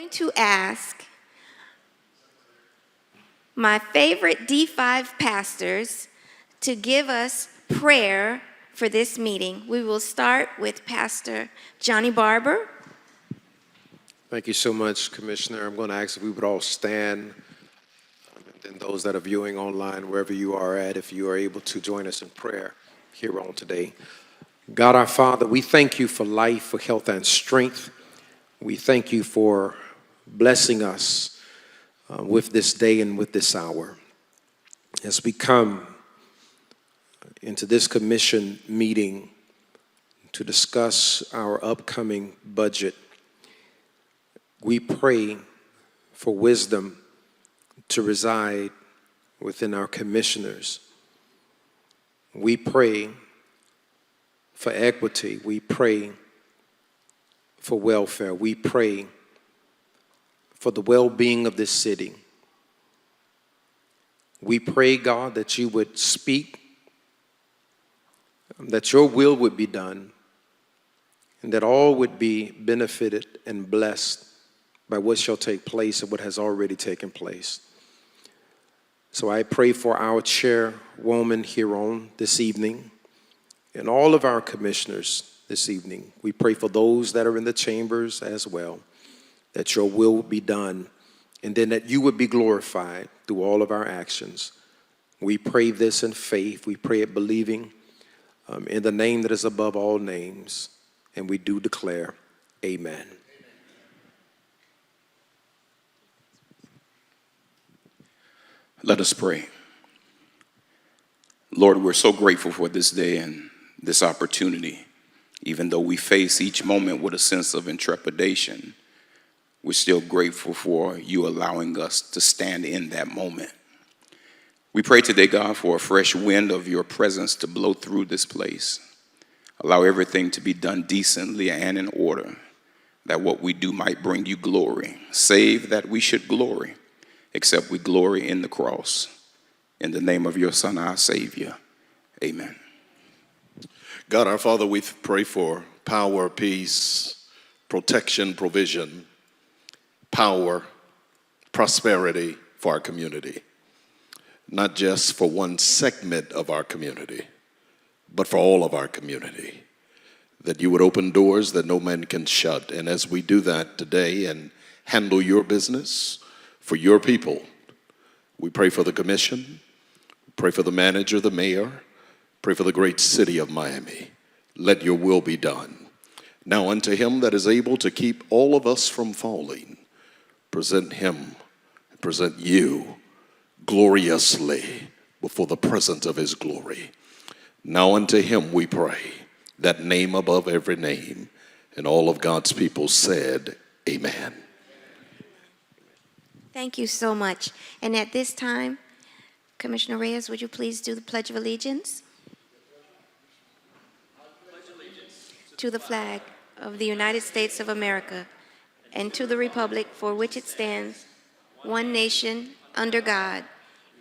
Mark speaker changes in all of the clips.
Speaker 1: going to ask my favorite D5 pastors to give us prayer for this meeting. We will start with Pastor Johnny Barber.
Speaker 2: Thank you so much, Commissioner. I'm going to ask if we would all stand, and then those that are viewing online, wherever you are at, if you are able to join us in prayer here on today. God our Father, we thank you for life, for health and strength. We thank you for blessing us with this day and with this hour. As we come into this commission meeting to discuss our upcoming budget, we pray for wisdom to reside within our commissioners. We pray for equity. We pray for welfare. We pray for the well-being of this city. We pray, God, that you would speak, that your will would be done, and that all would be benefited and blessed by what shall take place and what has already taken place. So I pray for our chairwoman here on this evening and all of our commissioners this evening. We pray for those that are in the chambers as well, that your will would be done, and then that you would be glorified through all of our actions. We pray this in faith. We pray it believing in the name that is above all names, and we do declare, amen.
Speaker 3: Let us pray. Lord, we're so grateful for this day and this opportunity. Even though we face each moment with a sense of intrepidation, we're still grateful for you allowing us to stand in that moment. We pray today, God, for a fresh wind of your presence to blow through this place. Allow everything to be done decently and in order, that what we do might bring you glory, save that we should glory, except we glory in the cross. In the name of your Son, our Savior, amen.
Speaker 4: God, our Father, we pray for power, peace, protection, provision, power, prosperity for our community. Not just for one segment of our community, but for all of our community. That you would open doors that no man can shut. And as we do that today and handle your business for your people, we pray for the commission, pray for the manager, the mayor, pray for the great city of Miami. Let your will be done. Now unto him that is able to keep all of us from falling, present you gloriously before the presence of his glory. Now unto him we pray, that name above every name. And all of God's people said, amen.
Speaker 1: Thank you so much. And at this time, Commissioner Reyes, would you please do the Pledge of Allegiance? To the flag of the United States of America and to the republic for which it stands, one nation, under God,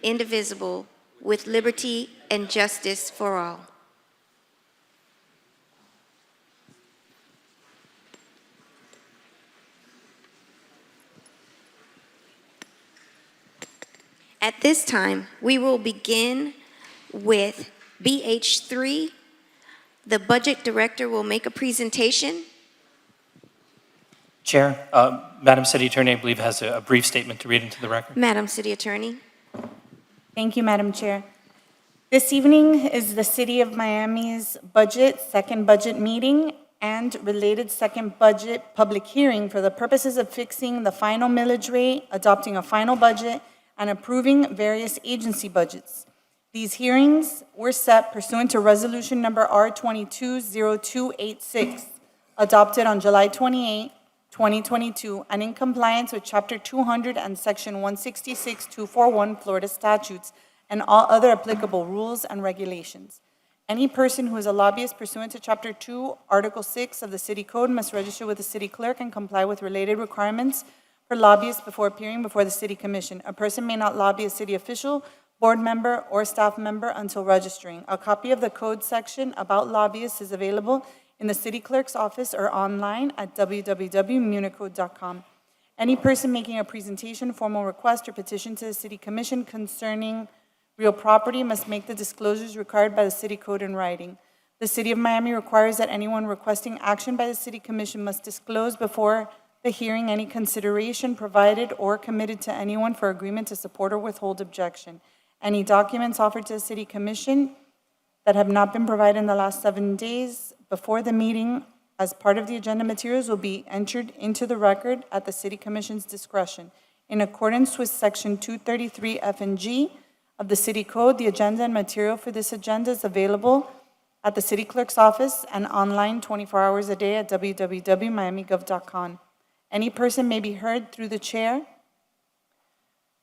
Speaker 1: indivisible, with liberty and justice for all. At this time, we will begin with BH3. The Budget Director will make a presentation.
Speaker 5: Chair, Madam City Attorney, I believe, has a brief statement to read into the record.
Speaker 1: Madam City Attorney.
Speaker 6: Thank you, Madam Chair. This evening is the City of Miami's second budget meeting and related second budget public hearing for the purposes of fixing the final millage rate, adopting a final budget, and approving various agency budgets. These hearings were set pursuant to Resolution Number R220286, adopted on July 28, 2022, and in compliance with Chapter 200 and Section 166-241 Florida statutes and all other applicable rules and regulations. Any person who is a lobbyist pursuant to Chapter 2, Article 6 of the City Code must register with the City Clerk and comply with related requirements for lobbyists before appearing before the City Commission. A person may not lobby a city official, board member, or staff member until registering. A copy of the code section about lobbyists is available in the City Clerk's office or online at www.municode.com. Any person making a presentation, formal request, or petition to the City Commission concerning real property must make the disclosures required by the City Code in writing. The City of Miami requires that anyone requesting action by the City Commission must disclose before the hearing any consideration provided or committed to anyone for agreement to support or withhold objection. Any documents offered to the City Commission that have not been provided in the last 7 days before the meeting as part of the agenda materials will be entered into the record at the City Commission's discretion. In accordance with Section 233 F and G of the City Code, the agenda and material for this agenda is available at the City Clerk's office and online 24 hours a day at www.miamigov.com. Any person may be heard through the chair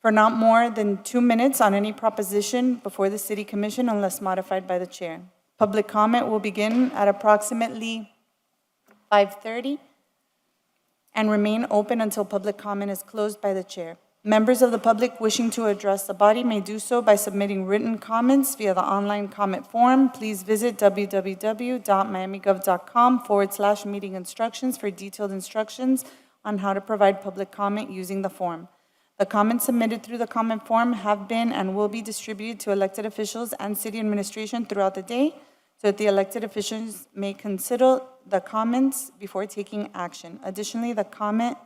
Speaker 6: for not more than 2 minutes on any proposition before the City Commission unless modified by the chair. Public comment will begin at approximately 5:30 and remain open until public comment is closed by the chair. Members of the public wishing to address the body may do so by submitting written comments via the online comment form. Please visit www.miamigov.com/meeting instructions for detailed instructions on how to provide public comment using the form. The comments submitted through the comment form have been and will be distributed to elected officials and city administration throughout the day so that the elected officials may consider the comments before taking action. Additionally, the comment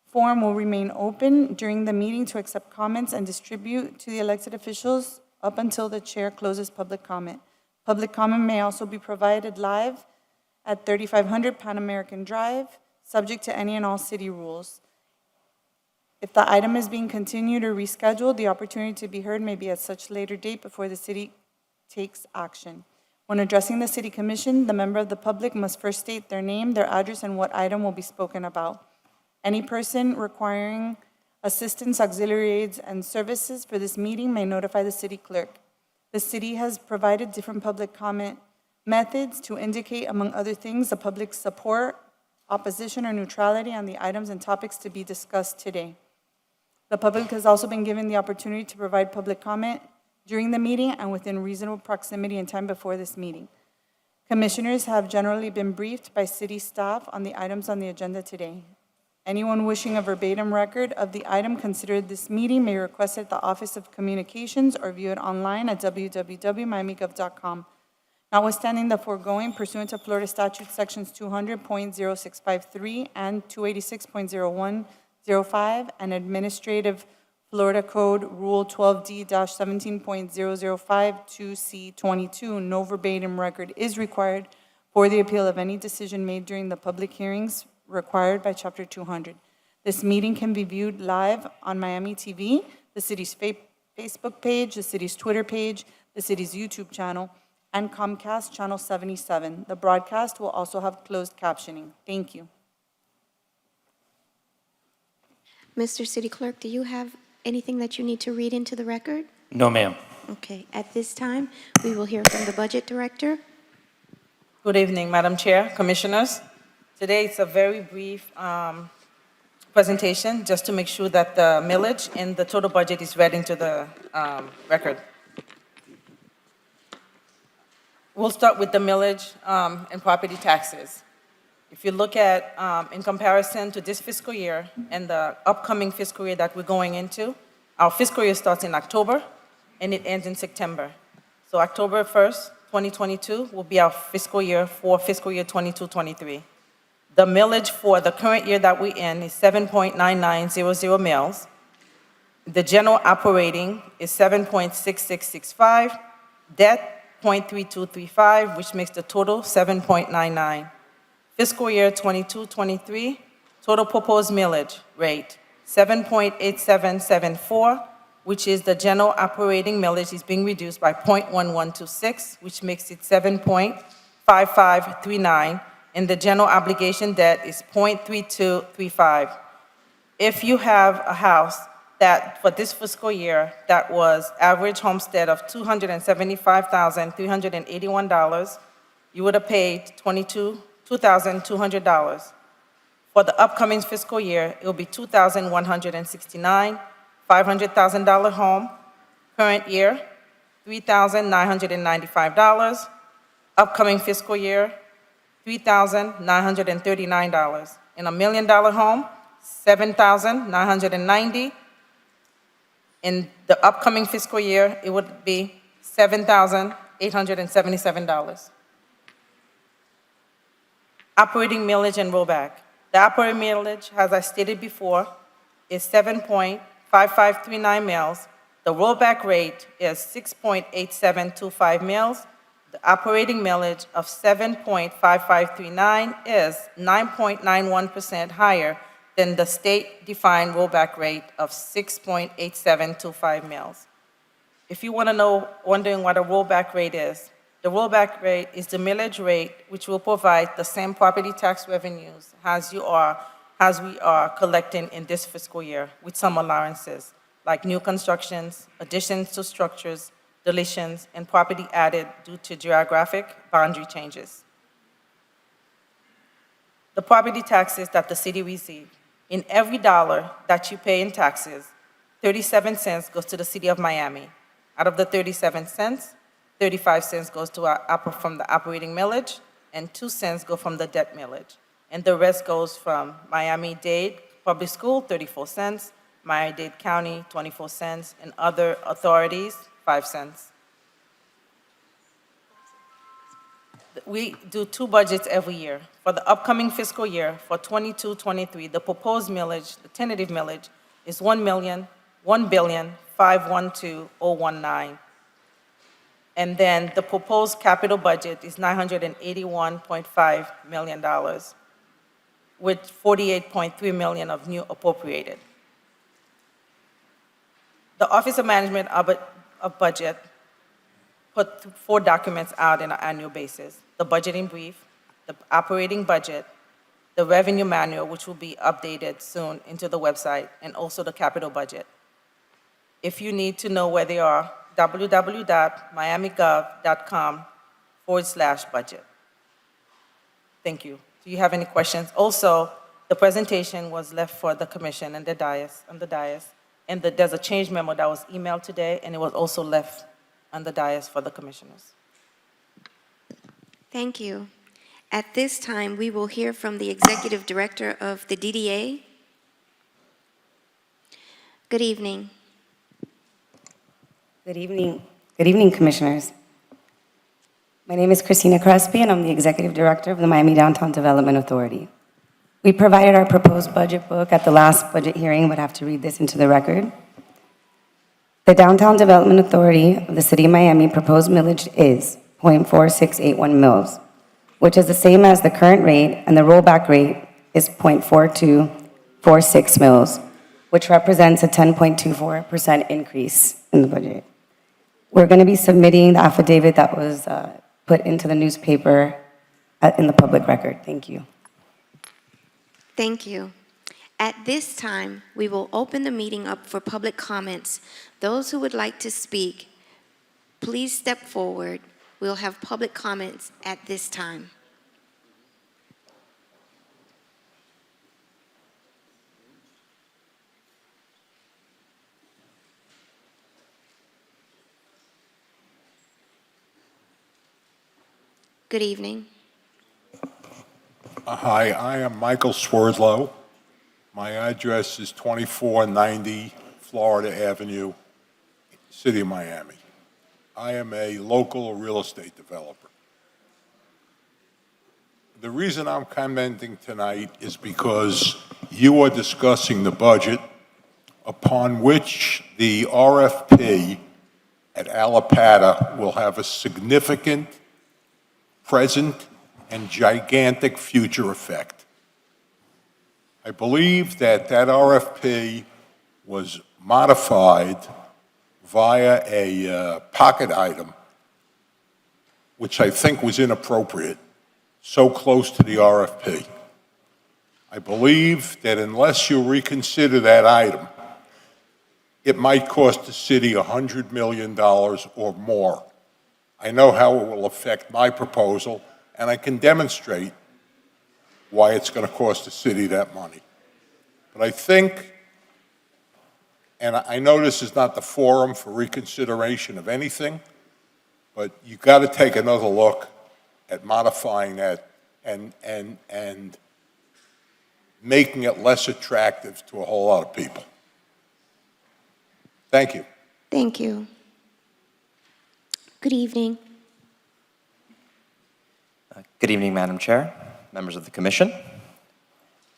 Speaker 6: form will remain open during the meeting to accept comments and distribute to the elected officials up until the chair closes public comment. Public comment may also be provided live at 3500 Pan American Drive, subject to any and all city rules. If the item is being continued or rescheduled, the opportunity to be heard may be at such later date before the city takes action. When addressing the City Commission, the member of the public must first state their name, their address, and what item will be spoken about. Any person requiring assistance, auxiliary aids, and services for this meeting may notify the city clerk. The city has provided different public comment methods to indicate, among other things, the public's support, opposition, or neutrality on the items and topics to be discussed today. The public has also been given the opportunity to provide public comment during the meeting and within reasonable proximity and time before this meeting. Commissioners have generally been briefed by city staff on the items on the agenda today. Anyone wishing a verbatim record of the item considered this meeting may request it at the Office of Communications or view it online at www.miamigov.com. Notwithstanding the foregoing, pursuant to Florida Statute Sections 200.0653 and 286.0105 and Administrative Florida Code Rule 12D-17.0052C22, no verbatim record is required for the appeal of any decision made during the public hearings required by Chapter 200. This meeting can be viewed live on Miami TV, the city's Facebook page, the city's Twitter page, the city's YouTube channel, and Comcast Channel 77. The broadcast will also have closed captioning. Thank you.
Speaker 1: Mr. City Clerk, do you have anything that you need to read into the record?
Speaker 5: No, ma'am.
Speaker 1: Okay, at this time, we will hear from the Budget Director.
Speaker 7: Good evening, Madam Chair, Commissioners. Today it's a very brief presentation just to make sure that the millage and the total budget is read into the record. We'll start with the millage and property taxes. If you look at, in comparison to this fiscal year and the upcoming fiscal year that we're going into, our fiscal year starts in October and it ends in September. So October 1st, 2022 will be our fiscal year for fiscal year 22-23. The millage for the current year that we're in is 7.9900 mills. The general operating is 7.6665, debt 0.3235, which makes the total 7.99. Fiscal year 22-23, total proposed millage rate, 7.8774, which is the general operating millage is being reduced by 0.1126, which makes it 7.5539, and the general obligation debt is 0.3235. If you have a house that, for this fiscal year, that was average homestead of $275,381, you would have paid $2,200. For the upcoming fiscal year, it will be $2,169, $500,000 home. Current year, $3,995. Upcoming fiscal year, $3,939. In $1 million home, $7,990. In the upcoming fiscal year, it would be $7,877. Operating millage and rollback. The operating millage, as I stated before, is 7.5539 mils. The rollback rate is 6.8725 mils. The operating millage of 7.5539 is 9.91% higher than the state-defined rollback rate of 6.8725 mils. If you want to know, wondering what a rollback rate is, the rollback rate is the millage rate which will provide the same property tax revenues as we are collecting in this fiscal year, with some allowances, like new constructions, additions to structures, deletions, and property added due to geographic boundary changes. The property taxes that the city receives. In every dollar that you pay in taxes, 37 cents goes to the city of Miami. Out of the 37 cents, 35 cents goes to from the operating millage, and 2 cents go from the debt millage. And the rest goes from Miami-Dade Public School, 34 cents, Miami-Dade County, 24 cents, and other authorities, 5 cents. We do 2 budgets every year. For the upcoming fiscal year, for 22-23, the proposed millage, the tentative millage, is $1,512,019. And then the proposed capital budget is $981.5 million, with $48.3 million of new appropriated. The Office of Management of Budget put 4 documents out on an annual basis: the budgeting brief, the operating budget, the revenue manual, which will be updated soon into the website, and also the capital budget. If you need to know where they are, www.miamigov.com/budget. Thank you. Do you have any questions? Also, the presentation was left for the commission and the dais, and there's a change memo that was emailed today, and it was also left on the dais for the commissioners.
Speaker 1: Thank you. At this time, we will hear from the Executive Director of the DDA. Good evening.
Speaker 8: Good evening. Good evening, Commissioners. My name is Christina Crespi, and I'm the Executive Director of the Miami Downtown Development Authority. We provided our proposed budget book at the last budget hearing, but have to read this into the record. The Downtown Development Authority of the City of Miami proposed millage is 0.4681 mils, which is the same as the current rate, and the rollback rate is 0.4246 mils, which represents a 10.24% increase in the budget. We're going to be submitting the affidavit that was put into the newspaper in the public record. Thank you.
Speaker 1: Thank you. At this time, we will open the meeting up for public comments. Those who would like to speak, please step forward. We'll have public comments at this time. Good evening.
Speaker 9: Hi, I am Michael Swerdlow. My address is 2490 Florida Avenue, City of Miami. I am a local real estate developer. The reason I'm commenting tonight is because you are discussing the budget upon which the RFP at Alapata will have a significant present and gigantic future effect. I believe that RFP was modified via a pocket item, which I think was inappropriate, so close to the RFP. I believe that unless you reconsider that item, it might cost the city $100 million or more. I know how it will affect my proposal, and I can demonstrate why it's going to cost the city that money. But I think, and I know this is not the forum for reconsideration of anything, but you've got to take another look at modifying that and making it less attractive to a whole lot of people. Thank you.
Speaker 1: Thank you. Good evening.
Speaker 10: Good evening, Madam Chair, members of the Commission.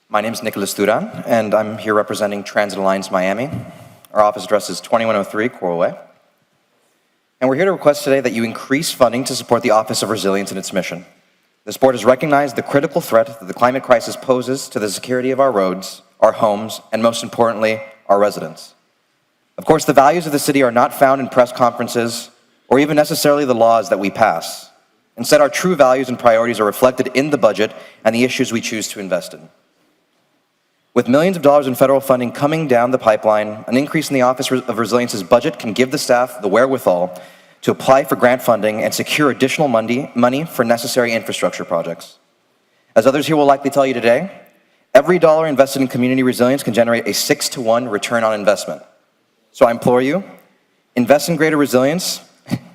Speaker 10: My name is Nicholas Duran, and I'm here representing Transit Alliance Miami. Our office address is 2103 Coral Way. And we're here to request today that you increase funding to support the Office of Resilience and its mission. This board has recognized the critical threat that the climate crisis poses to the security of our roads, our homes, and most importantly, our residents. Of course, the values of the city are not found in press conferences or even necessarily the laws that we pass. Instead, our true values and priorities are reflected in the budget and the issues we choose to invest in. With millions of dollars in federal funding coming down the pipeline, an increase in the Office of Resilience's budget can give the staff the wherewithal to apply for grant funding and secure additional money for necessary infrastructure projects. As others here will likely tell you today, every dollar invested in community resilience can generate a 6-to-1 return on investment. So I implore you, invest in greater resilience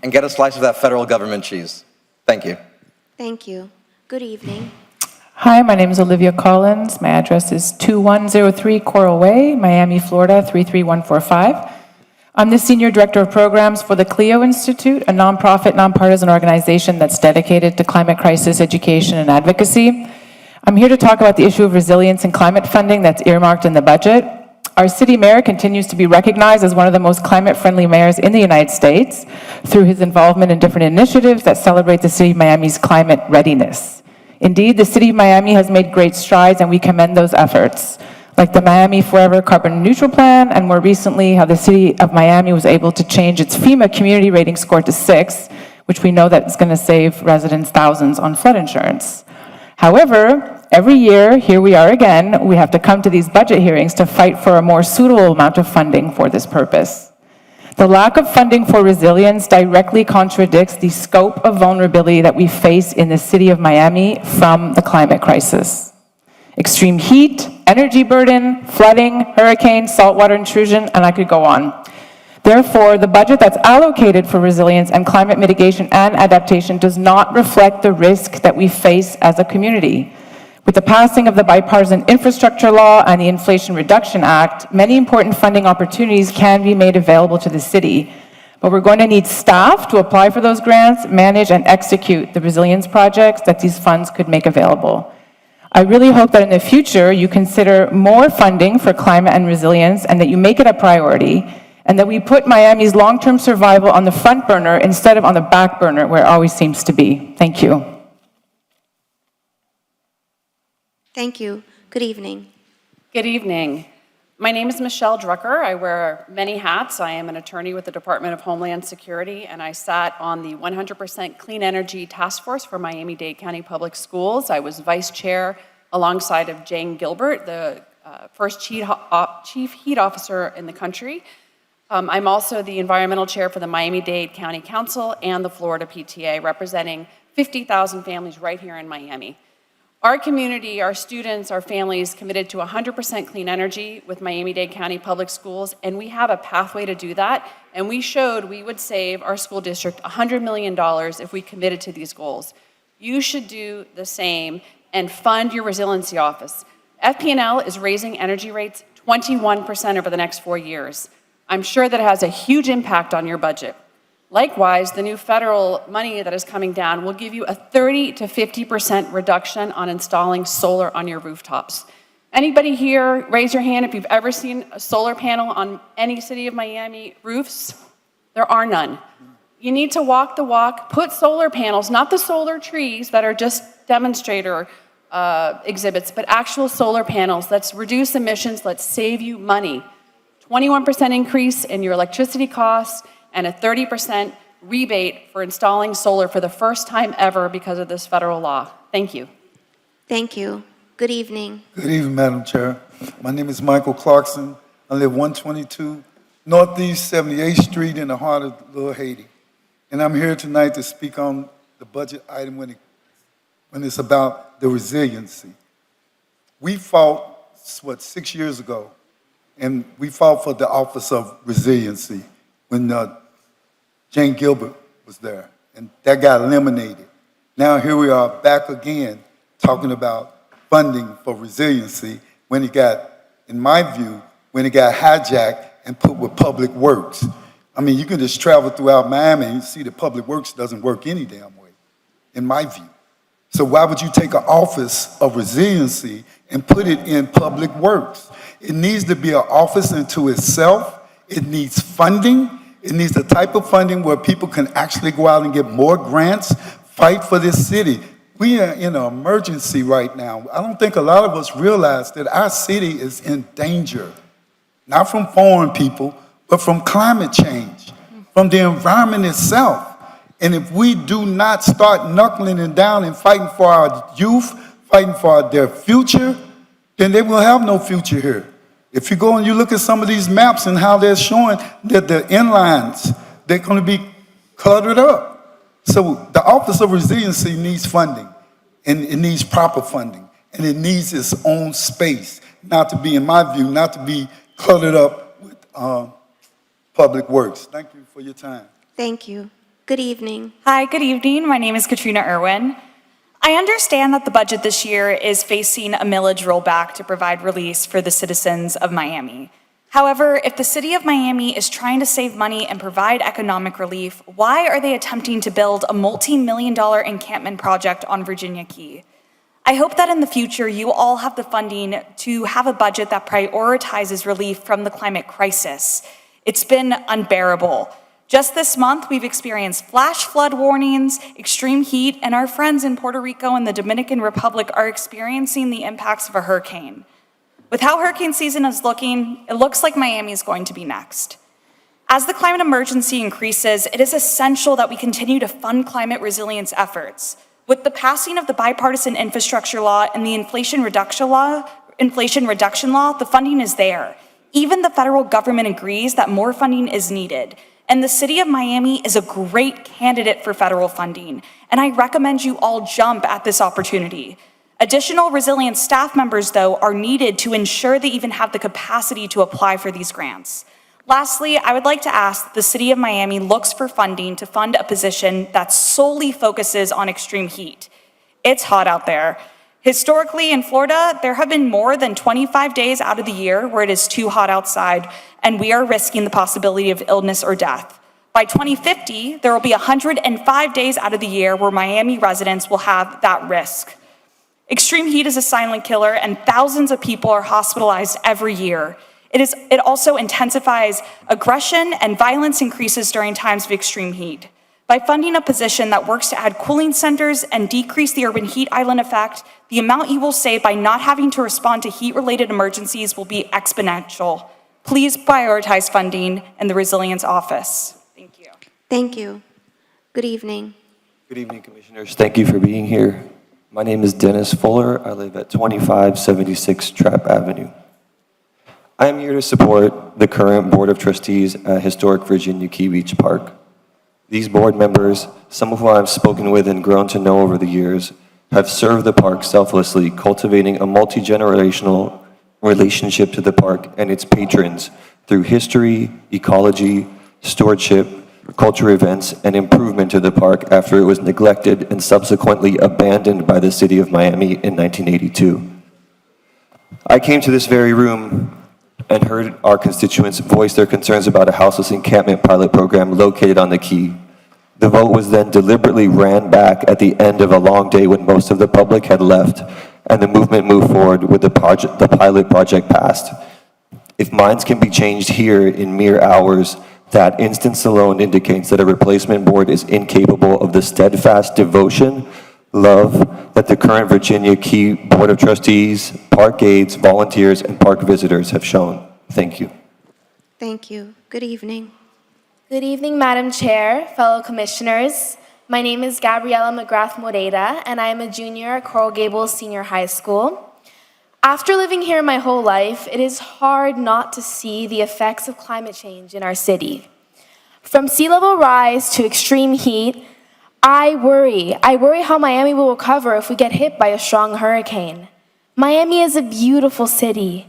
Speaker 10: and get a slice of that federal government cheese. Thank you.
Speaker 1: Thank you. Good evening.
Speaker 11: Hi, my name is Olivia Collins. My address is 2103 Coral Way, Miami, Florida, 33145. I'm the Senior Director of Programs for the CLEO Institute, a nonprofit, nonpartisan organization that's dedicated to climate crisis education and advocacy. I'm here to talk about the issue of resilience and climate funding that's earmarked in the budget. Our city mayor continues to be recognized as one of the most climate-friendly mayors in the United States through his involvement in different initiatives that celebrate the city of Miami's climate readiness. Indeed, the city of Miami has made great strides, and we commend those efforts, like the Miami Forever Carbon Neutral Plan, and more recently, how the city of Miami was able to change its FEMA community rating score to 6, which we know that is going to save residents thousands on flood insurance. However, every year, here we are again, we have to come to these budget hearings to fight for a more suitable amount of funding for this purpose. The lack of funding for resilience directly contradicts the scope of vulnerability that we face in the city of Miami from the climate crisis. Extreme heat, energy burden, flooding, hurricanes, saltwater intrusion, and I could go on. Therefore, the budget that's allocated for resilience and climate mitigation and adaptation does not reflect the risk that we face as a community. With the passing of the Bipartisan Infrastructure Law and the Inflation Reduction Act, many important funding opportunities can be made available to the city. But we're going to need staff to apply for those grants, manage and execute the resilience projects that these funds could make available. I really hope that in the future you consider more funding for climate and resilience and that you make it a priority, and that we put Miami's long-term survival on the front burner instead of on the back burner where it always seems to be. Thank you.
Speaker 1: Thank you. Good evening.
Speaker 12: Good evening. My name is Michelle Drucker. I wear many hats. I am an attorney with the Department of Homeland Security, and I sat on the 100% Clean Energy Task Force for Miami-Dade County Public Schools. I was vice chair alongside of Jane Gilbert, the first chief heat officer in the country. I'm also the environmental chair for the Miami-Dade County Council and the Florida PTA, representing 50,000 families right here in Miami. Our community, our students, our families committed to 100% clean energy with Miami-Dade County Public Schools, and we have a pathway to do that, and we showed we would save our school district $100 million if we committed to these goals. You should do the same and fund your resiliency office. FP&L is raising energy rates 21% over the next 4 years. I'm sure that has a huge impact on your budget. Likewise, the new federal money that is coming down will give you a 30 to 50% reduction on installing solar on your rooftops. Anybody here, raise your hand if you've ever seen a solar panel on any City of Miami roofs. There are none. You need to walk the walk, put solar panels, not the solar trees that are just demonstrator exhibits, but actual solar panels. Let's reduce emissions, let's save you money. 21% increase in your electricity costs, and a 30% rebate for installing solar for the first time ever because of this federal law. Thank you.
Speaker 1: Thank you. Good evening.
Speaker 13: Good evening, Madam Chair. My name is Michael Clarkson. I live 122 Northeast 78th Street in the heart of Little Haiti. And I'm here tonight to speak on the budget item when it's about the resiliency. We fought, 6 years ago, and we fought for the Office of Resiliency when Jane Gilbert was there, and that got eliminated. Now here we are back again talking about funding for resiliency, when it got, in my view, when it got hijacked and put with Public Works. I mean, you can just travel throughout Miami and you see that Public Works doesn't work any damn way, in my view. So why would you take an office of resiliency and put it in Public Works? It needs to be an office unto itself. It needs funding. It needs the type of funding where people can actually go out and get more grants, fight for this city. We are in an emergency right now. I don't think a lot of us realize that our city is in danger, not from foreign people, but from climate change, from the environment itself. And if we do not start knuckling it down and fighting for our youth, fighting for their future, then they will have no future here. If you go and you look at some of these maps and how they're showing that the inlines, they're going to be cluttered up. So the Office of Resiliency needs funding, and it needs proper funding, and it needs its own space, not to be, in my view, not to be cluttered up with Public Works. Thank you for your time.
Speaker 1: Thank you. Good evening.
Speaker 14: Hi, good evening. My name is Katrina Irwin. I understand that the budget this year is facing a millage rollback to provide release for the citizens of Miami. However, if the city of Miami is trying to save money and provide economic relief, why are they attempting to build a multi-million-dollar encampment project on Virginia Key? I hope that in the future you all have the funding to have a budget that prioritizes relief from the climate crisis. It's been unbearable. Just this month, we've experienced flash flood warnings, extreme heat, and our friends in Puerto Rico and the Dominican Republic are experiencing the impacts of a hurricane. With how hurricane season is looking, it looks like Miami is going to be next. As the climate emergency increases, it is essential that we continue to fund climate resilience efforts. With the passing of the bipartisan infrastructure law and the Inflation Reduction Law, the funding is there. Even the federal government agrees that more funding is needed. And the city of Miami is a great candidate for federal funding, and I recommend you all jump at this opportunity. Additional resilience staff members, though, are needed to ensure they even have the capacity to apply for these grants. Lastly, I would like to ask that the city of Miami looks for funding to fund a position that solely focuses on extreme heat. It's hot out there. Historically, in Florida, there have been more than 25 days out of the year where it is too hot outside, and we are risking the possibility of illness or death. By 2050, there will be 105 days out of the year where Miami residents will have that risk. Extreme heat is a silent killer, and thousands of people are hospitalized every year. It also intensifies aggression, and violence increases during times of extreme heat. By funding a position that works to add cooling centers and decrease the urban heat island effect, the amount you will save by not having to respond to heat-related emergencies will be exponential. Please prioritize funding in the Resilience Office. Thank you.
Speaker 1: Thank you. Good evening.
Speaker 10: Good evening, Commissioners. Thank you for being here. My name is Dennis Fuller. I live at 2576 Trapp Avenue. I am here to support the current Board of Trustees at Historic Virginia Key Beach Park. These board members, some of whom I've spoken with and grown to know over the years, have served the park selflessly, cultivating a multi-generational relationship to the park and its patrons through history, ecology, stewardship, culture events, and improvement to the park after it was neglected and subsequently abandoned by the city of Miami in 1982. I came to this very room and heard our constituents voice their concerns about a houseless encampment pilot program located on the Key. The vote was then deliberately ran back at the end of a long day when most of the public had left, and the movement moved forward with the pilot project passed. If minds can be changed here in mere hours, that instance alone indicates that a replacement board is incapable of the steadfast devotion, love that the current Virginia Key Board of Trustees, park aides, volunteers, and park visitors have shown. Thank you.
Speaker 1: Thank you. Good evening.
Speaker 15: Good evening, Madam Chair, fellow commissioners. My name is Gabriela McGrath Moreira, and I am a junior at Coral Gables Senior High School. After living here my whole life, it is hard not to see the effects of climate change in our city. From sea level rise to extreme heat, I worry how Miami will recover if we get hit by a strong hurricane. Miami is a beautiful city,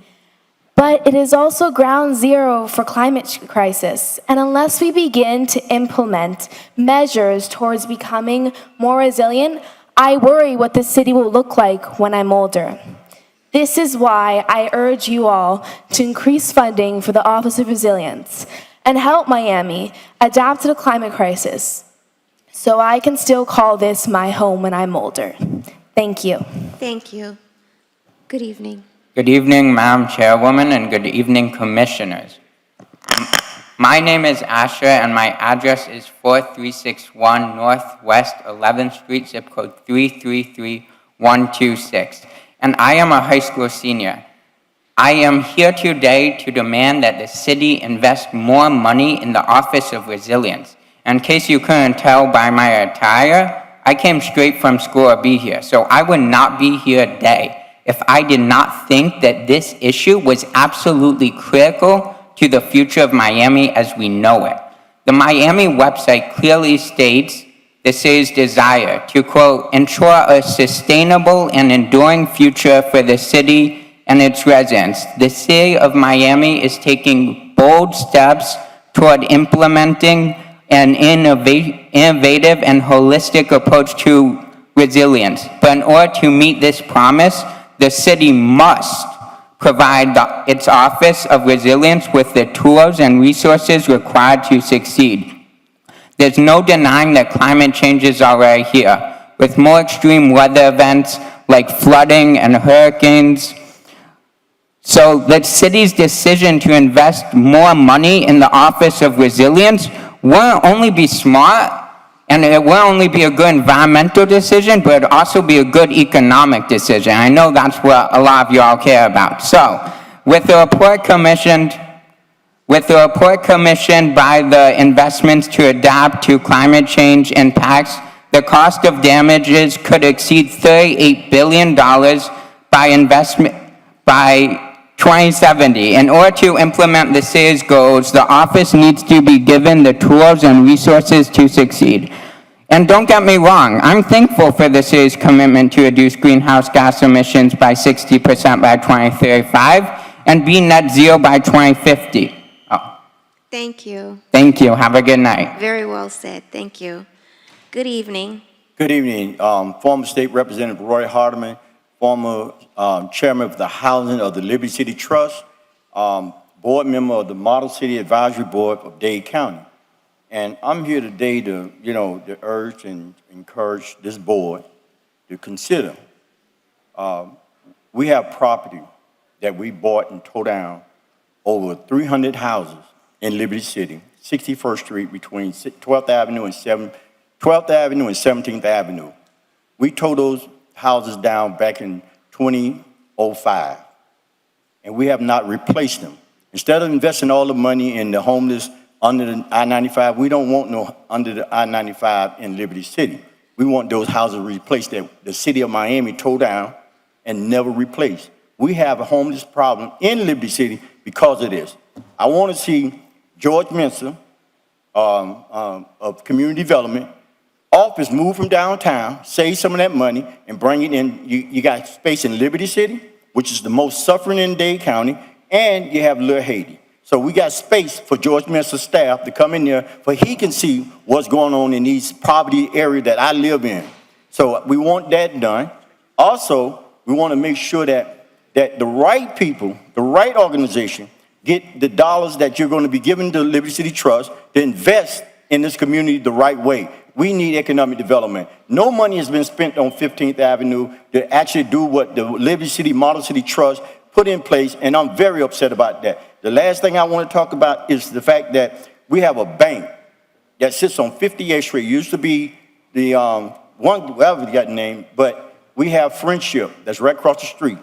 Speaker 15: but it is also ground zero for climate crisis. And unless we begin to implement measures towards becoming more resilient, I worry what this city will look like when I'm older. This is why I urge you all to increase funding for the Office of Resilience and help Miami adapt to the climate crisis so I can still call this my home when I'm older. Thank you.
Speaker 1: Thank you. Good evening.
Speaker 16: Good evening, Madam Chairwoman, and good evening, Commissioners. My name is Asher, and my address is 4361 Northwest 11th Street, zip code 333126. And I am a high school senior. I am here today to demand that the city invest more money in the Office of Resilience. In case you couldn't tell by my attire, I came straight from school to be here, so I would not be here today if I did not think that this issue was absolutely critical to the future of Miami as we know it. The Miami website clearly states the city's desire to, quote, ensure a sustainable and enduring future for the city and its residents. The city of Miami is taking bold steps toward implementing an innovative and holistic approach to resilience. But in order to meet this promise, the city must provide its Office of Resilience with the tools and resources required to succeed. There's no denying that climate change is already here, with more extreme weather events like flooding and hurricanes. So the city's decision to invest more money in the Office of Resilience won't only be smart, and it won't only be a good environmental decision, but it'll also be a good economic decision. I know that's what a lot of y'all care about. So, with the report commissioned by the Investments to Adapt to Climate Change Impacts, the cost of damages could exceed $38 billion by 2070. In order to implement the city's goals, the office needs to be given the tools and resources to succeed. And don't get me wrong, I'm thankful for the city's commitment to reduce greenhouse gas emissions by 60% by 2035 and be net zero by 2050.
Speaker 1: Thank you.
Speaker 16: Thank you. Have a good night.
Speaker 1: Very well said. Thank you. Good evening.
Speaker 17: Good evening. Former State Representative Roy Hardeman, former Chairman of the Housing of the Liberty City Trust, board member of the Model City Advisory Board of Dade County. And I'm here today to, to urge and encourage this board to consider. We have property that we bought and tore down, over 300 houses in Liberty City, 61st Street between 12th Avenue and 17th Avenue. We tore those houses down back in 2005, and we have not replaced them. Instead of investing all the money in the homeless under the I-95, we don't want no under the I-95 in Liberty City. We want those houses replaced that the city of Miami tore down and never replaced. We have a homeless problem in Liberty City because of this. I want to see George Mensa of Community Development office move from downtown, save some of that money, and bring it in. You got space in Liberty City, which is the most suffering in Dade County, and you have Little Haiti. So we got space for George Mensa's staff to come in there, for he can see what's going on in these poverty areas that I live in. So we want that done. Also, we want to make sure that the right people, the right organization, get the dollars that you're going to be giving to Liberty City Trust to invest in this community the right way. We need economic development. No money has been spent on 15th Avenue to actually do what the Liberty City Model City Trust put in place, and I'm very upset about that. The last thing I want to talk about is the fact that we have a bank that sits on 58th Street. It used to be the one, whatever you got the name, but we have Friendship that's right across the street.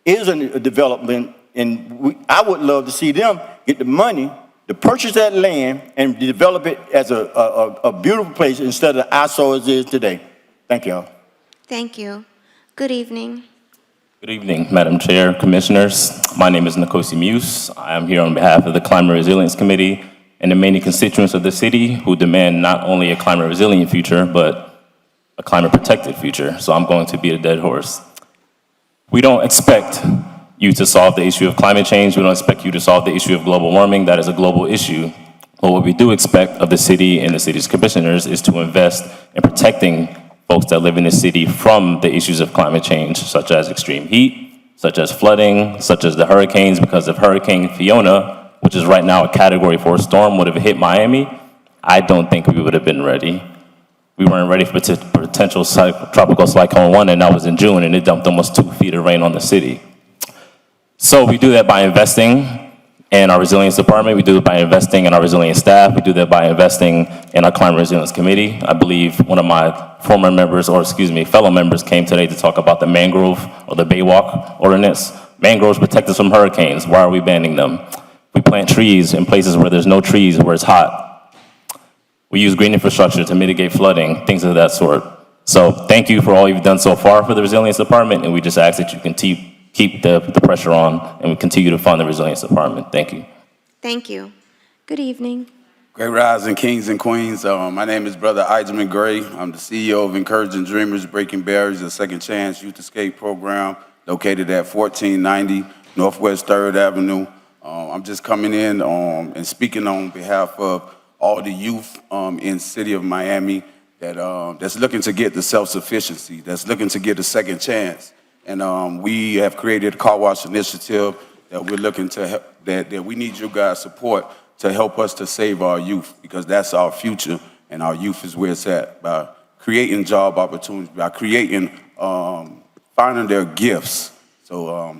Speaker 17: It is a development, and I would love to see them get the money to purchase that land and develop it as a beautiful place instead of the eyesore as it is today. Thank you all.
Speaker 1: Thank you. Good evening.
Speaker 18: Good evening, Madam Chair, Commissioners. My name is Nkosi Muse. I am here on behalf of the Climate Resilience Committee and the many constituents of the city who demand not only a climate resilient future, but a climate protected future. So I'm going to beat a dead horse. We don't expect you to solve the issue of climate change. We don't expect you to solve the issue of global warming. That is a global issue. But what we do expect of the city and the city's commissioners is to invest in protecting folks that live in the city from the issues of climate change, such as extreme heat, such as flooding, such as the hurricanes, because if Hurricane Fiona, which is right now a Category 4 storm, would have hit Miami, I don't think we would have been ready. We weren't ready for potential tropical cyclone 1, and that was in June, and it dumped almost 2 feet of rain on the city. So we do that by investing in our resilience department. We do it by investing in our resilience staff. We do that by investing in our climate resilience committee. I believe one of my former members, or excuse me, fellow members came today to talk about the mangrove or the Baywalk ordinance. Mangroves protect us from hurricanes. Why are we banning them? We plant trees in places where there's no trees, where it's hot. We use green infrastructure to mitigate flooding, things of that sort. So thank you for all you've done so far for the resilience department, and we just ask that you can keep the pressure on, and we continue to fund the resilience department. Thank you.
Speaker 1: Thank you. Good evening.
Speaker 19: Great rising kings and queens. My name is Brother Ijamin Gray. I'm the CEO of Encouraging Dreamers, Breaking Barriers, a Second Chance Youth Escape Program located at 1490 Northwest 3rd Avenue. I'm just coming in and speaking on behalf of all the youth in the city of Miami that's looking to get the self-sufficiency, that's looking to get a second chance. And we have created a car wash initiative that we're looking to help, that we need you guys' support to help us to save our youth, because that's our future, and our youth is where it's at, by creating job opportunities, by creating, finding their gifts. So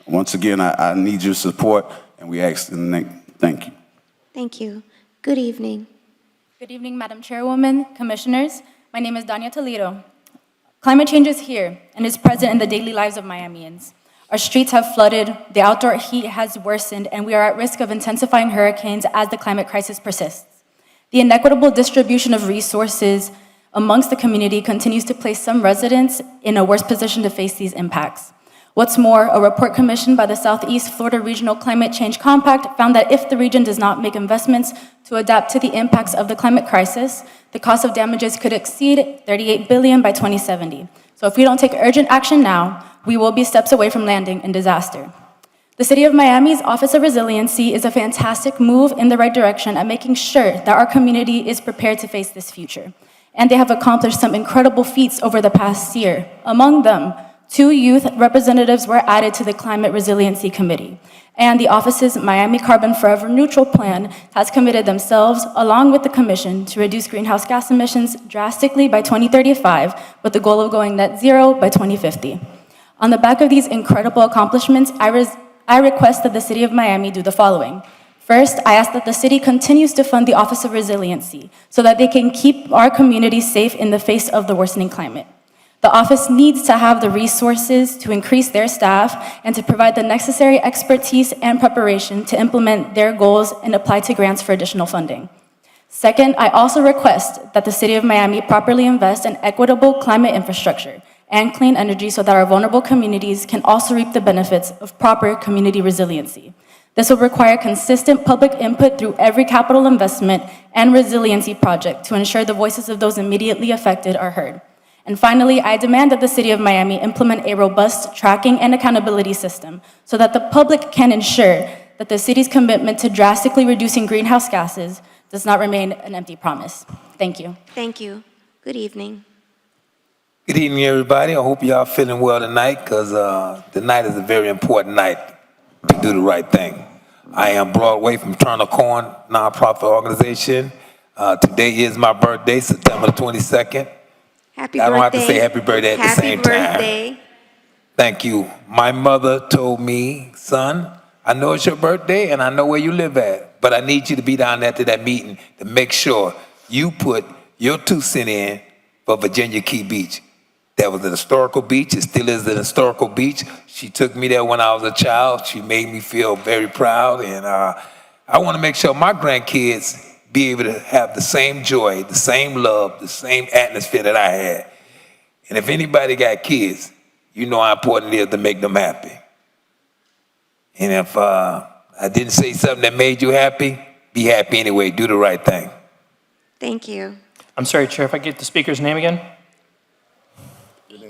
Speaker 19: once again, I need your support, and we ask in the name. Thank you.
Speaker 1: Thank you. Good evening.
Speaker 20: Good evening, Madam Chairwoman, Commissioners. My name is Dania Toledo. Climate change is here and is present in the daily lives of Miamians. Our streets have flooded, the outdoor heat has worsened, and we are at risk of intensifying hurricanes as the climate crisis persists. The inequitable distribution of resources amongst the community continues to place some residents in a worse position to face these impacts. What's more, a report commissioned by the Southeast Florida Regional Climate Change Compact found that if the region does not make investments to adapt to the impacts of the climate crisis, the cost of damages could exceed $38 billion by 2070. So if we don't take urgent action now, we will be steps away from landing in disaster. The City of Miami's Office of Resiliency is a fantastic move in the right direction at making sure that our community is prepared to face this future. And they have accomplished some incredible feats over the past year. Among them, 2 youth representatives were added to the Climate Resiliency Committee, and the office's Miami Carbon Forever Neutral plan has committed themselves, along with the Commission, to reduce greenhouse gas emissions drastically by 2035, with the goal of going net zero by 2050. On the back of these incredible accomplishments, I request that the City of Miami do the following. First, I ask that the city continues to fund the Office of Resiliency so that they can keep our community safe in the face of the worsening climate. The office needs to have the resources to increase their staff and to provide the necessary expertise and preparation to implement their goals and apply to grants for additional funding. Second, I also request that the City of Miami properly invest in equitable climate infrastructure and clean energy so that our vulnerable communities can also reap the benefits of proper community resiliency. This will require consistent public input through every capital investment and resiliency project to ensure the voices of those immediately affected are heard. And finally, I demand that the City of Miami implement a robust tracking and accountability system so that the public can ensure that the city's commitment to drastically reducing greenhouse gases does not remain an empty promise. Thank you.
Speaker 1: Thank you. Good evening.
Speaker 21: Good evening, everybody. I hope y'all feeling well tonight, because tonight is a very important night to do the right thing. I am Broadway from Turner Corn nonprofit organization. Today is my birthday, September the 22nd.
Speaker 1: Happy
Speaker 21: I don't have
Speaker 1: birthday.
Speaker 21: to say happy birthday at the same time.
Speaker 1: Happy birthday.
Speaker 21: Thank you. My mother told me, son, I know it's your birthday and I know where you live at, but I need you to be down there to that meeting to make sure you put your 2 cents in for Virginia Key Beach. That was an historical beach. It still is an historical beach. She took me there when I was a child. She made me feel very proud, and I want to make sure my grandkids be able to have the same joy, the same love, the same atmosphere that I had. And if anybody got kids, you know how important it is to make them happy. And if I didn't say something that made you happy, be happy anyway. Do the right thing.
Speaker 1: Thank you.
Speaker 5: I'm sorry, Chair, if I get the speaker's name again?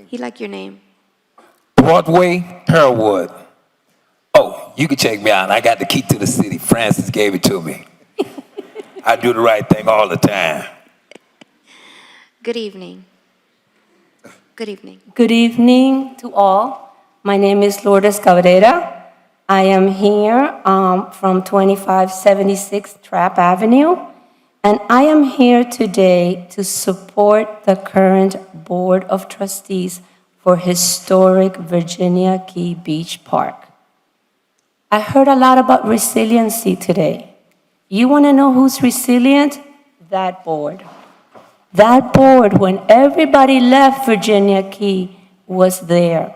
Speaker 1: He like your name.
Speaker 21: Broadway, Pearlwood. Oh, you can check me out. I got the key to the city. Francis gave it to me. I do the right thing all the time.
Speaker 1: Good evening. Good evening.
Speaker 22: Good evening to all.
Speaker 8: My name is Lourdes Cabrera. I am here from 2576 Trapp Avenue, and I am here today to support the current Board of Trustees for historic Virginia Key Beach Park. I heard a lot about resiliency today. You want to know who's resilient? That board. That board, when everybody left Virginia Key, was there.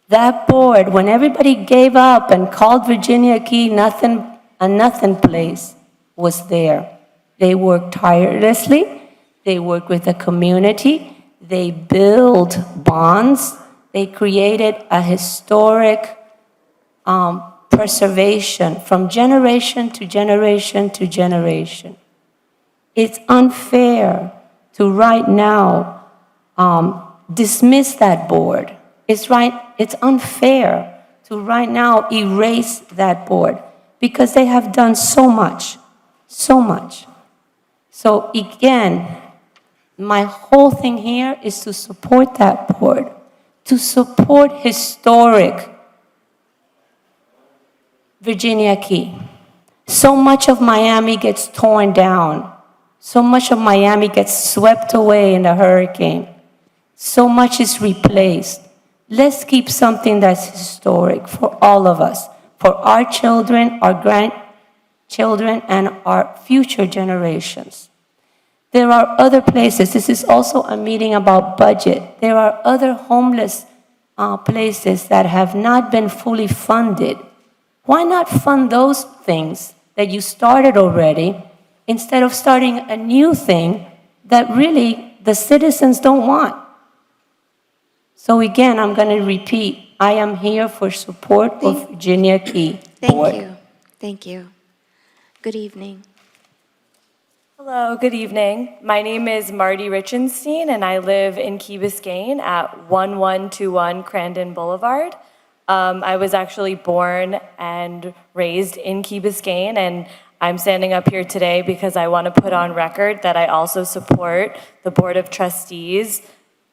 Speaker 8: That board, when everybody gave up and called Virginia Key a nothing place, was there. They worked tirelessly. They worked with the community. They built bonds. They created a historic preservation from generation to generation to generation. It's unfair to right now dismiss that board. It's unfair to right now erase that board because they have done so much, so much. So again, my whole thing here is to support that board, to support historic Virginia Key. So much of Miami gets torn down. So much of Miami gets swept away in the hurricane. So much is replaced. Let's keep something that's historic for all of us, for our children, our grandchildren, and our future generations. There are other places. This is also a meeting about budget. There are other homeless places that have not been fully funded. Why not fund those things that you started already instead of starting a new thing that really the citizens don't want? So again, I'm going to repeat, I am here for support of Virginia Key Board.
Speaker 1: Thank you. Thank you. Good evening.
Speaker 2: Hello, good evening. My name is Marty Richenstein, and I live in Key Biscayne at 1121 Crandon Boulevard. I was actually born and raised in Key Biscayne, and I'm standing up here today because I want to put on record that I also support the Board of Trustees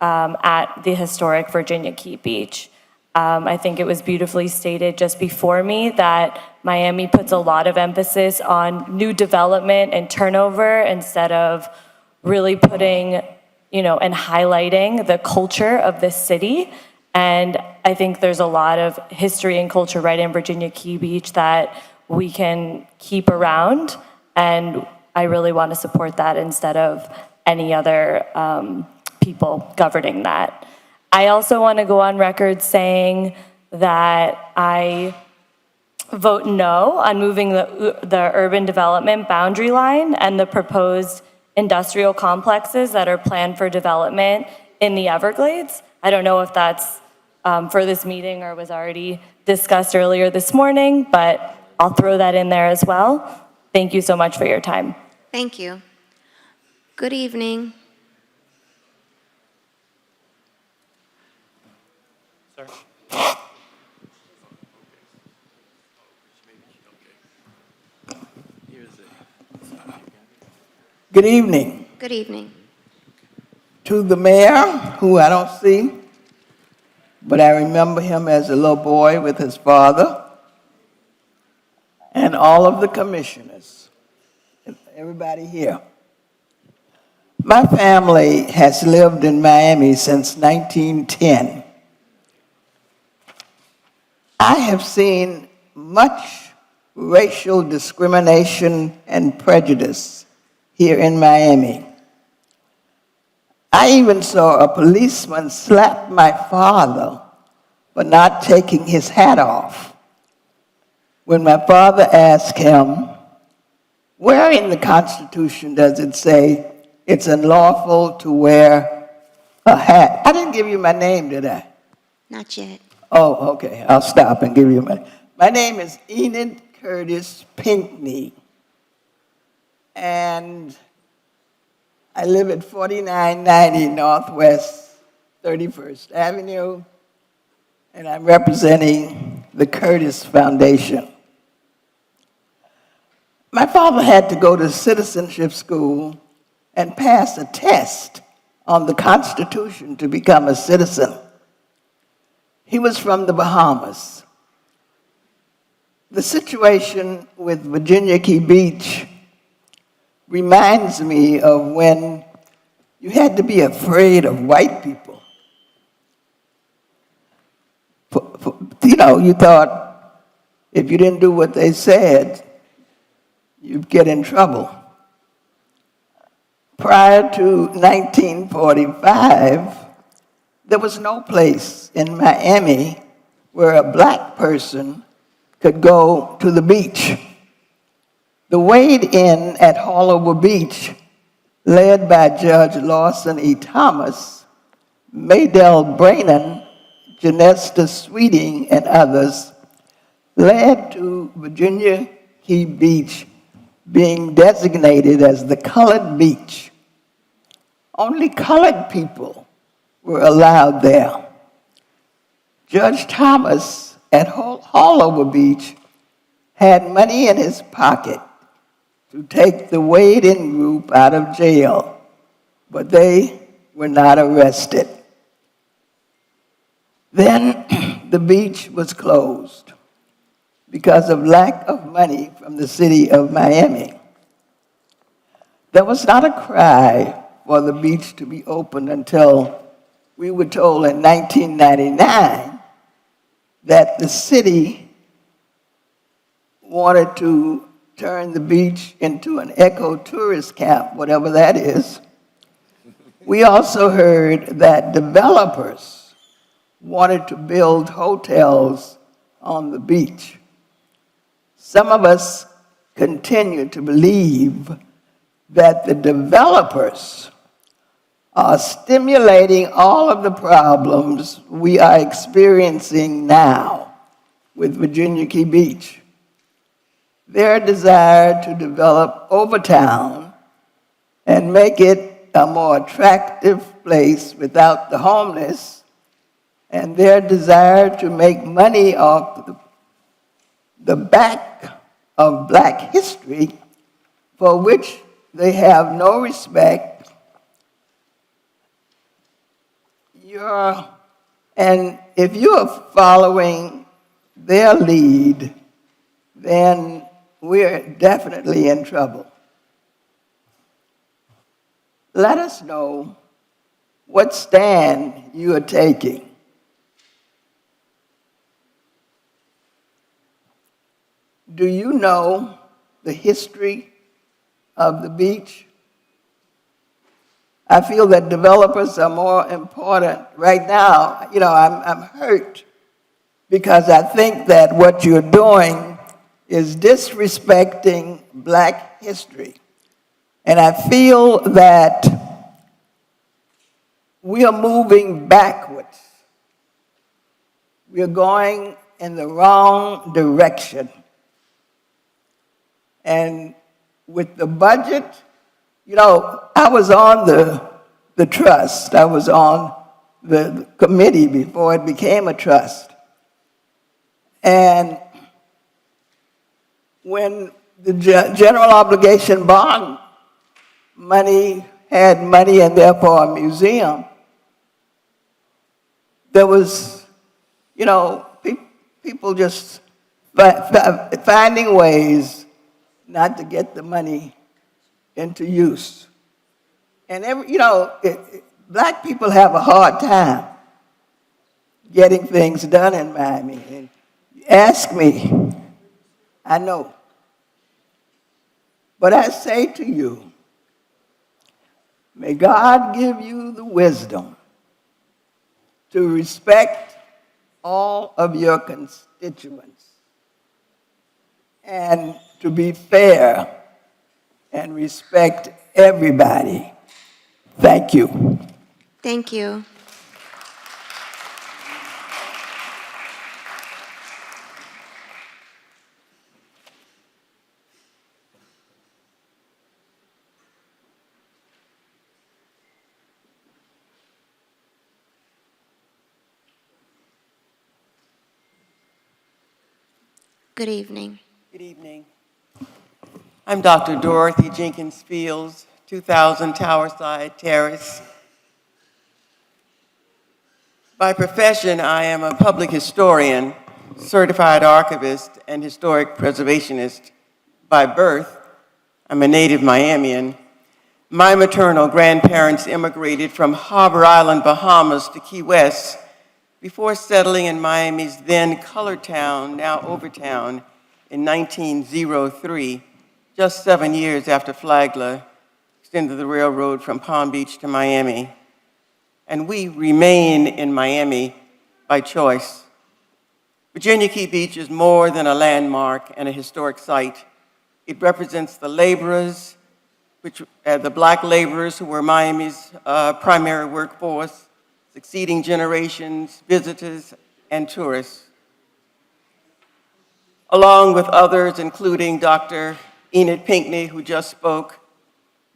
Speaker 2: at the historic Virginia Key Beach. I think it was beautifully stated just before me that Miami puts a lot of emphasis on new development and turnover instead of really putting, and highlighting the culture of this city. And I think there's a lot of history and culture right in Virginia Key Beach that we can keep around, and I really want to support that instead of any other people governing that. I also want to go on record saying that I vote no on moving the urban development boundary line and the proposed industrial complexes that are planned for development in the Everglades. I don't know if that's for this meeting or was already discussed earlier this morning, but I'll throw that in there as well. Thank you so much for your time.
Speaker 1: Thank you. Good evening.
Speaker 22: Good evening.
Speaker 1: Good evening.
Speaker 22: To the mayor, who I don't see, but I remember him as a little boy with his father, and all of the commissioners, and everybody here. My family has lived in Miami since 1910. I have seen much racial discrimination and prejudice here in Miami. I even saw a policeman slap my father for not taking his hat off. When my father asked him, where in the Constitution does it say it's unlawful to wear a hat? I didn't give you my name, did I?
Speaker 1: Not yet.
Speaker 22: Oh, okay. I'll stop and give you my name is Enid Curtis Pinkney. And I live at 4990 Northwest 31st Avenue, and I'm representing the Curtis Foundation. My father had to go to citizenship school and pass a test on the Constitution to become a citizen. He was from the Bahamas. The situation with Virginia Key Beach reminds me of when you had to be afraid of white people. You know, you thought if you didn't do what they said, you'd get in trouble. Prior to 1945, there was no place in Miami where a black person could go to the beach. The Wade Inn at Haulover Beach, led by Judge Lawson E. Thomas, Maydell Brannon, Janesta Sweeting, and others, led to Virginia Key Beach being designated as the colored beach. Only colored people were allowed there. Judge Thomas at Haulover Beach had money in his pocket to take the Wade-In group out of jail, but they were not arrested. Then the beach was closed because of lack of money from the city of Miami. There was not a cry for the beach to be opened until we were told in 1999 that the city wanted to turn the beach into an eco-tourist camp, whatever that is. We also heard that developers wanted to build hotels on the beach. Some of us continue to believe that the developers are stimulating all of the problems we are experiencing now with Virginia Key Beach. Their desire to develop Overtown and make it a more attractive place without the homeless, and their desire to make money off the back of Black history, for which they have no respect. And if you are following their lead, then we're definitely in trouble. Let us know what stand you are taking. Do you know the history of the beach? I feel that developers are more important right now. You know, I'm hurt because I think that what you're doing is disrespecting Black history. And I feel that we are moving backwards. We are going in the wrong direction. And with the budget, you know, I was on the trust. I was on the committee before it became a trust. And when the general obligation bond money had money and therefore a museum, there was, you know, people just finding ways not to get the money into use. And Black people have a hard time getting things done in Miami. And ask me, I know. But I say to you, may God give you the wisdom to respect all of your constituents and to be fair and respect everybody. Thank you.
Speaker 1: Thank you. Good evening.
Speaker 3: Good evening. I'm Dr. Dorothy Jenkins Fields, 2000 Towerside Terrace. By profession, I am a public historian, certified archivist, and historic preservationist. By birth, I'm a native Miamian. My maternal grandparents immigrated from Harbor Island, Bahamas to Key West before settling in Miami's then colored town, now Overtown, in 1903, just 7 years after Flagler extended the railroad from Palm Beach to Miami. And we remain in Miami by choice. Virginia Key Beach is more than a landmark and a historic site. It represents the laborers, the black laborers who were Miami's primary workforce, succeeding generations, visitors, and tourists. Along with others, including Dr. Enid Pinckney, who just spoke,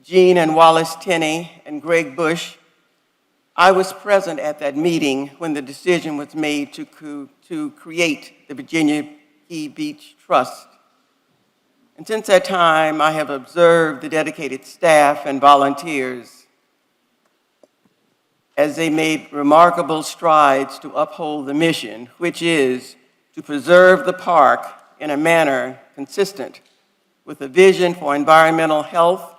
Speaker 3: Jean and Wallace Tenney, and Greg Bush, I was present at that meeting when the decision was made to create the Virginia Key Beach Trust. And since that time, I have observed the dedicated staff and volunteers as they made remarkable strides to uphold the mission, which is to preserve the park in a manner consistent with a vision for environmental health,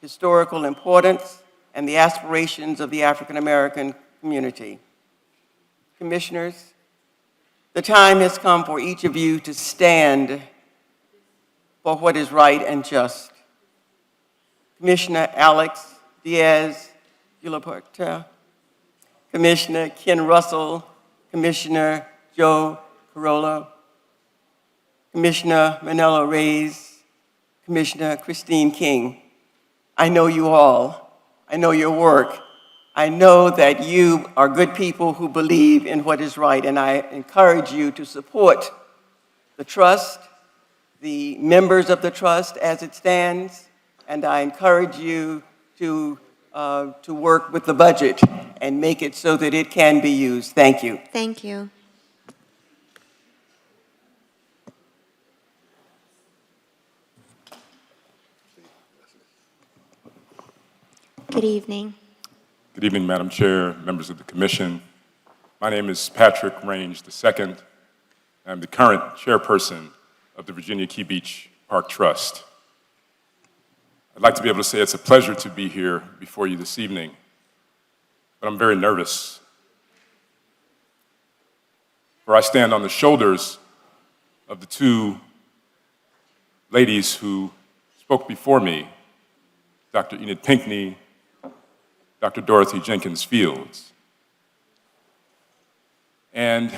Speaker 3: historical importance, and the aspirations of the African American community. Commissioners, the time has come for each of you to stand for what is right and just. Commissioner Alex Diaz-Gilberto, Commissioner Ken Russell, Commissioner Joe Carollo, Commissioner Manolo Reyes, Commissioner Christine King. I know you all. I know your work. I know that you are good people who believe in what is right, and I encourage you to support the trust, the members of the trust as it stands, and I encourage you to work with the budget and make it so that it can be used. Thank you.
Speaker 1: Thank you. Good evening.
Speaker 4: Good evening, Madam Chair, members of the Commission. My name is Patrick Range II. I'm the current chairperson of the Virginia Key Beach Park Trust. I'd like to be able to say it's a pleasure to be here before you this evening, but I'm very nervous. For I stand on the shoulders of the two ladies who spoke before me, Dr. Enid Pinckney, Dr. Dorothy Jenkins Fields. And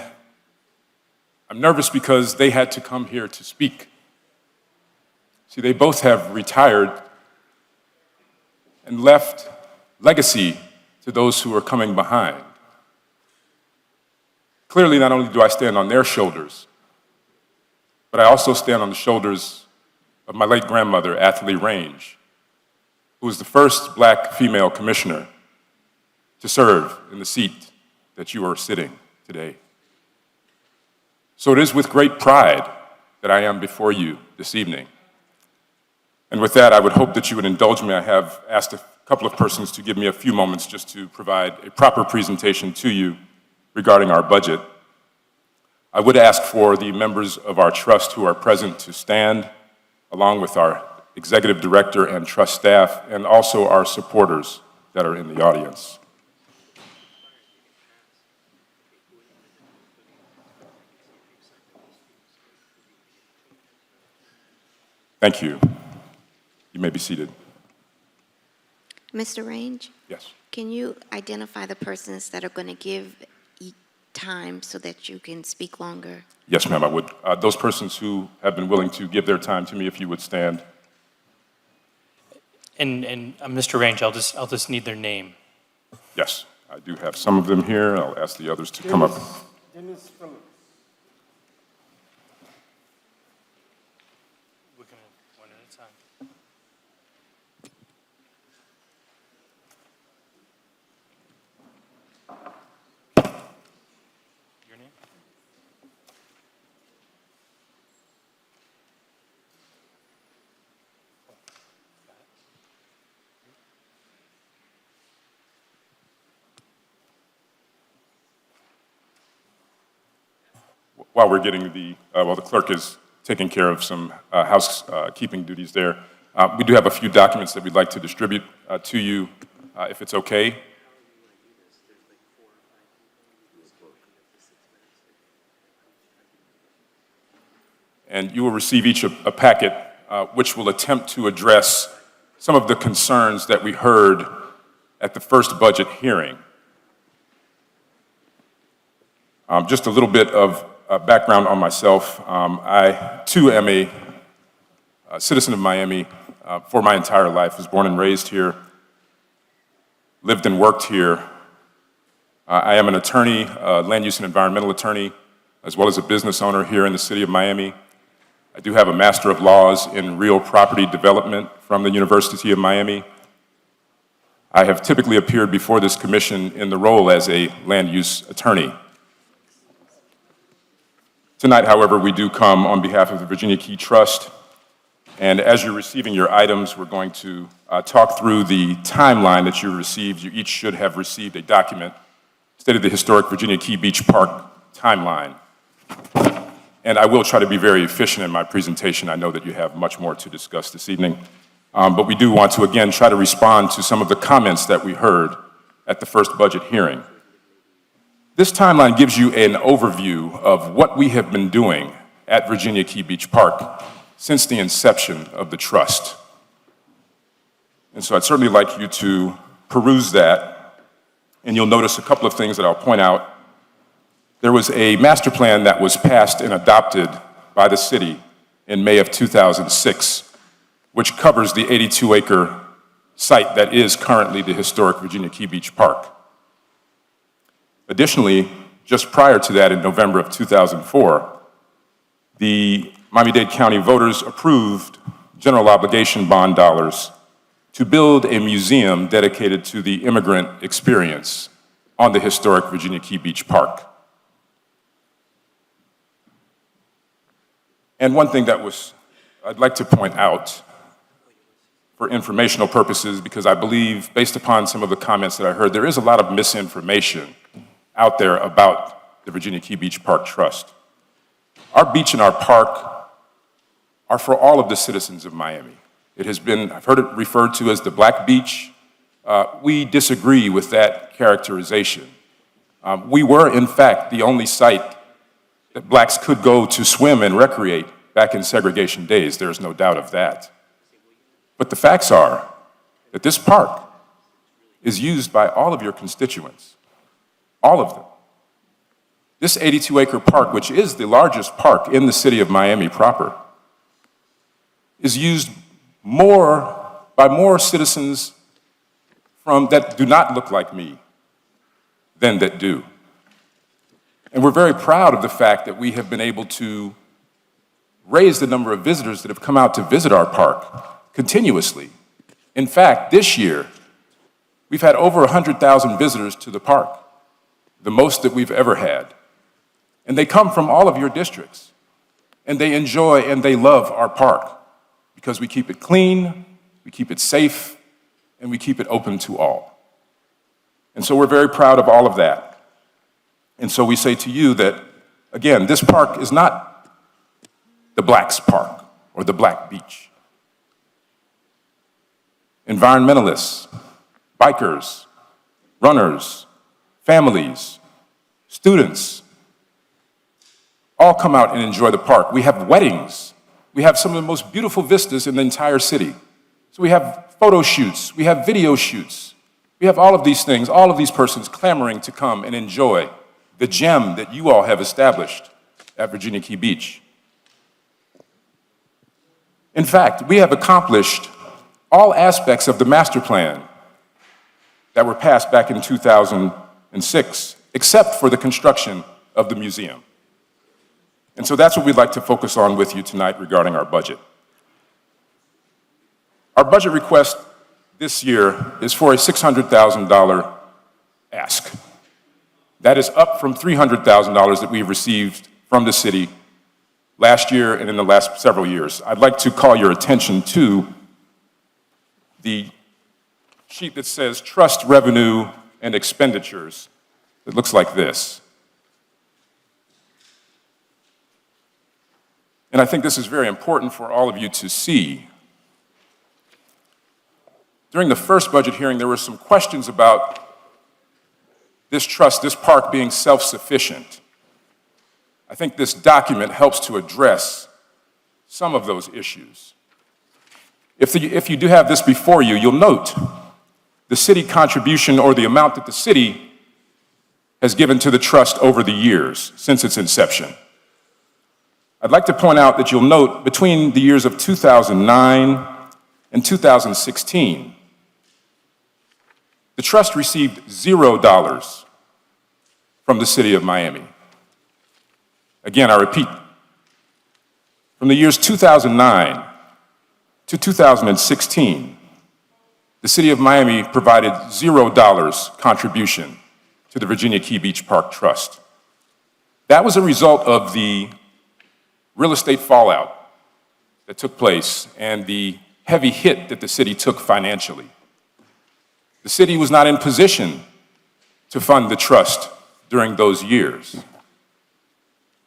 Speaker 4: I'm nervous because they had to come here to speak. See, they both have retired and left legacy to those who are coming behind. Clearly, not only do I stand on their shoulders, but I also stand on the shoulders of my late grandmother, Athalie Range, who was the first black female commissioner to serve in the seat that you are sitting today. So it is with great pride that I am before you this evening. And with that, I would hope that you would indulge me. I have asked a couple of persons to give me a few moments just to provide a proper presentation to you regarding our budget. I would ask for the members of our trust who are present to stand, along with our executive director and trust staff, and also our supporters that are in the audience. Thank you. You may be seated.
Speaker 1: Mr. Range?
Speaker 4: Yes.
Speaker 1: Can you identify the persons that are going to give time so that you can speak longer?
Speaker 4: Yes, ma'am, I would. Those persons who have been willing to give their time to me, if you would stand.
Speaker 5: And Mr. Range, I'll just need their name.
Speaker 4: Yes, I do have some of them here. I'll ask the others to come up.
Speaker 3: Dennis Phillips.
Speaker 5: We're going to one at a time. Your name?
Speaker 4: while we're getting while the clerk is taking care of some housekeeping duties there, we do have a few documents that we'd like to distribute to you, if it's okay. And you will receive each a packet which will attempt to address some of the concerns that we heard at the first budget hearing. Just a little bit of background on myself. I, too, am a citizen of Miami for my entire life. Was born and raised here, lived and worked here. I am an attorney, land use and environmental attorney, as well as a business owner here in the city of Miami. I do have a Master of Laws in Real Property Development from the University of Miami. I have typically appeared before this commission in the role as a land use attorney. Tonight, however, we do come on behalf of the Virginia Key Trust, and as you're receiving your items, we're going to talk through the timeline that you received. You each should have received a document stated the historic Virginia Key Beach Park timeline. And I will try to be very efficient in my presentation. I know that you have much more to discuss this evening. But we do want to, again, try to respond to some of the comments that we heard at the first budget hearing. This timeline gives you an overview of what we have been doing at Virginia Key Beach Park since the inception of the trust. And so I'd certainly like you to peruse that, and you'll notice a couple of things that I'll point out. There was a master plan that was passed and adopted by the city in May of 2006, which covers the 82-acre site that is currently the historic Virginia Key Beach Park. Additionally, just prior to that, in November of 2004, the Miami-Dade County voters approved general obligation bond dollars to build a museum dedicated to the immigrant experience on the historic Virginia Key Beach Park. And one thing I'd like to point out for informational purposes, because I believe, based upon some of the comments that I heard, there is a lot of misinformation out there about the Virginia Key Beach Park Trust. Our beach and our park are for all of the citizens of Miami. It has been, I've heard it referred to as the Black Beach. We disagree with that characterization. We were, in fact, the only site that blacks could go to swim and recreate back in segregation days. There's no doubt of that. But the facts are that this park is used by all of your constituents, all of them. This 82-acre park, which is the largest park in the city of Miami proper, is used by more citizens that do not look like me than that do. And we're very proud of the fact that we have been able to raise the number of visitors that have come out to visit our park continuously. In fact, this year, we've had over 100,000 visitors to the park, the most that we've ever had. And they come from all of your districts, and they enjoy and they love our park because we keep it clean, we keep it safe, and we keep it open to all. And so we're very proud of all of that. And so we say to you that, again, this park is not the Blacks' Park or the Black Beach. Environmentalists, bikers, runners, families, students, all come out and enjoy the park. We have weddings. We have some of the most beautiful vistas in the entire city. So we have photo shoots, we have video shoots. We have all of these things, all of these persons clamoring to come and enjoy the gem that you all have established at Virginia Key Beach. In fact, we have accomplished all aspects of the master plan that were passed back in 2006, except for the construction of the museum. And so that's what we'd like to focus on with you tonight regarding our budget. Our budget request this year is for a $600,000 ask. That is up from $300,000 that we've received from the city last year and in the last several years. I'd like to call your attention to the sheet that says Trust Revenue and Expenditures. It looks like this. And I think this is very important for all of you to see. During the first budget hearing, there were some questions about this trust, this park being self-sufficient. I think this document helps to address some of those issues. If you do have this before you, you'll note the city contribution or the amount that the city has given to the trust over the years since its inception. I'd like to point out that you'll note between the years of 2009 and 2016, the trust received $0 from the city of Miami. Again, I repeat, from the years 2009 to 2016, the city of Miami provided $0 contribution to the Virginia Key Beach Park Trust. That was a result of the real estate fallout that took place and the heavy hit that the city took financially. The city was not in position to fund the trust during those years.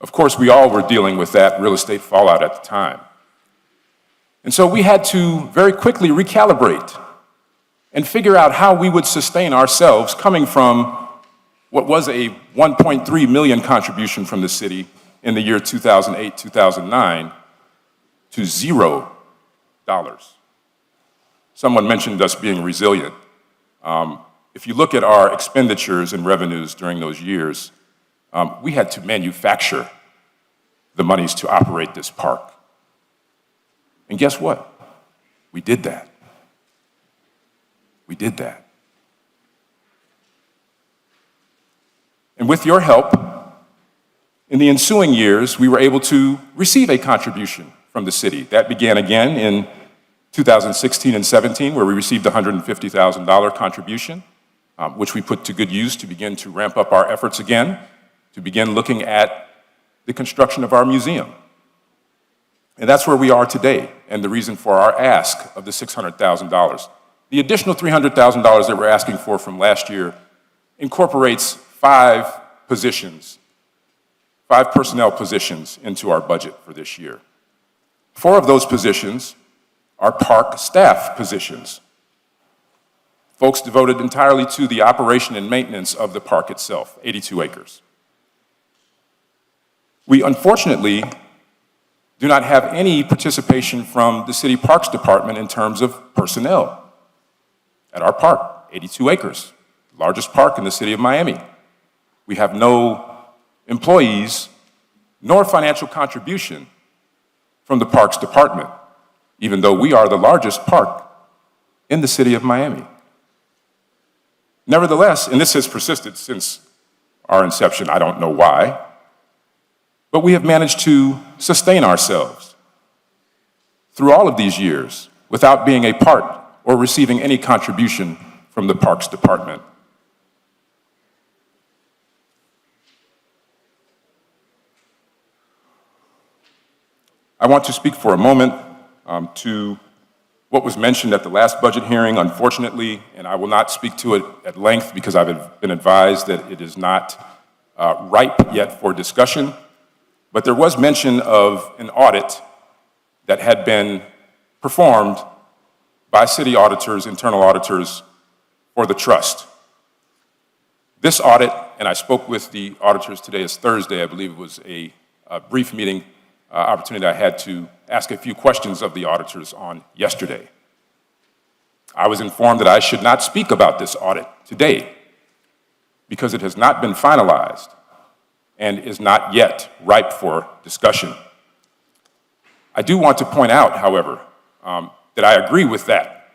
Speaker 4: Of course, we all were dealing with that real estate fallout at the time. And so we had to very quickly recalibrate and figure out how we would sustain ourselves coming from what was a 1.3 million contribution from the city in the year 2008, 2009 to $0. Someone mentioned us being resilient. If you look at our expenditures and revenues during those years, we had to manufacture the monies to operate this park. And guess what? We did that. We did that. And with your help, in the ensuing years, we were able to receive a contribution from the city. That began again in 2016 and 17, where we received a $150,000 contribution, which we put to good use to begin to ramp up our efforts again, to begin looking at the construction of our museum. And that's where we are today, and the reason for our ask of the $600,000. The additional $300,000 that we're asking for from last year incorporates 5 personnel positions into our budget for this year. 4 of those positions are park staff positions, folks devoted entirely to the operation and maintenance of the park itself, 82 acres. We unfortunately do not have any participation from the City Parks Department in terms of personnel at our park, 82 acres, largest park in the city of Miami. We have no employees nor financial contribution from the Parks Department, even though we are the largest park in the city of Miami. Nevertheless, and this has persisted since our inception, I don't know why, but we have managed to sustain ourselves through all of these years without being a part or receiving any contribution from the Parks Department. I want to speak for a moment to what was mentioned at the last budget hearing, unfortunately, and I will not speak to it at length because I've been advised that it is not ripe yet for discussion. But there was mention of an audit that had been performed by city auditors, internal auditors, for the trust. This audit, and I spoke with the auditors today, it's Thursday, I believe it was a brief meeting opportunity I had to ask a few questions of the auditors on yesterday. I was informed that I should not speak about this audit today because it has not been finalized and is not yet ripe for discussion. I do want to point out, however, that I agree with that,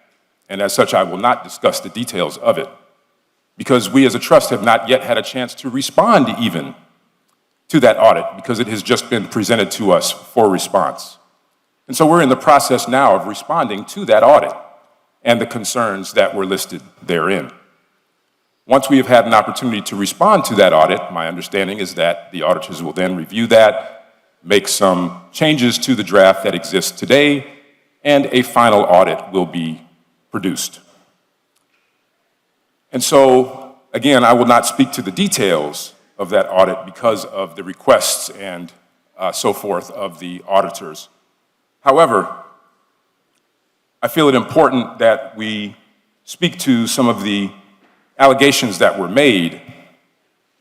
Speaker 4: and as such I will not discuss the details of it, because we as a trust have not yet had a chance to respond even to that audit, because it has just been presented to us for response. And so we're in the process now of responding to that audit and the concerns that were listed therein. Once we have had an opportunity to respond to that audit, my understanding is that the auditors will then review that, make some changes to the draft that exists today, and a final audit will be produced. And so, again, I will not speak to the details of that audit because of the requests and so forth of the auditors. However, I feel it important that we speak to some of the allegations that were made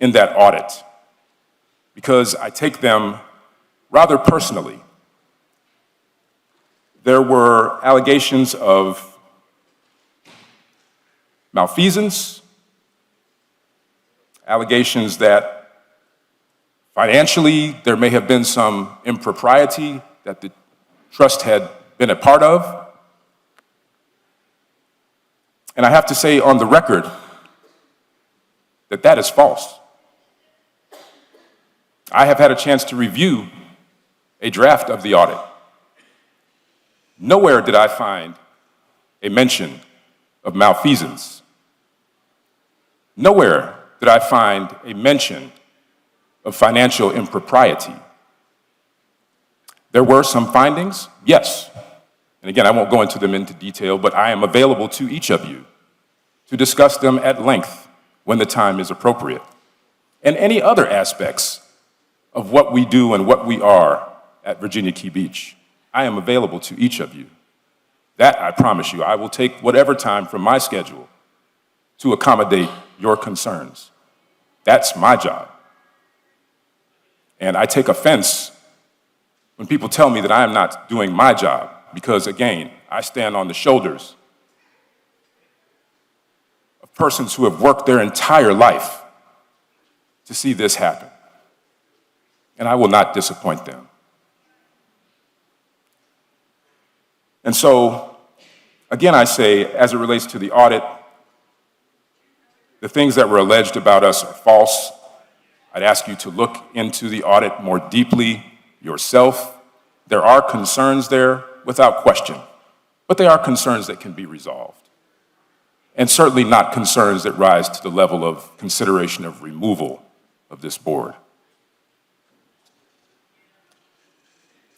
Speaker 4: in that audit, because I take them rather personally. There were allegations of malfeasance, allegations that financially there may have been some impropriety that the trust had been a part of. And I have to say on the record that that is false. I have had a chance to review a draft of the audit. Nowhere did I find a mention of malfeasance. Nowhere did I find a mention of financial impropriety. There were some findings, yes. And again, I won't go into them into detail, but I am available to each of you to discuss them at length when the time is appropriate. And any other aspects of what we do and what we are at Virginia Key Beach, I am available to each of you. That, I promise you, I will take whatever time from my schedule to accommodate your concerns. That's my job. And I take offense when people tell me that I am not doing my job, because again, I stand on the shoulders of persons who have worked their entire life to see this happen. And I will not disappoint them. And so, again, I say, as it relates to the audit, the things that were alleged about us are false. I'd ask you to look into the audit more deeply yourself. There are concerns there, without question, but they are concerns that can be resolved. And certainly not concerns that rise to the level of consideration of removal of this board.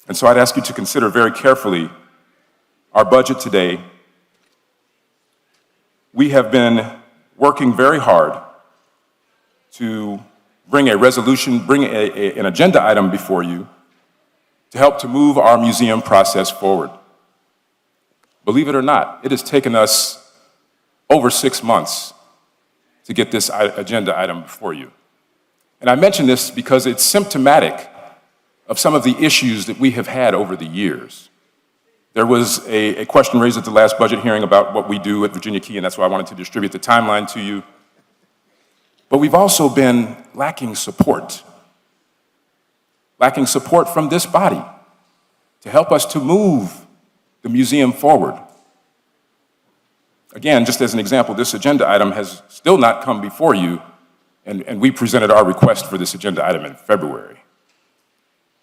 Speaker 4: And so I'd ask you to consider very carefully our budget today. We have been working very hard to bring a resolution, bring an agenda item before you to help to move our museum process forward. Believe it or not, it has taken us over 6 months to get this agenda item before you. And I mention this because it's symptomatic of some of the issues that we have had over the years. There was a question raised at the last budget hearing about what we do at Virginia Key, and that's why I wanted to distribute the timeline to you. But we've also been lacking support from this body to help us to move the museum forward. Again, just as an example, this agenda item has still not come before you, and we presented our request for this agenda item in February.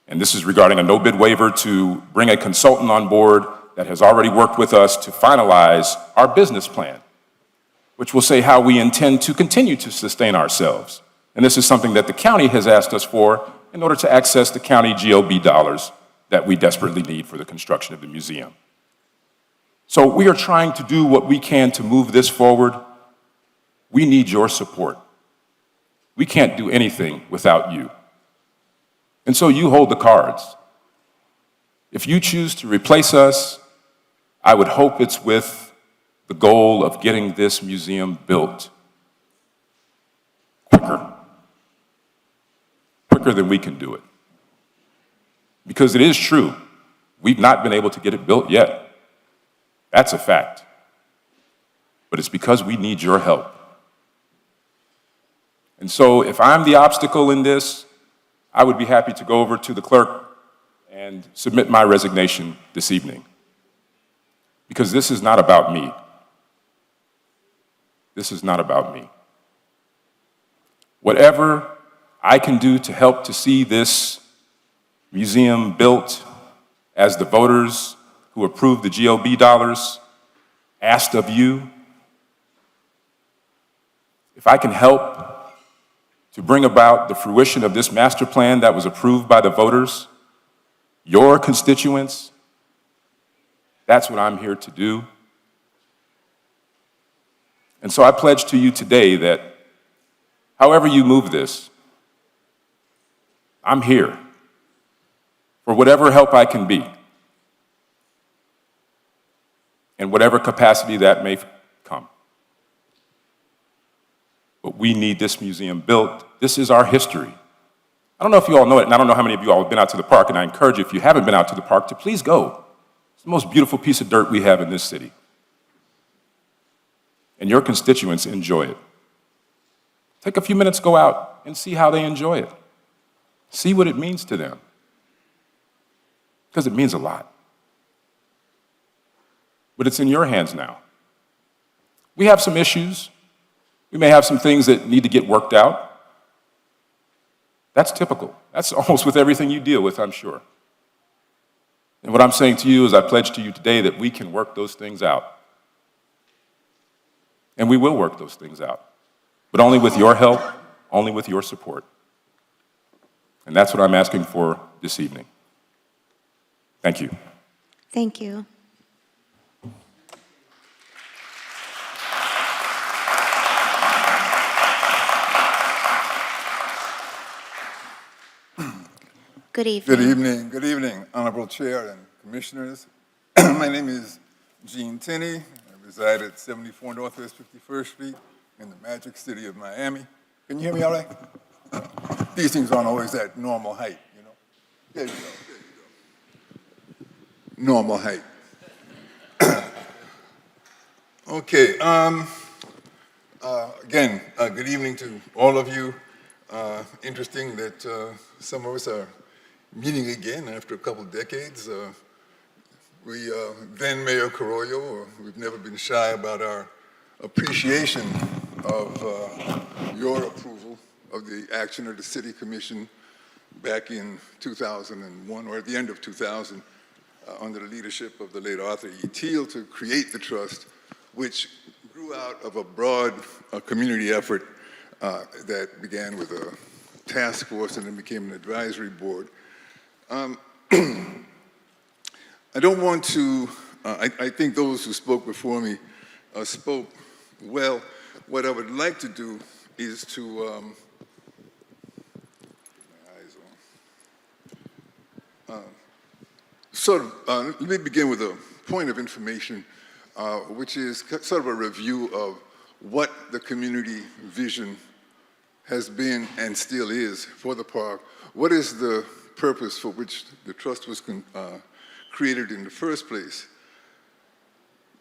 Speaker 4: And this is regarding a no-bid waiver to bring a consultant on board that has already worked with us to finalize our business plan, which will say how we intend to continue to sustain ourselves. And this is something that the county has asked us for in order to access the county GOB dollars that we desperately need for the construction of the museum. So we are trying to do what we can to move this forward. We need your support. We can't do anything without you. And so you hold the cards. If you choose to replace us, I would hope it's with the goal of getting this museum built quicker than we can do it. Because it is true, we've not been able to get it built yet. That's a fact. But it's because we need your help. And so if I'm the obstacle in this, I would be happy to go over to the clerk and submit my resignation this evening. Because this is not about me. This is not about me. Whatever I can do to help to see this museum built as the voters who approved the GOB dollars asked of you, if I can help to bring about the fruition of this master plan that was approved by the voters, your constituents, that's what I'm here to do. And so I pledge to you today that however you move this, I'm here. for whatever help I can be, in whatever capacity that may come. But we need this museum built. This is our history. I don't know if you all know it, and I don't know how many of you all have been out to the park, and I encourage you, if you haven't been out to the park, to please go. It's the most beautiful piece of dirt we have in this city. And your constituents enjoy it. Take a few minutes, go out, and see how they enjoy it. See what it means to them. Because it means a lot. But it's in your hands now. We have some issues. We may have some things that need to get worked out. That's typical. That's almost with everything you deal with, I'm sure. And what I'm saying to you is I pledge to you today that we can work those things out. And we will work those things out. But only with your help, only with your support. And that's what I'm asking for this evening. Thank you.
Speaker 1: Thank you. Good evening.
Speaker 6: Good evening, Honorable Chair and Commissioners. My name is Gene Tenney. I reside at 74 Northwest 51st Street in the magic city of Miami. Can you hear me all right? These things aren't always at normal height, you know. There you go. Normal height. Okay. Again, good evening to all of you. Interesting that some of us are meeting again after a couple of decades. Then Mayor Carollo, we've never been shy about our appreciation of your approval of the action of the City Commission back in 2001, or at the end of 2000, under the leadership of the late Arthur E. Teal, to create the trust, which grew out of a broad community effort that began with a task force and then became an advisory board. I don't want to, I think those who spoke before me spoke well. What I would like to do is to, let me begin with a point of information, which is sort of a review of what the community vision has been and still is for the park. What is the purpose for which the trust was created in the first place?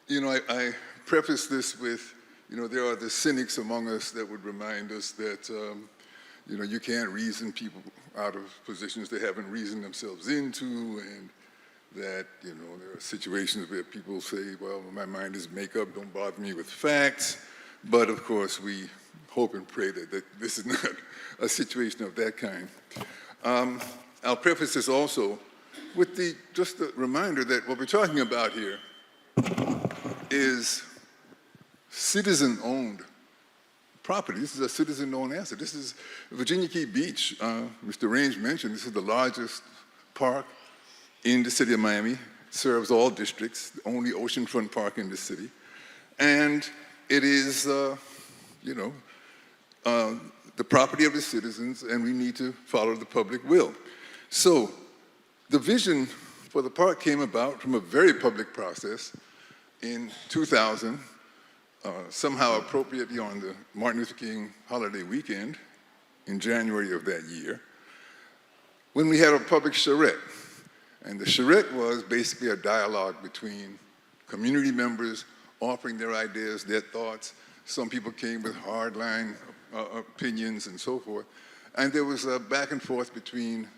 Speaker 6: You know, I preface this with, you know, there are the cynics among us that would remind us that, you know, you can't reason people out of positions they haven't reasoned themselves into, and that, you know, there are situations where people say, well, my mind is make up, don't bother me with facts. But of course, we hope and pray that this is not a situation of that kind. I'll preface this also with just the reminder that what we're talking about here is citizen-owned property. This is a citizen-owned asset. This is Virginia Key Beach. Mr. Range mentioned this is the largest park in the city of Miami. It serves all districts, the only oceanfront park in the city. And it is, you know, the property of the citizens, and we need to follow the public will. So the vision for the park came about from a very public process in 2000, somehow appropriately on the Martin Luther King holiday weekend in January of that year, when we had a public charrette. And the charrette was basically a dialogue between community members offering their ideas, their thoughts. Some people came with hardline opinions and so forth. And there was a back and forth between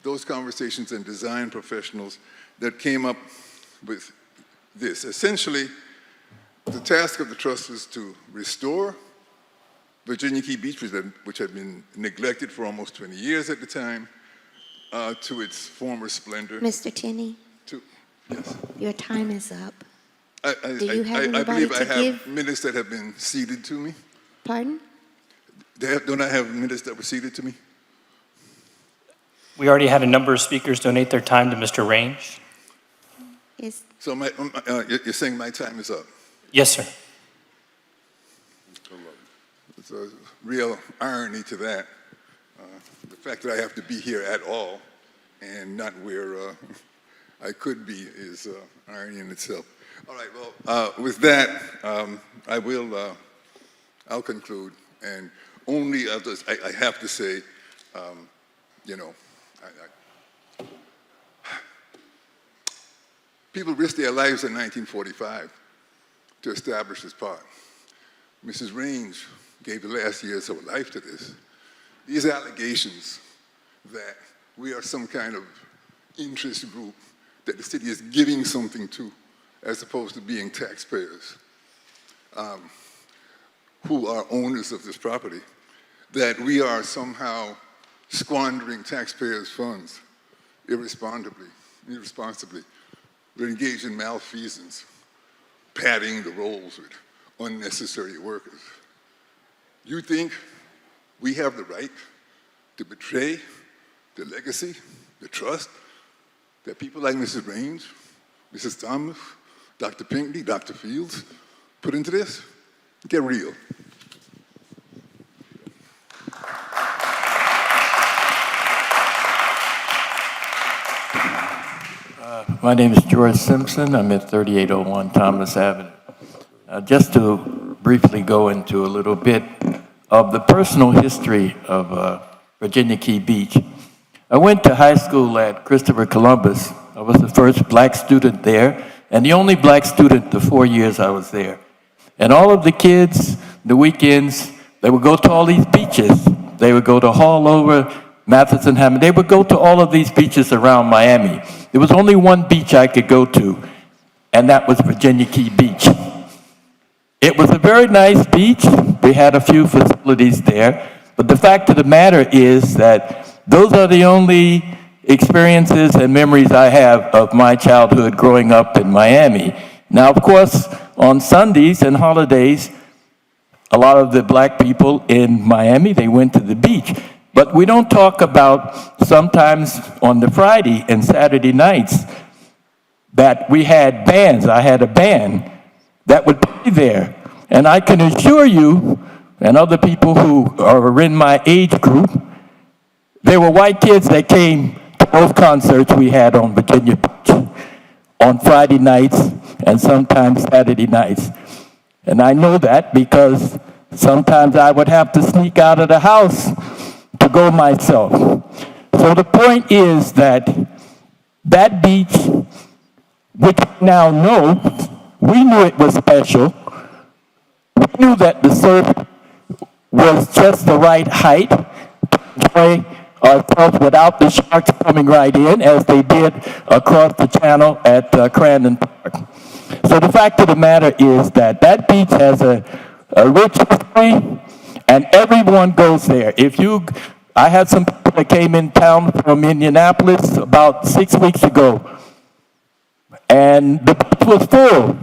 Speaker 6: those conversations and design professionals that came up with this. Essentially, the task of the trust was to restore Virginia Key Beach, which had been neglected for almost 20 years at the time, to its former splendor.
Speaker 1: Mr. Tenney,
Speaker 6: Yes.
Speaker 1: your time is up.
Speaker 6: Do
Speaker 1: you have
Speaker 6: I
Speaker 1: anybody
Speaker 6: believe I
Speaker 1: to
Speaker 6: have
Speaker 1: give?
Speaker 6: minutes that have been ceded to me.
Speaker 1: Pardon?
Speaker 6: Don't I have minutes that were ceded to me?
Speaker 5: We already had a number of speakers donate their time to Mr. Range.
Speaker 6: So you're saying my time is up?
Speaker 5: Yes, sir.
Speaker 6: There's a real irony to that. The fact that I have to be here at all and not where I could be is irony in itself. All right, well, with that, I'll conclude, and only others, I have to say, you know, people risked their lives in 1945 to establish this park. Mrs. Range gave the last years of her life to this. These allegations that we are some kind of interest group that the city is giving something to, as opposed to being taxpayers who are owners of this property, that we are somehow squandering taxpayers' funds irresponsibly. We're engaged in malfeasance, padding the rolls with unnecessary workers. You think we have the right to betray the legacy, the trust that people like Mrs. Range, Mrs. Thomas, Dr. Pinckney, Dr. Fields put into this? Get real.
Speaker 7: My name is George Simpson. I'm at 3801 Thomas Avenue. Just to briefly go into a little bit of the personal history of Virginia Key Beach. I went to high school at Christopher Columbus. I was the first black student there, and the only black student the 4 years I was there. And all of the kids, the weekends, they would go to all these beaches. They would go to Hallover, Matheson, Hammond. They would go to all of these beaches around Miami. There was only one beach I could go to, and that was Virginia Key Beach. It was a very nice beach. We had a few facilities there, but the fact of the matter is that those are the only experiences and memories I have of my childhood growing up in Miami. Now, of course, on Sundays and holidays, a lot of the black people in Miami, they went to the beach. But we don't talk about sometimes on the Friday and Saturday nights that we had bands. I had a band that would play there. And I can assure you, and other people who are in my age group, there were white kids that came to both concerts we had on Virginia Beach on Friday nights and sometimes Saturday nights. And I know that because sometimes I would have to sneak out of the house to go myself. So the point is that that beach, which we now know, we knew it was special. We knew that the surf was just the right height to enjoy ourselves without the sharks coming right in, as they did across the channel at Crandon Park. So the fact of the matter is that that beach has a rich history, and everyone goes there. I had some people that came in town from Indianapolis about 6 weeks ago, and the beach was full,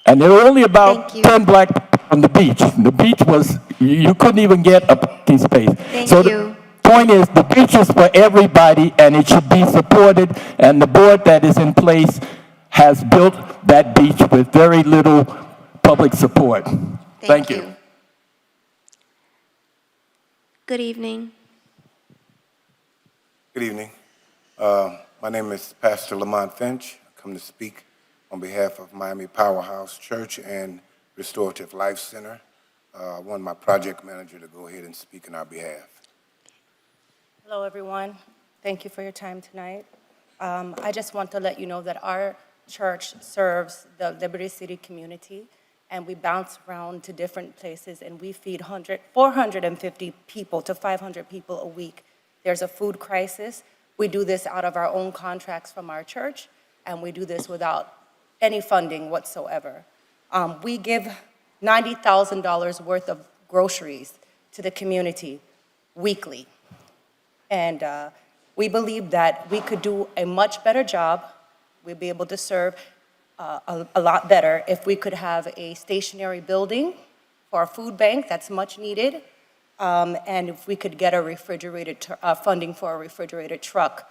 Speaker 7: and there were only about 10 black people on the beach. The beach was, you couldn't even get a parking space. The point is, the beach is for everybody, and it should be supported, and the board that is in place has built that beach with very little public support. Thank you.
Speaker 1: Good evening.
Speaker 9: Good evening. My name is Pastor Lamont Finch. I come to speak on behalf of Miami Powerhouse Church and Restorative Life Center. I want my project manager to go ahead and speak on our behalf.
Speaker 23: Hello, everyone. Thank you for your time tonight. I just want to let you know that our church serves the Liberty City community, and we bounce around to different places, and we feed 450 people to 500 people a week. There's a food crisis. We do this out of our own contracts from our church, and we do this without any funding whatsoever. We give $90,000 worth of groceries to the community weekly. And we believe that we could do a much better job. We'd be able to serve a lot better if we could have a stationary building for our food bank that's much needed, and if we could get a funding for a refrigerated truck.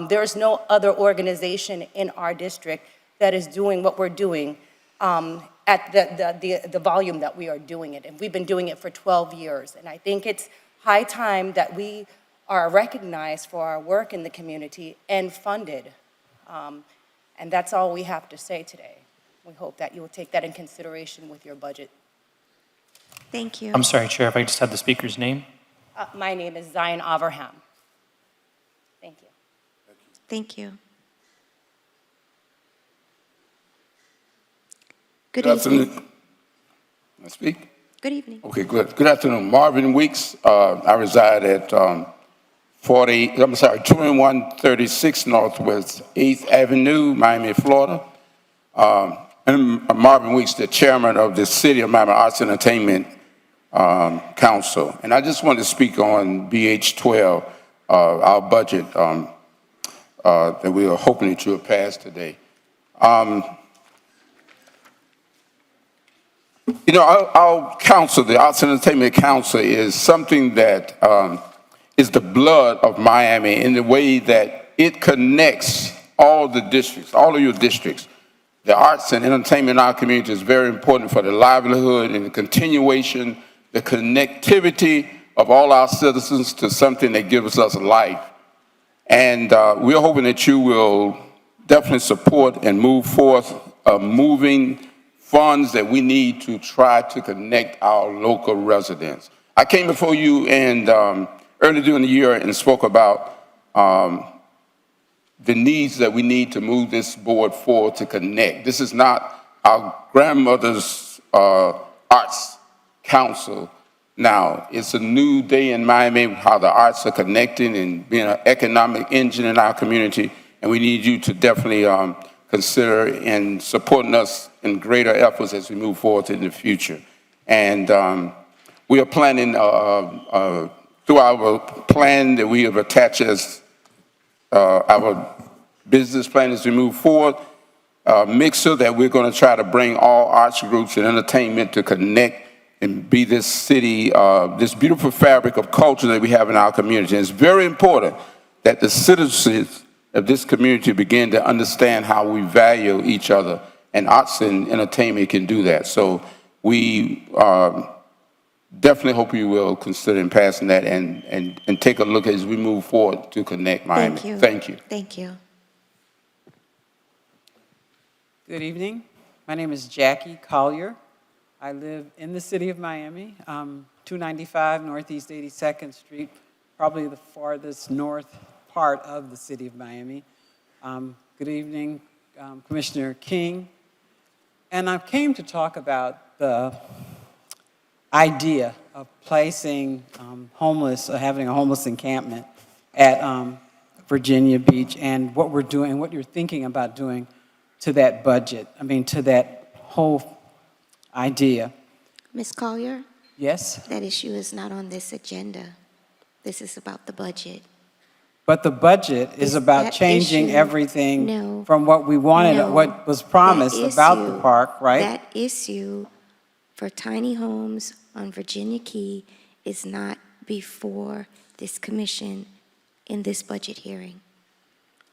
Speaker 23: There's no other organization in our district that is doing what we're doing at the volume that we are doing it. And we've been doing it for 12 years. And I think it's high time that we are recognized for our work in the community and funded. And that's all we have to say today. We hope that you will take that in consideration with your budget.
Speaker 1: Thank you.
Speaker 5: I'm sorry, Chair, if I just have the speaker's name.
Speaker 23: My name is Zion Avraham. Thank you.
Speaker 1: Thank you.
Speaker 11: Good
Speaker 1: evening.
Speaker 11: afternoon. Can I speak?
Speaker 1: Good evening.
Speaker 11: Okay, good. Good afternoon. Marvin Weeks. I reside at 2136 Northwest 8th Avenue, Miami, Florida. And I'm Marvin Weeks, the chairman of the City of Miami Arts and Entertainment Council. And I just wanted to speak on BH12, our budget that we are hoping that you will pass today. You know, our council, the Arts and Entertainment Council, is something that is the blood of Miami in the way that it connects all the districts, all of your districts. The arts and entertainment in our community is very important for the livelihood and the continuation, the connectivity of all our citizens to something that gives us life. And we're hoping that you will definitely support and move forth moving funds that we need to try to connect our local residents. I came before you and early during the year and spoke about the needs that we need to move this board forward to connect. This is not our grandmother's arts council now. It's a new day in Miami, how the arts are connecting and being an economic engine in our community, and we need you to definitely consider in supporting us in greater efforts as we move forward in the future. And we are planning, through our plan that we have attached as our business plan as we move forward, mixer that we're going to try to bring all arts groups and entertainment to connect and be this city, this beautiful fabric of culture that we have in our community. And it's very important that the citizens of this community begin to understand how we value each other, and arts and entertainment can do that. So we definitely hope you will consider in passing that and take a look as we move forward to connect Miami.
Speaker 1: Thank you.
Speaker 11: Thank you.
Speaker 1: Thank you.
Speaker 12: Good evening. My name is Jackie Collier. I live in the city of Miami, 295 Northeast 82nd Street, probably the farthest north part of the city of Miami. Good evening, Commissioner King. And I came to talk about the idea of placing homeless, or having a homeless encampment at Virginia Beach, and what we're doing, what you're thinking about doing to that budget, to that whole idea.
Speaker 1: Ms. Collier?
Speaker 12: Yes?
Speaker 1: That issue is not on this agenda. This is about the budget.
Speaker 12: But the budget is about changing everything from what we wanted, what was promised about the park, right?
Speaker 1: That issue for tiny homes on Virginia Key is not before this commission in this budget hearing.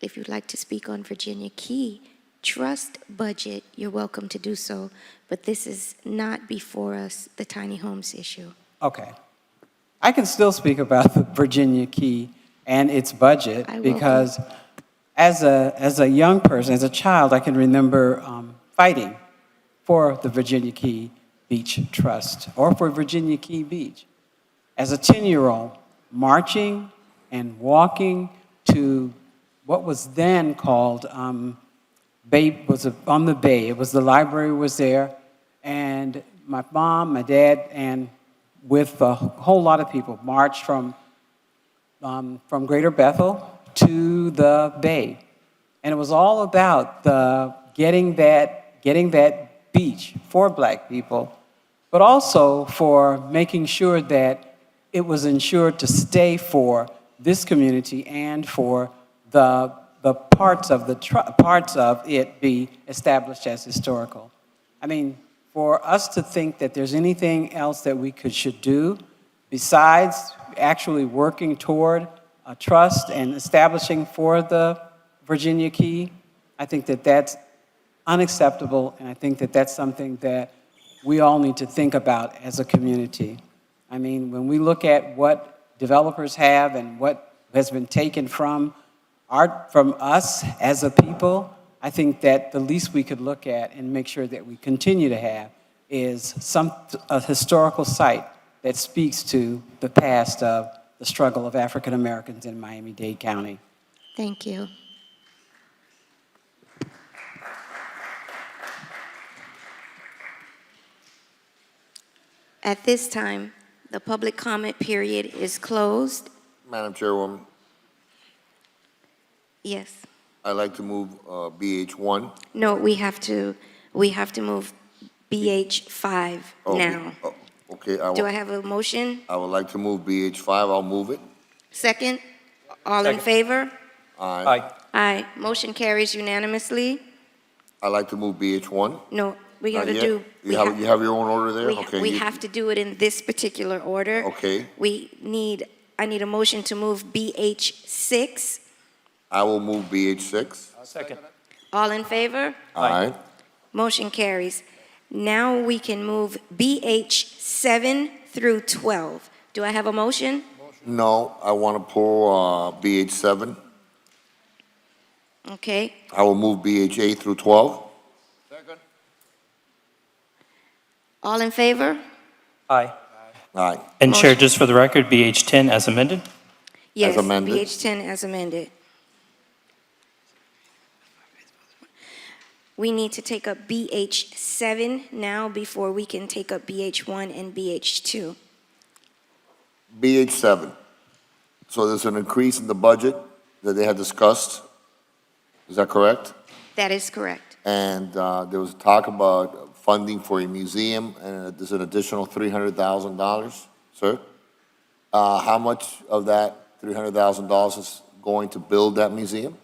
Speaker 1: If you'd like to speak on Virginia Key Trust budget, you're welcome to do so, but this is not before us, the tiny homes issue.
Speaker 12: Okay. I can still speak about the Virginia Key and its budget because as a young person, as a child, I can remember fighting for the Virginia Key Beach Trust or for Virginia Key Beach. As a 10-year-old, marching and walking to what was then called Bay, was on the Bay. It was the library was there, and my mom, my dad, and with a whole lot of people marched from Greater Bethel to the Bay. And it was all about getting that beach for Black people, but also for making sure that it was ensured to stay for this community and for the parts of it be established as historical. I mean, for us to think that there's anything else that we should do besides actually working toward a trust and establishing for the Virginia Key, I think that that's unacceptable, and I think that that's something that we all need to think about as a community. I mean, when we look at what developers have and what has been taken from us as a people, I think that the least we could look at and make sure that we continue to have is a historical site that speaks to the past of the struggle of African Americans in Miami-Dade County.
Speaker 1: Thank you. At this time, the public comment period is closed.
Speaker 10: Madam Chairwoman,
Speaker 1: Yes.
Speaker 10: I'd like to move BH1.
Speaker 1: No, we have to move BH5
Speaker 10: Oh,
Speaker 1: now.
Speaker 10: Okay,
Speaker 1: Do I have a motion?
Speaker 10: I would like to move BH5. I'll move it.
Speaker 1: Second? All in favor?
Speaker 10: Aye.
Speaker 1: Aye. Motion carries unanimously.
Speaker 10: I'd like to move BH1.
Speaker 1: No, we
Speaker 10: Not
Speaker 1: gotta
Speaker 10: yet?
Speaker 1: do.
Speaker 10: You have your own order there? Okay.
Speaker 1: We have to do it in this particular order.
Speaker 10: Okay.
Speaker 1: I need a motion to move BH6.
Speaker 10: I will move BH6.
Speaker 5: Second.
Speaker 1: All in favor?
Speaker 10: Aye.
Speaker 1: Motion carries. Now we can move BH7 through 12. Do I have a motion?
Speaker 10: No, I want to pull BH7.
Speaker 1: Okay.
Speaker 10: I will move BH8 through 12.
Speaker 1: All in favor?
Speaker 5: Aye.
Speaker 10: Aye.
Speaker 5: And Chair, just for the record, BH10 as amended?
Speaker 1: Yes,
Speaker 10: amended.
Speaker 1: BH10 as amended. We need to take up BH7 now before we can take up BH1 and BH2.
Speaker 10: BH7. So there's an increase in the budget that they had discussed. Is that correct?
Speaker 1: That is correct.
Speaker 10: And there was talk about funding for a museum, and there's an additional $300,000, sir. How much of that $300,000 is going to build that museum?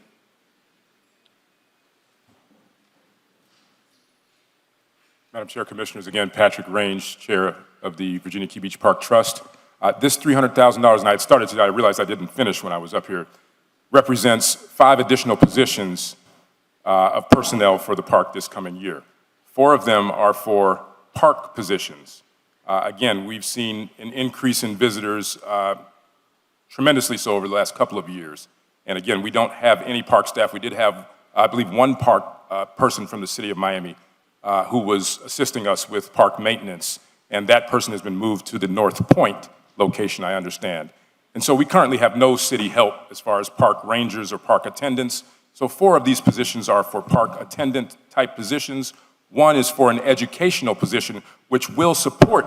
Speaker 4: Madam Chair, Commissioners, again, Patrick Range, Chair of the Virginia Key Beach Park Trust. This $300,000, and I had started today, I realized I didn't finish when I was up here, represents 5 additional positions of personnel for the park this coming year. 4 of them are for park positions. Again, we've seen an increase in visitors, tremendously so over the last couple of years. And again, we don't have any park staff. We did have, I believe, 1 park person from the city of Miami who was assisting us with park maintenance, and that person has been moved to the North Point location, I understand. And so we currently have no city help as far as park rangers or park attendants. So 4 of these positions are for park attendant type positions. 1 is for an educational position, which will support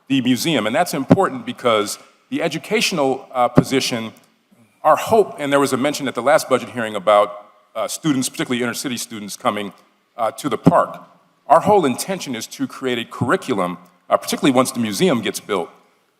Speaker 4: the museum. And that's important because the educational position, our hope, and there was a mention at the last budget hearing about students, particularly inner city students, coming to the park. Our whole intention is to create a curriculum, particularly once the museum gets built,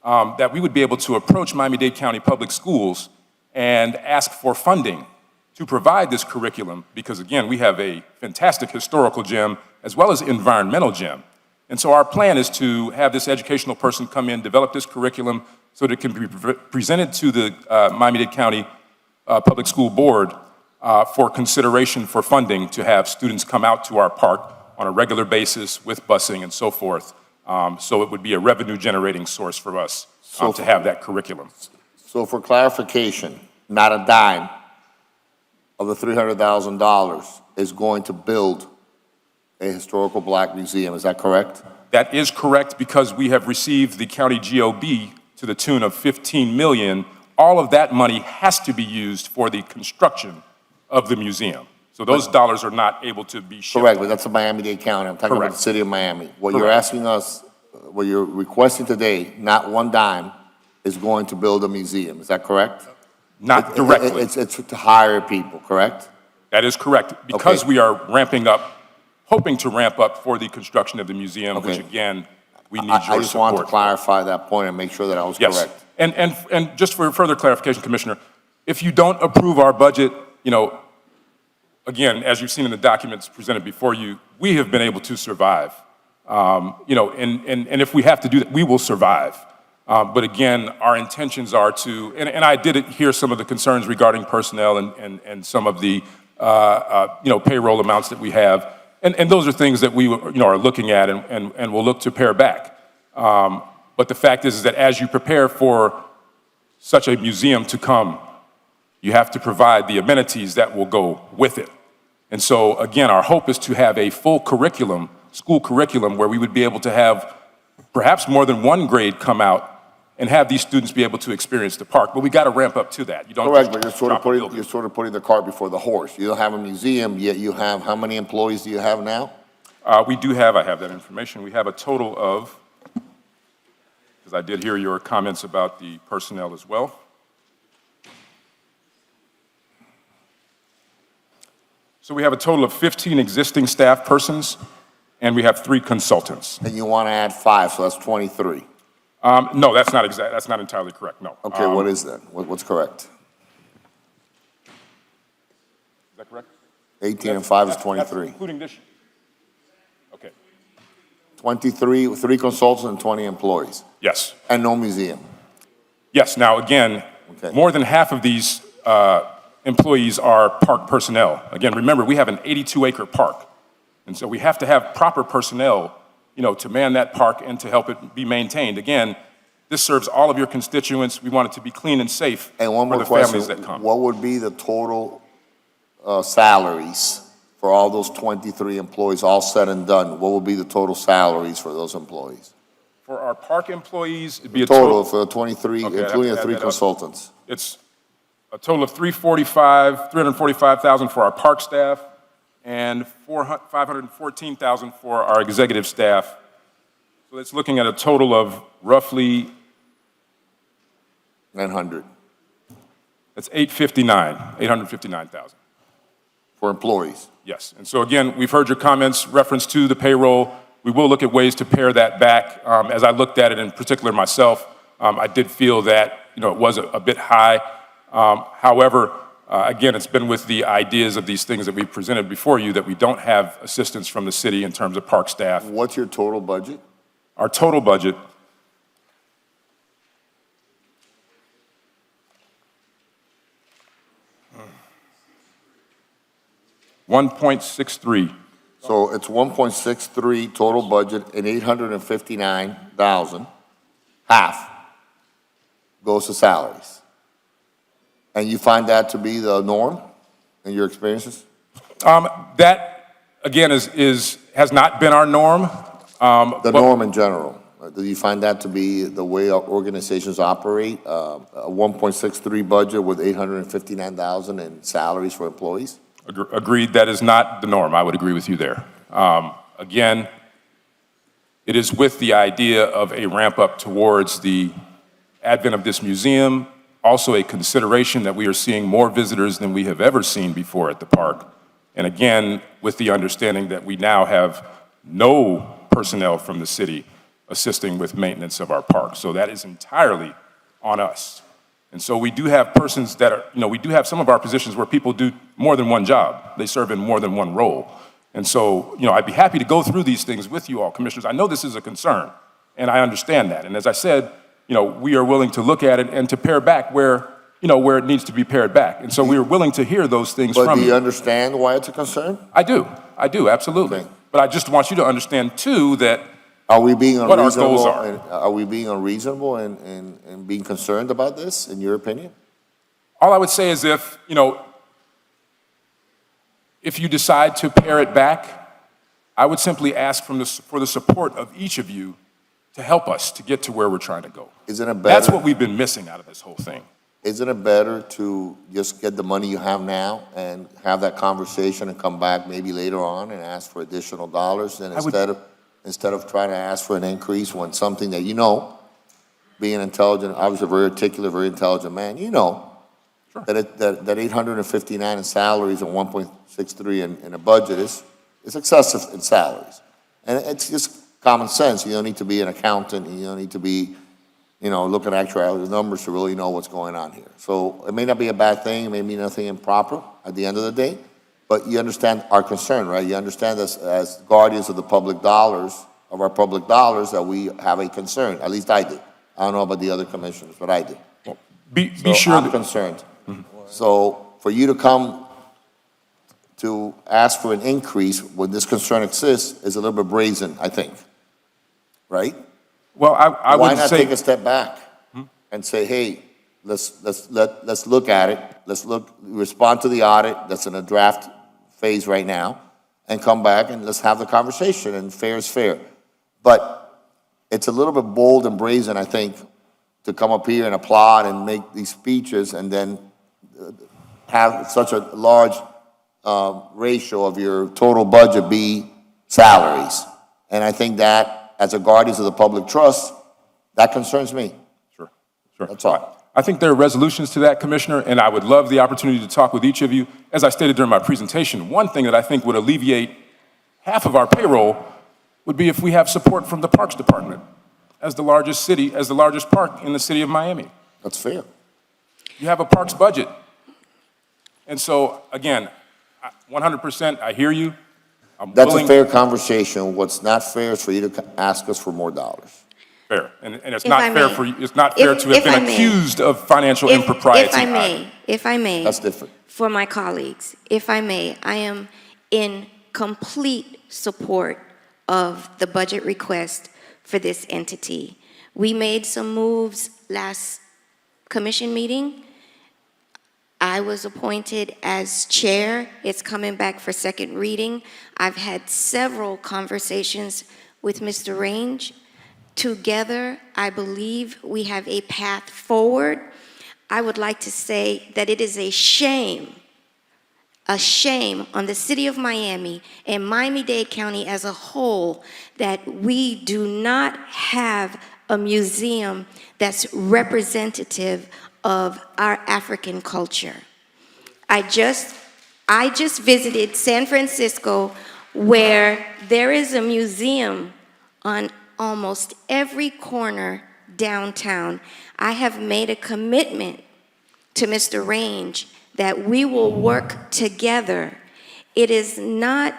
Speaker 4: that we would be able to approach Miami-Dade County Public Schools and ask for funding to provide this curriculum, because again, we have a fantastic historical gem as well as environmental gem. And so our plan is to have this educational person come in, develop this curriculum so that it can be presented to the Miami-Dade County Public School Board for consideration for funding to have students come out to our park on a regular basis with busing and so forth. So it would be a revenue generating source for us to have that curriculum.
Speaker 10: So for clarification, not a dime of the $300,000 is going to build a historical black museum, is that correct?
Speaker 4: That is correct, because we have received the county GOB to the tune of $15 million. All of that money has to be used for the construction of the museum. So those dollars are not able to be shipped.
Speaker 10: Correct, but that's a Miami-Dade County. I'm talking about the city of Miami. What you're asking us, what you're requesting today, not one dime, is going to build a museum. Is that correct?
Speaker 4: Not directly.
Speaker 10: It's to hire people, correct?
Speaker 4: That is correct, because we are ramping up, hoping to ramp up for the construction of the museum, which again, we need your support.
Speaker 10: I just wanted to clarify that point and make sure that I was correct.
Speaker 4: And just for further clarification, Commissioner, if you don't approve our budget, again, as you've seen in the documents presented before you, we have been able to survive. And if we have to do that, we will survive. But again, our intentions are to, and I did hear some of the concerns regarding personnel and some of the payroll amounts that we have. And those are things that we are looking at and will look to pare back. But the fact is that as you prepare for such a museum to come, you have to provide the amenities that will go with it. And so, again, our hope is to have a full curriculum, school curriculum, where we would be able to have perhaps more than one grade come out and have these students be able to experience the park. But we got to ramp up to that. You don't
Speaker 10: Correct,
Speaker 4: just
Speaker 10: but you're sort of putting the cart before the horse. You don't have a museum, yet you have, how many employees do you have now?
Speaker 4: We do have, I have that information. We have a total of, because I did hear your comments about the personnel as well. So we have a total of 15 existing staff persons, and we have 3 consultants.
Speaker 10: And you want to add 5, so that's 23.
Speaker 4: No, that's not exact. That's not entirely correct. No.
Speaker 10: Okay, what is that? What's correct?
Speaker 4: Is that correct?
Speaker 10: 18 and 5 is
Speaker 4: That's
Speaker 10: 23.
Speaker 4: including this. Okay.
Speaker 10: 23, 3 consultants and 20 employees.
Speaker 4: Yes.
Speaker 10: And no museum.
Speaker 4: Yes. Now, again, more than half of these employees are park personnel. Again, remember, we have an 82-acre park. And so we have to have proper personnel, to man that park and to help it be maintained. Again, this serves all of your constituents. We want it to be clean and safe
Speaker 10: And one
Speaker 4: for
Speaker 10: more
Speaker 4: the
Speaker 10: question,
Speaker 4: families that come.
Speaker 10: what would be the total salaries for all those 23 employees, all said and done? What would be the total salaries for those employees?
Speaker 4: For our park employees, it'd be a
Speaker 10: Total for 23,
Speaker 4: Okay, I'd have
Speaker 10: including
Speaker 4: to
Speaker 10: the
Speaker 4: add
Speaker 10: 3
Speaker 4: that up.
Speaker 10: consultants.
Speaker 4: It's a total of $345,000 for our park staff and $514,000 for our executive staff. So it's looking at a total of roughly
Speaker 10: 900
Speaker 4: that's $859,000
Speaker 10: for employees.
Speaker 4: Yes, and so again, we've heard your comments reference to the payroll. We will look at ways to pare that back. As I looked at it, in particular myself, I did feel that it was a bit high. However, again, it's been with the ideas of these things that we've presented before you that we don't have assistance from the city in terms of park staff.
Speaker 10: What's your total budget?
Speaker 4: Our total budget $1.63.
Speaker 10: So it's 1.63 total budget and 859,000, half goes to salaries. And you find that to be the norm in your experiences?
Speaker 4: That, again, has not been our norm.
Speaker 10: The norm in general. Do you find that to be the way our organizations operate? A 1.63 budget with 859,000 in salaries for employees?
Speaker 4: Agreed, that is not the norm. I would agree with you there. Again, it is with the idea of a ramp up towards the advent of this museum, also a consideration that we are seeing more visitors than we have ever seen before at the park. And again, with the understanding that we now have no personnel from the city assisting with maintenance of our park. So that is entirely on us. And so we do have persons that are, we do have some of our positions where people do more than one job. They serve in more than one role. And so, I'd be happy to go through these things with you all, commissioners. I know this is a concern, and I understand that. And as I said, we are willing to look at it and to pare back where it needs to be pared back. And so we are willing to hear those things from you.
Speaker 10: But do you understand why it's a concern?
Speaker 4: I do, absolutely. Okay. But I just want you to understand, too, that
Speaker 10: Are we being
Speaker 4: what our goals
Speaker 10: unreasonable? Are we being unreasonable and being concerned about this, in your opinion?
Speaker 4: All I would say is if you decide to pare it back, I would simply ask for the support of each of you to help us to get to where we're trying to go.
Speaker 10: Isn't it better?
Speaker 4: That's what we've been missing out of this whole thing.
Speaker 10: Isn't it better to just get the money you have now and have that conversation and come back maybe later on and ask for additional dollars than instead of trying to ask for an increase when something that being intelligent, obviously a very articulate, very intelligent man, sure. that 859 in salaries and 1.63 in a budget is excessive in salaries. And it's just common sense. You don't need to be an accountant, and you don't need to be looking at actual numbers to really know what's going on here. So it may not be a bad thing, it may be nothing improper at the end of the day, but you understand our concern, right? You understand us as guardians of the public dollars, that we have a concern. At least I do. I don't know about the other commissioners, but I do.
Speaker 4: Be sure
Speaker 10: I'm concerned. Mm-hmm. So for you to come to ask for an increase when this concern exists is a little bit brazen, I think. Right?
Speaker 4: Well, I would say...
Speaker 10: Why not take a step back and say, hey, let's look at it. Respond to the audit that's in a draft phase right now, and come back and let's have the conversation, and fair is fair. But it's a little bit bold and brazen, I think, to come up here and applaud and make these speeches and then have such a large ratio of your total budget be salaries. And I think that, as a guardian of the public trust, that concerns me.
Speaker 4: Sure.
Speaker 10: That's all.
Speaker 4: I think there are resolutions to that, Commissioner, and I would love the opportunity to talk with each of you. As I stated during my presentation, one thing that I think would alleviate half of our payroll would be if we have support from the Parks Department as the largest park in the city of Miami.
Speaker 10: That's fair.
Speaker 4: You have a parks budget. And so, again, 100%, I hear you.
Speaker 10: That's a fair conversation. What's not fair is for you to ask us for more dollars.
Speaker 4: Fair. And it's not fair to have been accused of financial impropriety.
Speaker 1: If I may.
Speaker 10: That's different.
Speaker 1: For my colleagues, if I may, I am in complete support of the budget request for this entity. We made some moves last commission meeting. I was appointed as chair. It's coming back for second reading. I've had several conversations with Mr. Range. Together, I believe we have a path forward. I would like to say that it is a shame on the city of Miami and Miami-Dade County as a whole that we do not have a museum that's representative of our African culture. I just visited San Francisco, where there is a museum on almost every corner downtown. I have made a commitment to Mr. Range that we will work together. It is not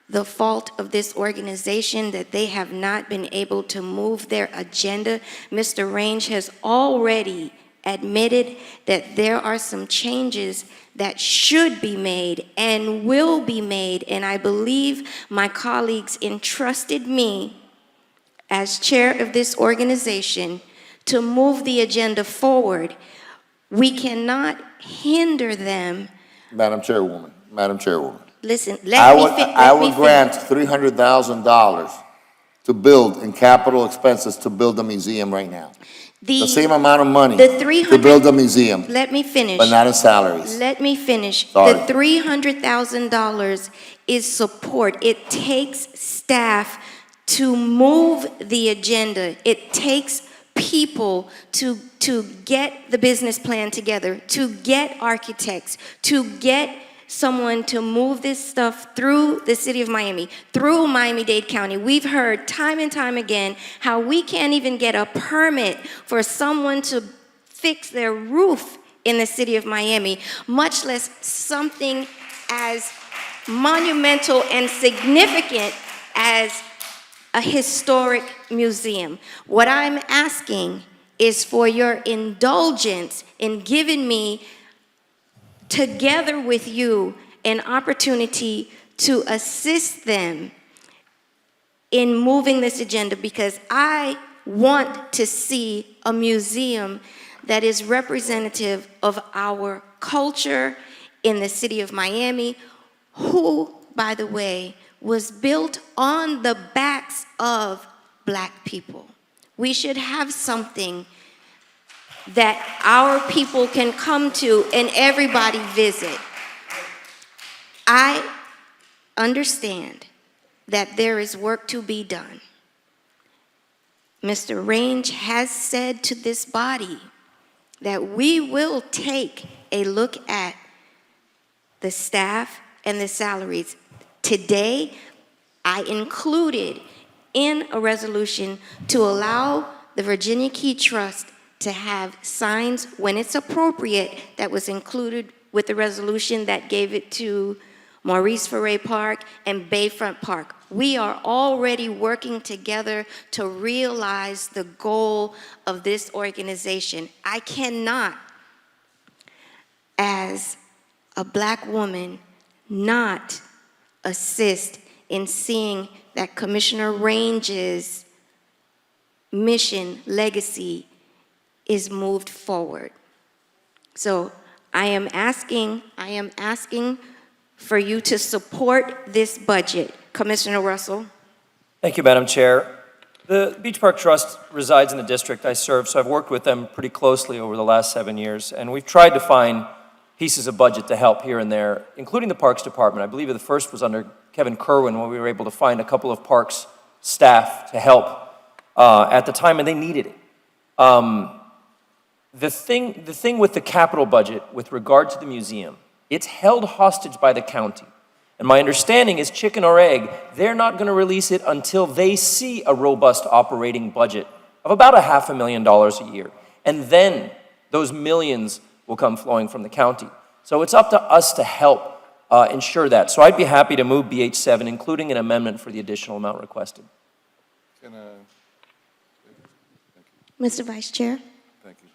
Speaker 1: the fault of this organization that they have not been able to move their agenda. Mr. Range has already admitted that there are some changes that should be made and will be made, and I believe my colleagues entrusted me as chair of this organization to move the agenda forward. We cannot hinder them.
Speaker 10: Madam Chairwoman.
Speaker 1: Listen,
Speaker 10: I would grant $300,000 to build in capital expenses to build a museum right now. The same amount of money to build a museum.
Speaker 1: Let me finish.
Speaker 10: But not in salaries.
Speaker 1: Let me finish.
Speaker 10: Sorry.
Speaker 1: The $300,000 is support. It takes staff to move the agenda. It takes people to get the business plan together, to get architects, to get someone to move this stuff through the city of Miami, through Miami-Dade County. We've heard time and time again how we can't even get a permit for someone to fix their roof in the city of Miami, much less something as monumental and significant as a historic museum. What I'm asking is for your indulgence in giving me, together with you, an opportunity to assist them in moving this agenda, because I want to see a museum that is representative of our culture in the city of Miami, who, by the way, was built on the backs of Black people. We should have something that our people can come to and everybody visit. I understand that there is work to be done. Mr. Range has said to this body that we will take a look at the staff and the salaries. Today, I included in a resolution to allow the Virginia Key Trust to have signs when it's appropriate. That was included with the resolution that gave it to Maurice Ferré Park and Bayfront Park. We are already working together to realize the goal of this organization. I cannot, as a Black woman, not assist in seeing that Commissioner Range's mission, legacy, is moved forward. So I am asking for you to support this budget. Commissioner Russell?
Speaker 13: Thank you, Madam Chair. The Beach Park Trust resides in the district I serve, so I've worked with them pretty closely over the last 7 years, and we've tried to find pieces of budget to help here and there, including the Parks Department. I believe the first was under Kevin Kerwin, when we were able to find a couple of Parks staff to help at the time, and they needed it. The thing with the capital budget with regard to the museum, it's held hostage by the county. And my understanding is chicken or egg, they're not going to release it until they see a robust operating budget of about $500,000 a year. And then those millions will come flowing from the county. So it's up to us to help ensure that. So I'd be happy to move BH7, including an amendment for the additional amount requested.
Speaker 1: Mr. Vice Chair?
Speaker 14: Thank you.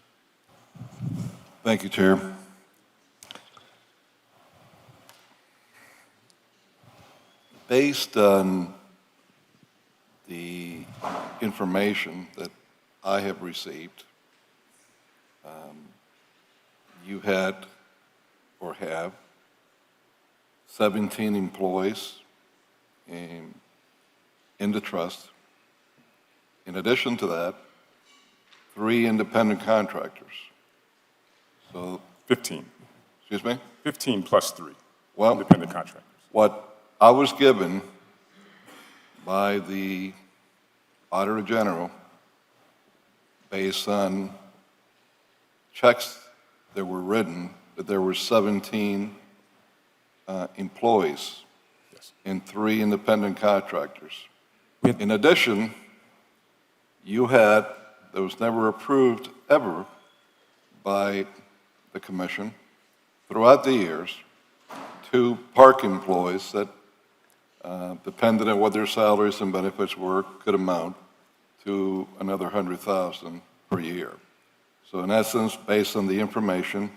Speaker 14: Thank you, Chair. Based on the information that I have received, you had or have 17 employees in the trust. In addition to that, 3 independent contractors. So
Speaker 4: 15.
Speaker 14: Excuse me?
Speaker 4: 15 plus 3
Speaker 14: Well,
Speaker 4: independent contractors.
Speaker 14: What I was given by the Auditor General, based on checks that were written, that there were 17 employees and 3 independent contractors. In addition, you had, that was never approved ever by the commission, throughout the years, 2 park employees that, depending on what their salaries and benefits were, could amount to another $100,000 per year. So in essence, based on the information,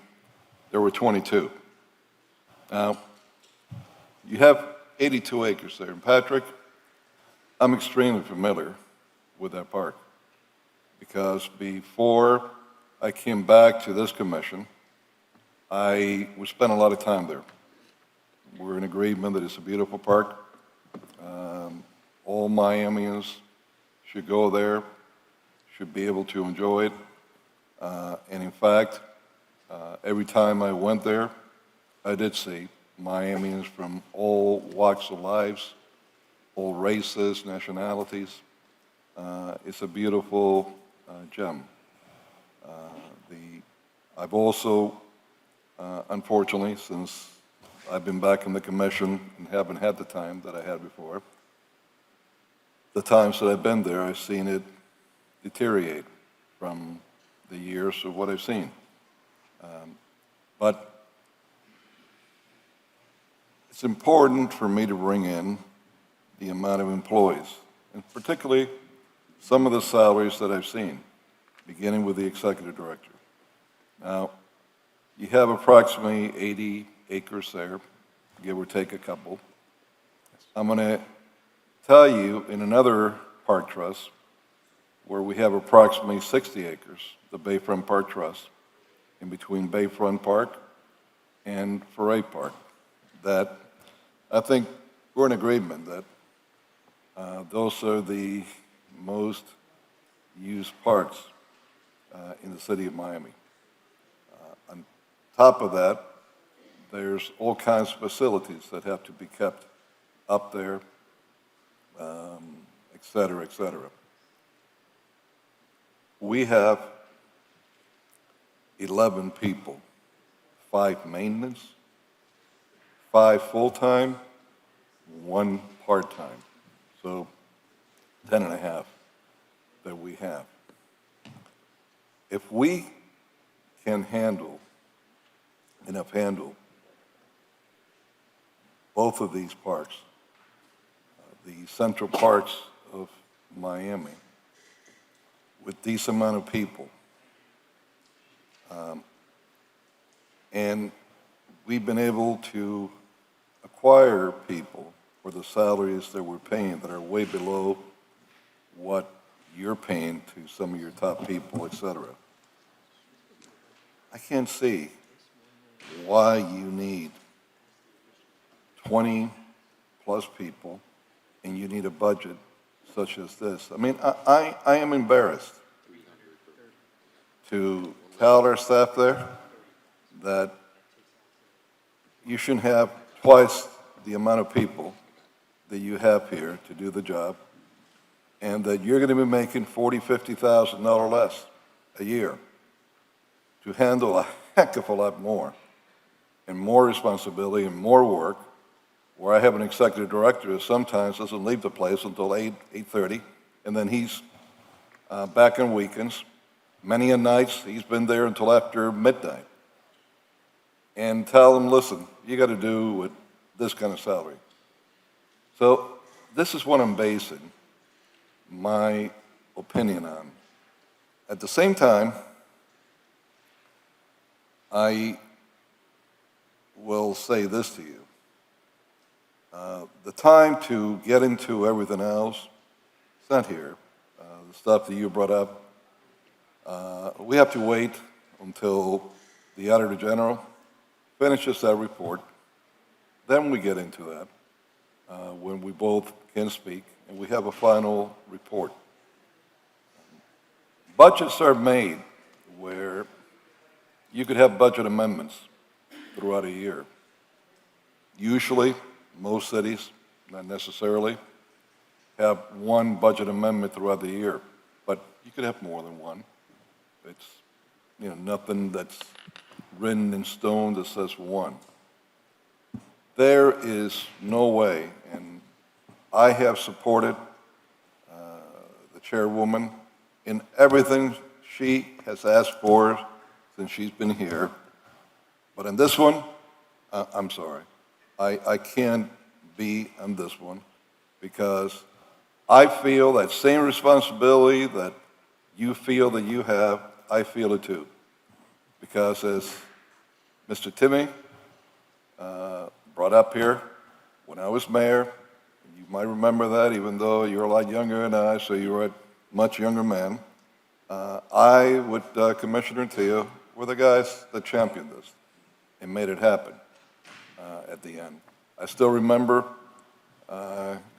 Speaker 14: there were 22. Now, you have 82 acres there. And Patrick, I'm extremely familiar with that park because before I came back to this commission, we spent a lot of time there. We're in agreement that it's a beautiful park. All Miamians should go there, should be able to enjoy it. And in fact, every time I went there, I did see Miamians from all walks of lives, all races, nationalities. It's a beautiful gem. I've also, unfortunately, since I've been back in the commission and haven't had the time that I had before, the times that I've been there, I've seen it deteriorate from the years of what I've seen. But it's important for me to bring in the amount of employees, and particularly some of the salaries that I've seen, beginning with the executive director. Now, you have approximately 80 acres there, give or take a couple. I'm going to tell you in another park trust where we have approximately 60 acres, the Bayfront Park Trust, in between Bayfront Park and Foray Park, that I think we're in agreement that those are the most used parks in the city of Miami. On top of that, there's all kinds of facilities that have to be kept up there, et cetera, et cetera. We have 11 people, 5 maintenance, 5 full-time, 1 part-time. So 10 and a half that we have. If we can handle both of these parks, the central parks of Miami, with these amount of people, and we've been able to acquire people for the salaries that we're paying that are way below what you're paying to some of your top people, et cetera. I can't see why you need 20-plus people and you need a budget such as this. I mean, I am embarrassed to tell our staff there that you shouldn't have twice the amount of people that you have here to do the job, and that you're going to be making $40,000, $50,000 less a year to handle a heck of a lot more and more responsibility and more work, where I have an executive director who sometimes doesn't leave the place until 8:30, and then he's back on weekends. Many a nights, he's been there until after midnight. And tell him, listen, you got to do with this kind of salary. So this is what I'm basing my opinion on. At the same time, I will say this to you. The time to get into everything else, it's not here. The stuff that you brought up, we have to wait until the Auditor General finishes that report. Then we get into that, when we both can speak, and we have a final report. Budgets are made where you could have budget amendments throughout a year. Usually, most cities, not necessarily, have one budget amendment throughout the year, but you could have more than one. It's, nothing that's written in stone that says one. There is no way, and I have supported the chairwoman in everything she has asked for since she's been here. But in this one, I'm sorry. I can't be on this one because I feel that same responsibility that you feel that you have, I feel it too. Because as Mr. Timmy brought up here, when I was mayor, you might remember that even though you're a lot younger than I, so you were a much younger man, I with Commissioner Teo were the guys that championed this and made it happen at the end. I still remember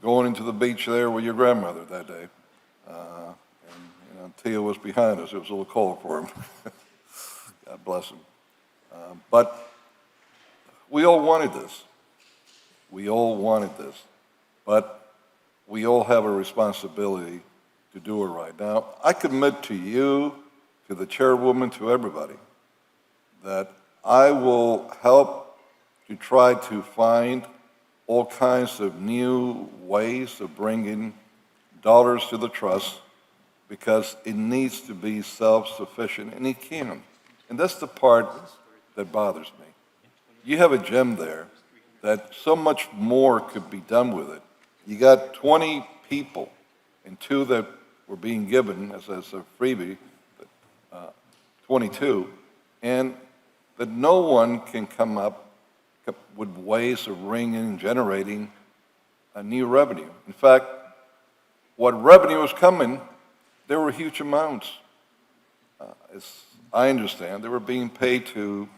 Speaker 14: going into the beach there with your grandmother that day. And Teo was behind us. It was a little cold for him. God bless him. But we all wanted this. We all wanted this. But we all have a responsibility to do it right. Now, I commit to you, to the chairwoman, to everybody, that I will help to try to find all kinds of new ways of bringing dollars to the trust because it needs to be self-sufficient, and it can. And that's the part that bothers me. You have a gem there that so much more could be done with it. You got 20 people and 2 that were being given as a freebie, 22, and that no one can come up with ways of bringing and generating a new revenue. In fact, what revenue was coming, there were huge amounts. As I understand, they were being paid to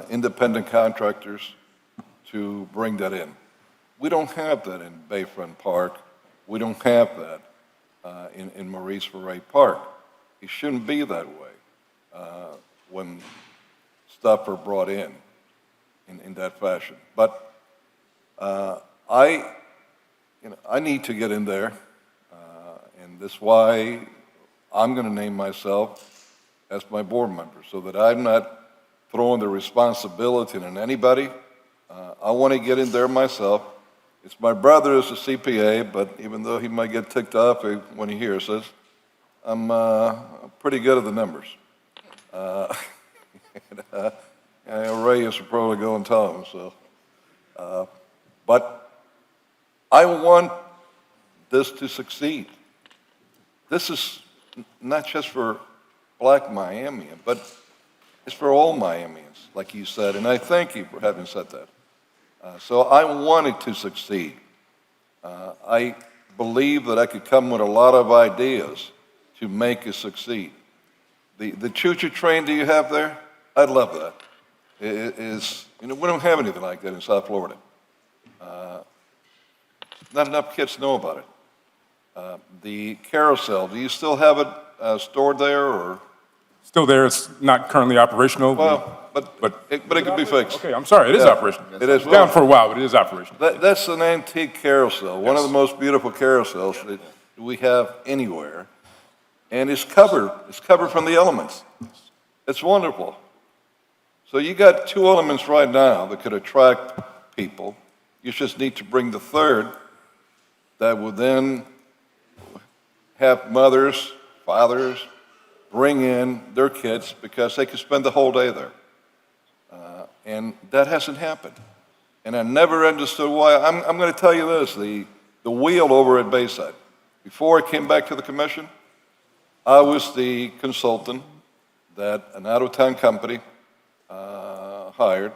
Speaker 14: independent contractors to bring that in. We don't have that in Bayfront Park. We don't have that in Maurice Ferré Park. It shouldn't be that way when stuff are brought in that fashion. But I need to get in there, and that's why I'm going to name myself as my board member, so that I'm not throwing the responsibility on anybody. I want to get in there myself. It's my brother who's a CPA, but even though he might get ticked off when he hears this, I'm pretty good at the numbers. Ray used to probably go and tell him, so. But I want this to succeed. This is not just for Black Miamians, but it's for all Miamians, like you said, and I thank you for having said that. So I want it to succeed. I believe that I could come with a lot of ideas to make it succeed. The choo-choo train that you have there, I love that. It is, you know, we don't have anything like that in South Florida. Not enough kids know about it. The carousel, do you still have it stored there, or?
Speaker 4: Still there, it's not currently operational.
Speaker 14: Well, but it could be fixed.
Speaker 4: Okay, I'm sorry, it is
Speaker 14: Yeah,
Speaker 4: operational.
Speaker 14: it is.
Speaker 4: It's down for a while, but it is operational.
Speaker 14: That's an antique carousel, one of the most beautiful carousels that we have anywhere. And it's covered from the elements. It's wonderful. So you got two elements right now that could attract people. You just need to bring the third that would then have mothers, fathers, bring in their kids because they could spend the whole day there. And that hasn't happened. And I never understood why. I'm going to tell you this, the wheel over at Bayside, before I came back to the commission, I was the consultant that an out-of-town company hired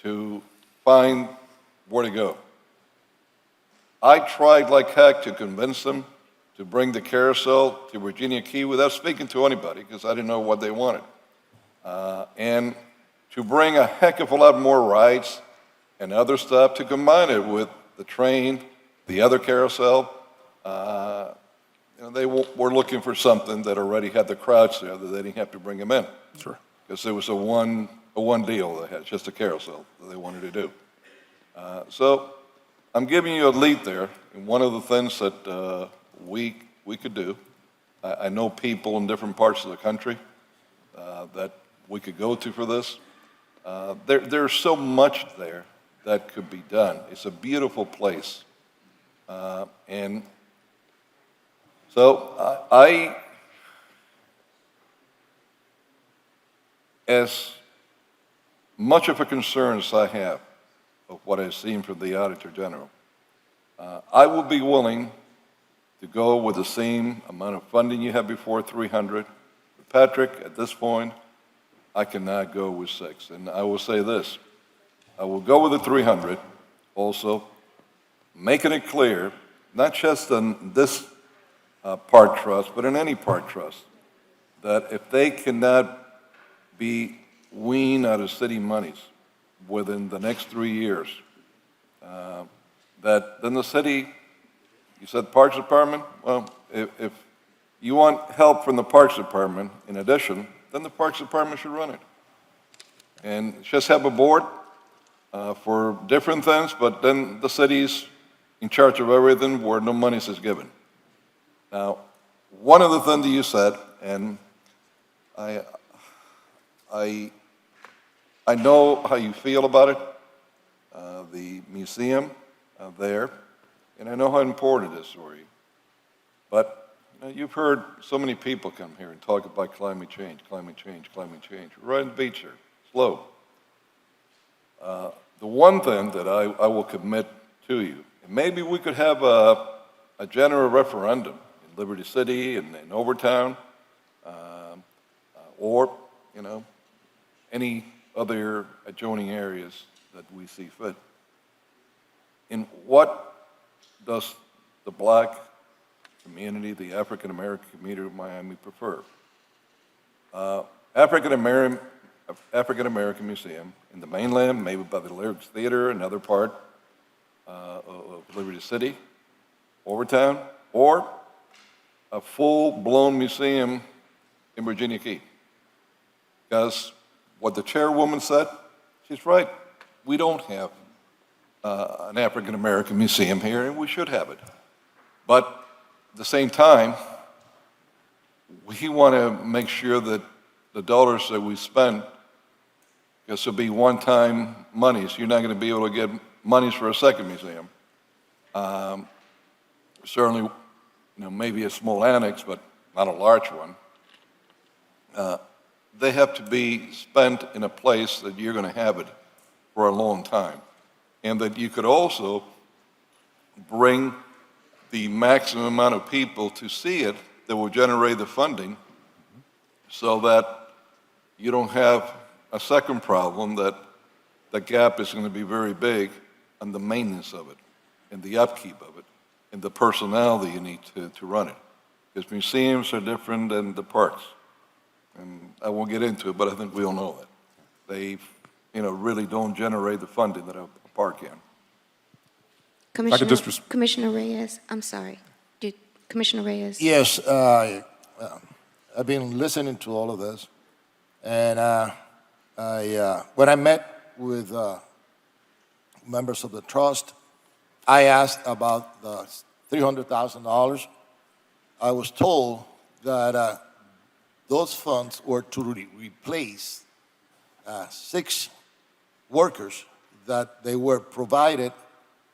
Speaker 14: to find where to go. I tried like heck to convince them to bring the carousel to Virginia Key without speaking to anybody because I didn't know what they wanted. And to bring a heck of a lot more rides and other stuff to combine it with the train, the other carousel. They were looking for something that already had the crowds there that they didn't have to bring them in.
Speaker 4: Sure.
Speaker 14: Because there was a one deal they had, just a carousel that they wanted to do. So I'm giving you a lead there, and one of the things that we could do. I know people in different parts of the country that we could go to for this. There's so much there that could be done. It's a beautiful place. And so as much of a concern as I have of what I've seen from the Auditor General, I will be willing to go with the same amount of funding you had before, 300. But Patrick, at this point, I cannot go with 6. And I will say this, I will go with the 300, also making it clear, not just on this park trust, but in any park trust, that if they cannot be weaned out of city monies within the next 3 years, that then the city, you said Parks Department, well, if you want help from the Parks Department in addition, then the Parks Department should run it. And just have a board for different things, but then the city's in charge of everything where no money is given. Now, one of the things that you said, and I know how you feel about it, the museum there, and I know how important it is for you. But you've heard so many people come here and talk about climate change, climate change, climate change. We're right on the beach here, slow. The one thing that I will commit to you, and maybe we could have a general referendum in Liberty City and in Overtown, or, any other adjoining areas that we see fit. In what does the Black community, the African American community of Miami prefer? African American Museum in the mainland, maybe by the Lyrics Theater, another part of Liberty City, Overtown, or a full-blown museum in Virginia Key. Because what the chairwoman said, she's right. We don't have an African American museum here, and we should have it. But at the same time, we want to make sure that the dollars that we spend, because it'll be one-time monies, you're not going to be able to get monies for a second museum. Certainly, maybe a small annex, but not a large one. They have to be spent in a place that you're going to have it for a long time. And that you could also bring the maximum amount of people to see it that will generate the funding so that you don't have a second problem that the gap is going to be very big on the maintenance of it and the upkeep of it and the personnel that you need to run it. Because museums are different than the parks. And I won't get into it, but I think we all know that. They, really don't generate the funding that a park can.
Speaker 1: Commissioner Reyes, I'm sorry. Commissioner Reyes?
Speaker 15: Yes, I've been listening to all of this, and when I met with members of the trust, I asked about the $300,000. I was told that those funds were to replace 6 workers that they were provided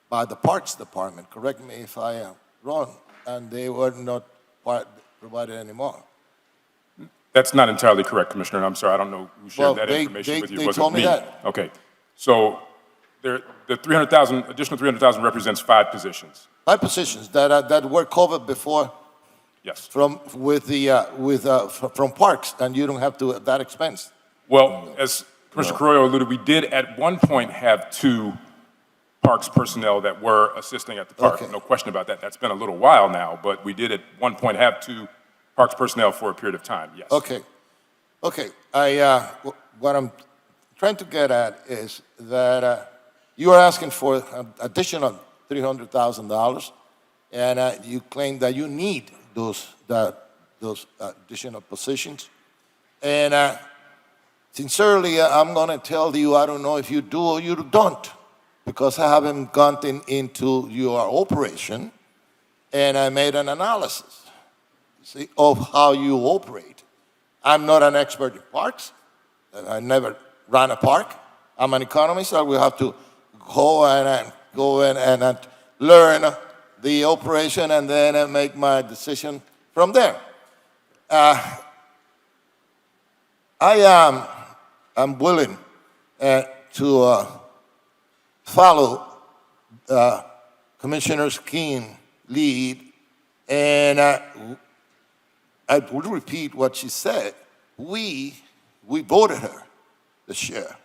Speaker 15: by the Parks Department. Correct me if I am wrong, and they were not provided anymore.
Speaker 4: That's not entirely correct, Commissioner, and I'm sorry, I don't know who shared that information with you. It wasn't
Speaker 15: told me that.
Speaker 4: Okay, so the additional 300,000 represents 5 positions.
Speaker 15: 5 positions that were covered before.
Speaker 4: Yes.
Speaker 15: From Parks, and you don't have to at that expense.
Speaker 4: Well, as Commissioner Carrillo alluded, we did at one point have 2 Parks personnel that were assisting at the park.
Speaker 15: Okay.
Speaker 4: No question about that. That's been a little while now, but we did at one point have 2 Parks personnel for a period of time, yes.
Speaker 15: Okay. What I'm trying to get at is that you are asking for an additional $300,000, and you claim that you need those additional positions. And sincerely, I'm going to tell you, I don't know if you do or you don't, because I haven't gone into your operation, and I made an analysis, of how you operate. I'm not an expert in parks. I never ran a park. I'm an economist. I will have to go and learn the operation and then make my decision from there. I'm willing to follow Commissioner Keene's lead, and I would repeat what she said. We voted her this year.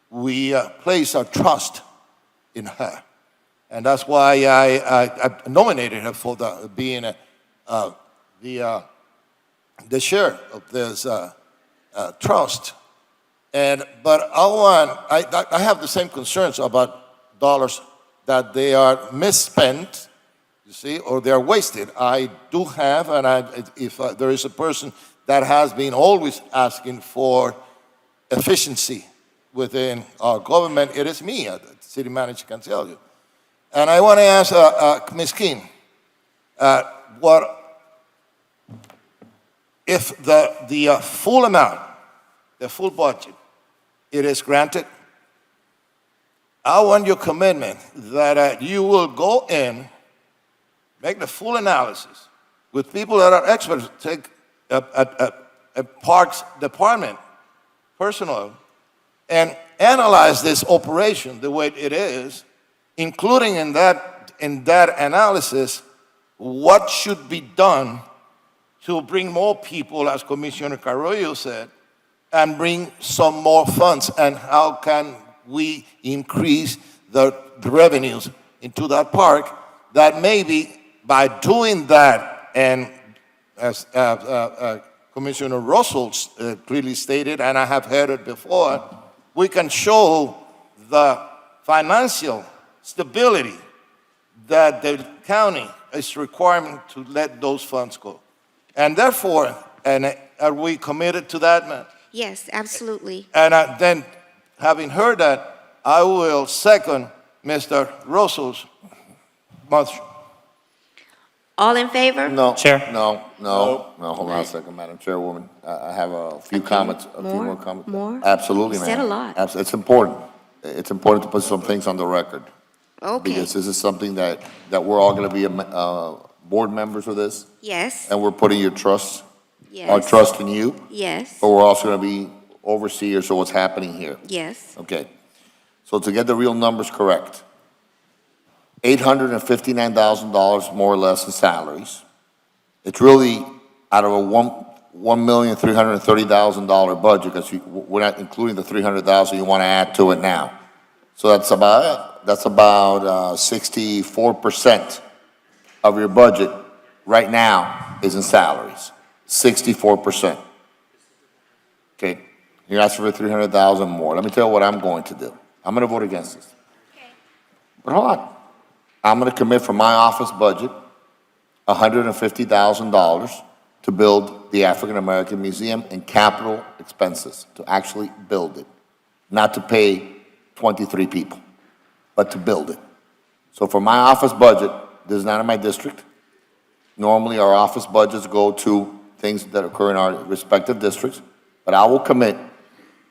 Speaker 15: We placed our trust in her. And that's why I nominated her for being the chair of this trust. But I have the same concerns about dollars that they are misspent, you see, or they're wasted. I do have, and if there is a person that has been always asking for efficiency within our government, it is me, the city manager can tell you. And I want to ask Ms. Keene, if the full amount, the full budget, it is granted, I want your commitment that you will go in, make the full analysis with people that are experts, take a parks department personnel, and analyze this operation the way it is, including in that analysis what should be done to bring more people, as Commissioner Carrillo said, and bring some more funds, and how can we increase the revenues into that park, that maybe by doing that, and as Commissioner Russell clearly stated, and I have heard it before, we can show the financial stability that the county is requiring to let those funds go. And therefore, and are we committed to that, ma'am?
Speaker 1: Yes, absolutely.
Speaker 15: And then, having heard that, I will second Mr. Russell's motion.
Speaker 1: All in favor?
Speaker 10: No.
Speaker 5: Chair.
Speaker 10: No, hold on a second, Madam Chairwoman. I have a few comments, a few more comments.
Speaker 1: More?
Speaker 10: Absolutely,
Speaker 1: You
Speaker 10: ma'am.
Speaker 1: said a lot.
Speaker 10: It's important. It's important to put some things on the record.
Speaker 1: Okay.
Speaker 10: Because this is something that we're all going to be board members of this,
Speaker 1: Yes,
Speaker 10: and we're putting your trust,
Speaker 1: yes.
Speaker 10: our trust in you,
Speaker 1: Yes,
Speaker 10: but we're also going to be overseers of what's happening here.
Speaker 1: yes.
Speaker 10: Okay. So to get the real numbers correct, $859,000 more or less in salaries. It's really out of a $1,330,000 budget, because we're not including the $300,000 you want to add to it now. So that's about 64% of your budget right now is in salaries. 64%. Okay, you're asking for 300,000 more. Let me tell you what I'm going to do. I'm going to vote against this. But hold on. I'm going to commit from my office budget $150,000 to build the African American Museum and capital expenses, to actually build it, not to pay 23 people, but to build it. So for my office budget, this is not in my district. Normally, our office budgets go to things that occur in our respective districts, but I will commit,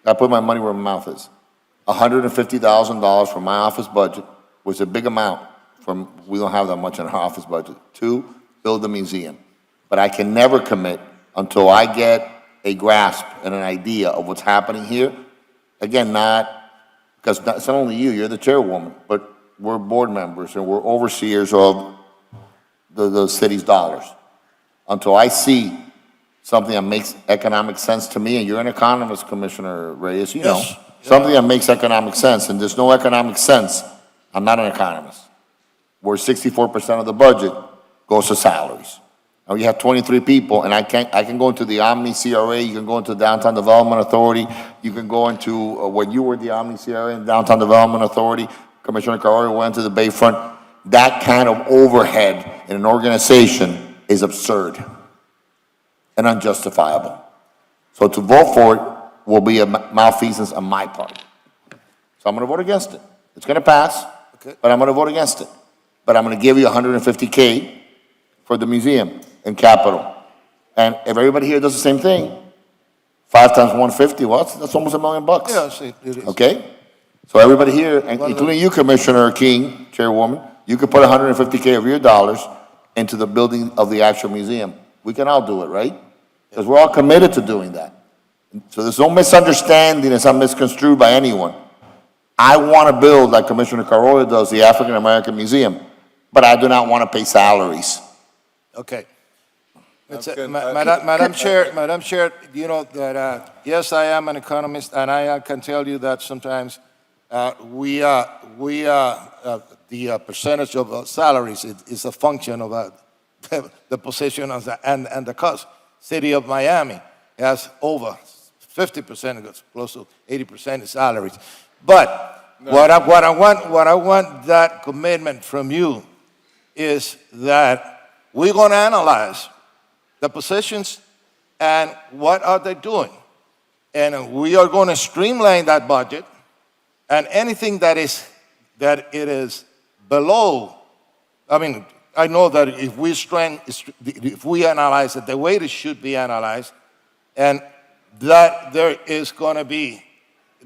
Speaker 10: I put my money where my mouth is, $150,000 from my office budget, which is a big amount, we don't have that much in our office budget, to build the museum. But I can never commit until I get a grasp and an idea of what's happening here. Again, because it's not only you, you're the chairwoman, but we're board members and we're overseers of the city's dollars. Until I see something that makes economic sense to me, and you're an economist, Commissioner Reyes, you know, something that makes economic sense, and there's no economic sense, I'm not an economist, where 64% of the budget goes to salaries. Now you have 23 people, and I can go into the Omni CRA, you can go into the Downtown Development Authority, you can go into, when you were the Omni CRA and Downtown Development Authority, Commissioner Carrero went to the Bayfront. That kind of overhead in an organization is absurd and unjustifiable. So to vote for it will be a malfeasance on my part. So I'm going to vote against it. It's going to pass, but I'm going to vote against it. But I'm going to give you $150K for the museum and capital. And if everybody here does the same thing, 5 times 150, well, that's almost $1 million.
Speaker 15: Yes, it is.
Speaker 10: Okay? So everybody here, including you, Commissioner King, Chairwoman, you could put $150K of your dollars into the building of the actual museum. We can all do it, right? Because we're all committed to doing that. So there's no misunderstanding, it's not misconstrued by anyone. I want to build, like Commissioner Carollo does, the African American Museum, but I do not want to pay salaries.
Speaker 15: Okay. Madam Chair, you know that, yes, I am an economist, and I can tell you that sometimes the percentage of salaries is a function of the position of and the cost. City of Miami has over 50%, close to 80% in salaries. But what I want that commitment from you is that we're going to analyze the positions and what are they doing. And we are going to streamline that budget, and anything that it is below, I mean, I know that if we analyze it the way it should be analyzed, and that there is going to be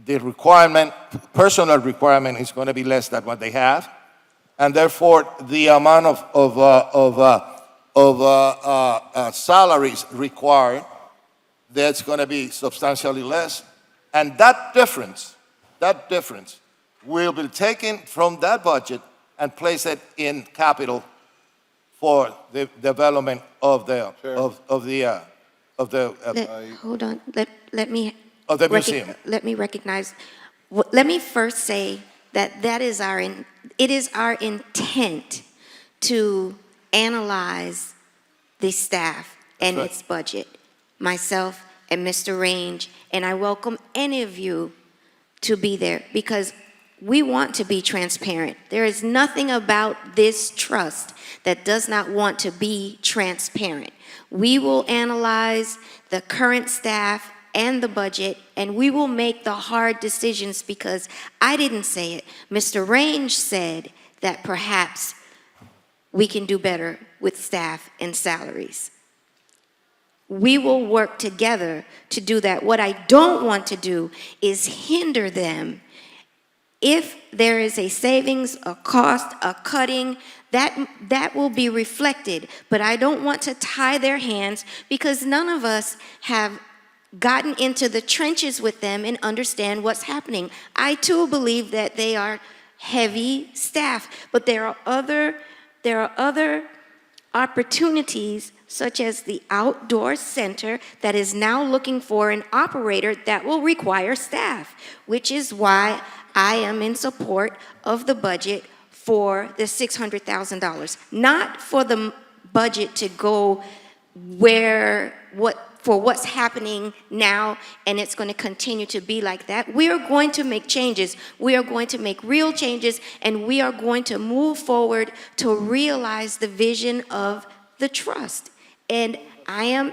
Speaker 15: the requirement, personal requirement is going to be less than what they have, and therefore the amount of salaries required, that's going to be substantially less, and that difference will be taken from that budget and place it in capital for the development of the
Speaker 1: hold on. Let me
Speaker 15: of the museum.
Speaker 1: Let me recognize. Let me first say that it is our intent to analyze the staff and its budget. Myself and Mr. Range, and I welcome any of you to be there because we want to be transparent. There is nothing about this trust that does not want to be transparent. We will analyze the current staff and the budget, and we will make the hard decisions because I didn't say it. Mr. Range said that perhaps we can do better with staff and salaries. We will work together to do that. What I don't want to do is hinder them. If there is a savings, a cost, a cutting, that will be reflected. But I don't want to tie their hands because none of us have gotten into the trenches with them and understand what's happening. I too believe that they are heavy staff, but there are other opportunities such as the outdoor center that is now looking for an operator that will require staff, which is why I am in support of the budget for the $600,000, not for the budget to go for what's happening now, and it's going to continue to be like that. We are going to make changes. We are going to make real changes, and we are going to move forward to realize the vision of the trust. And I am,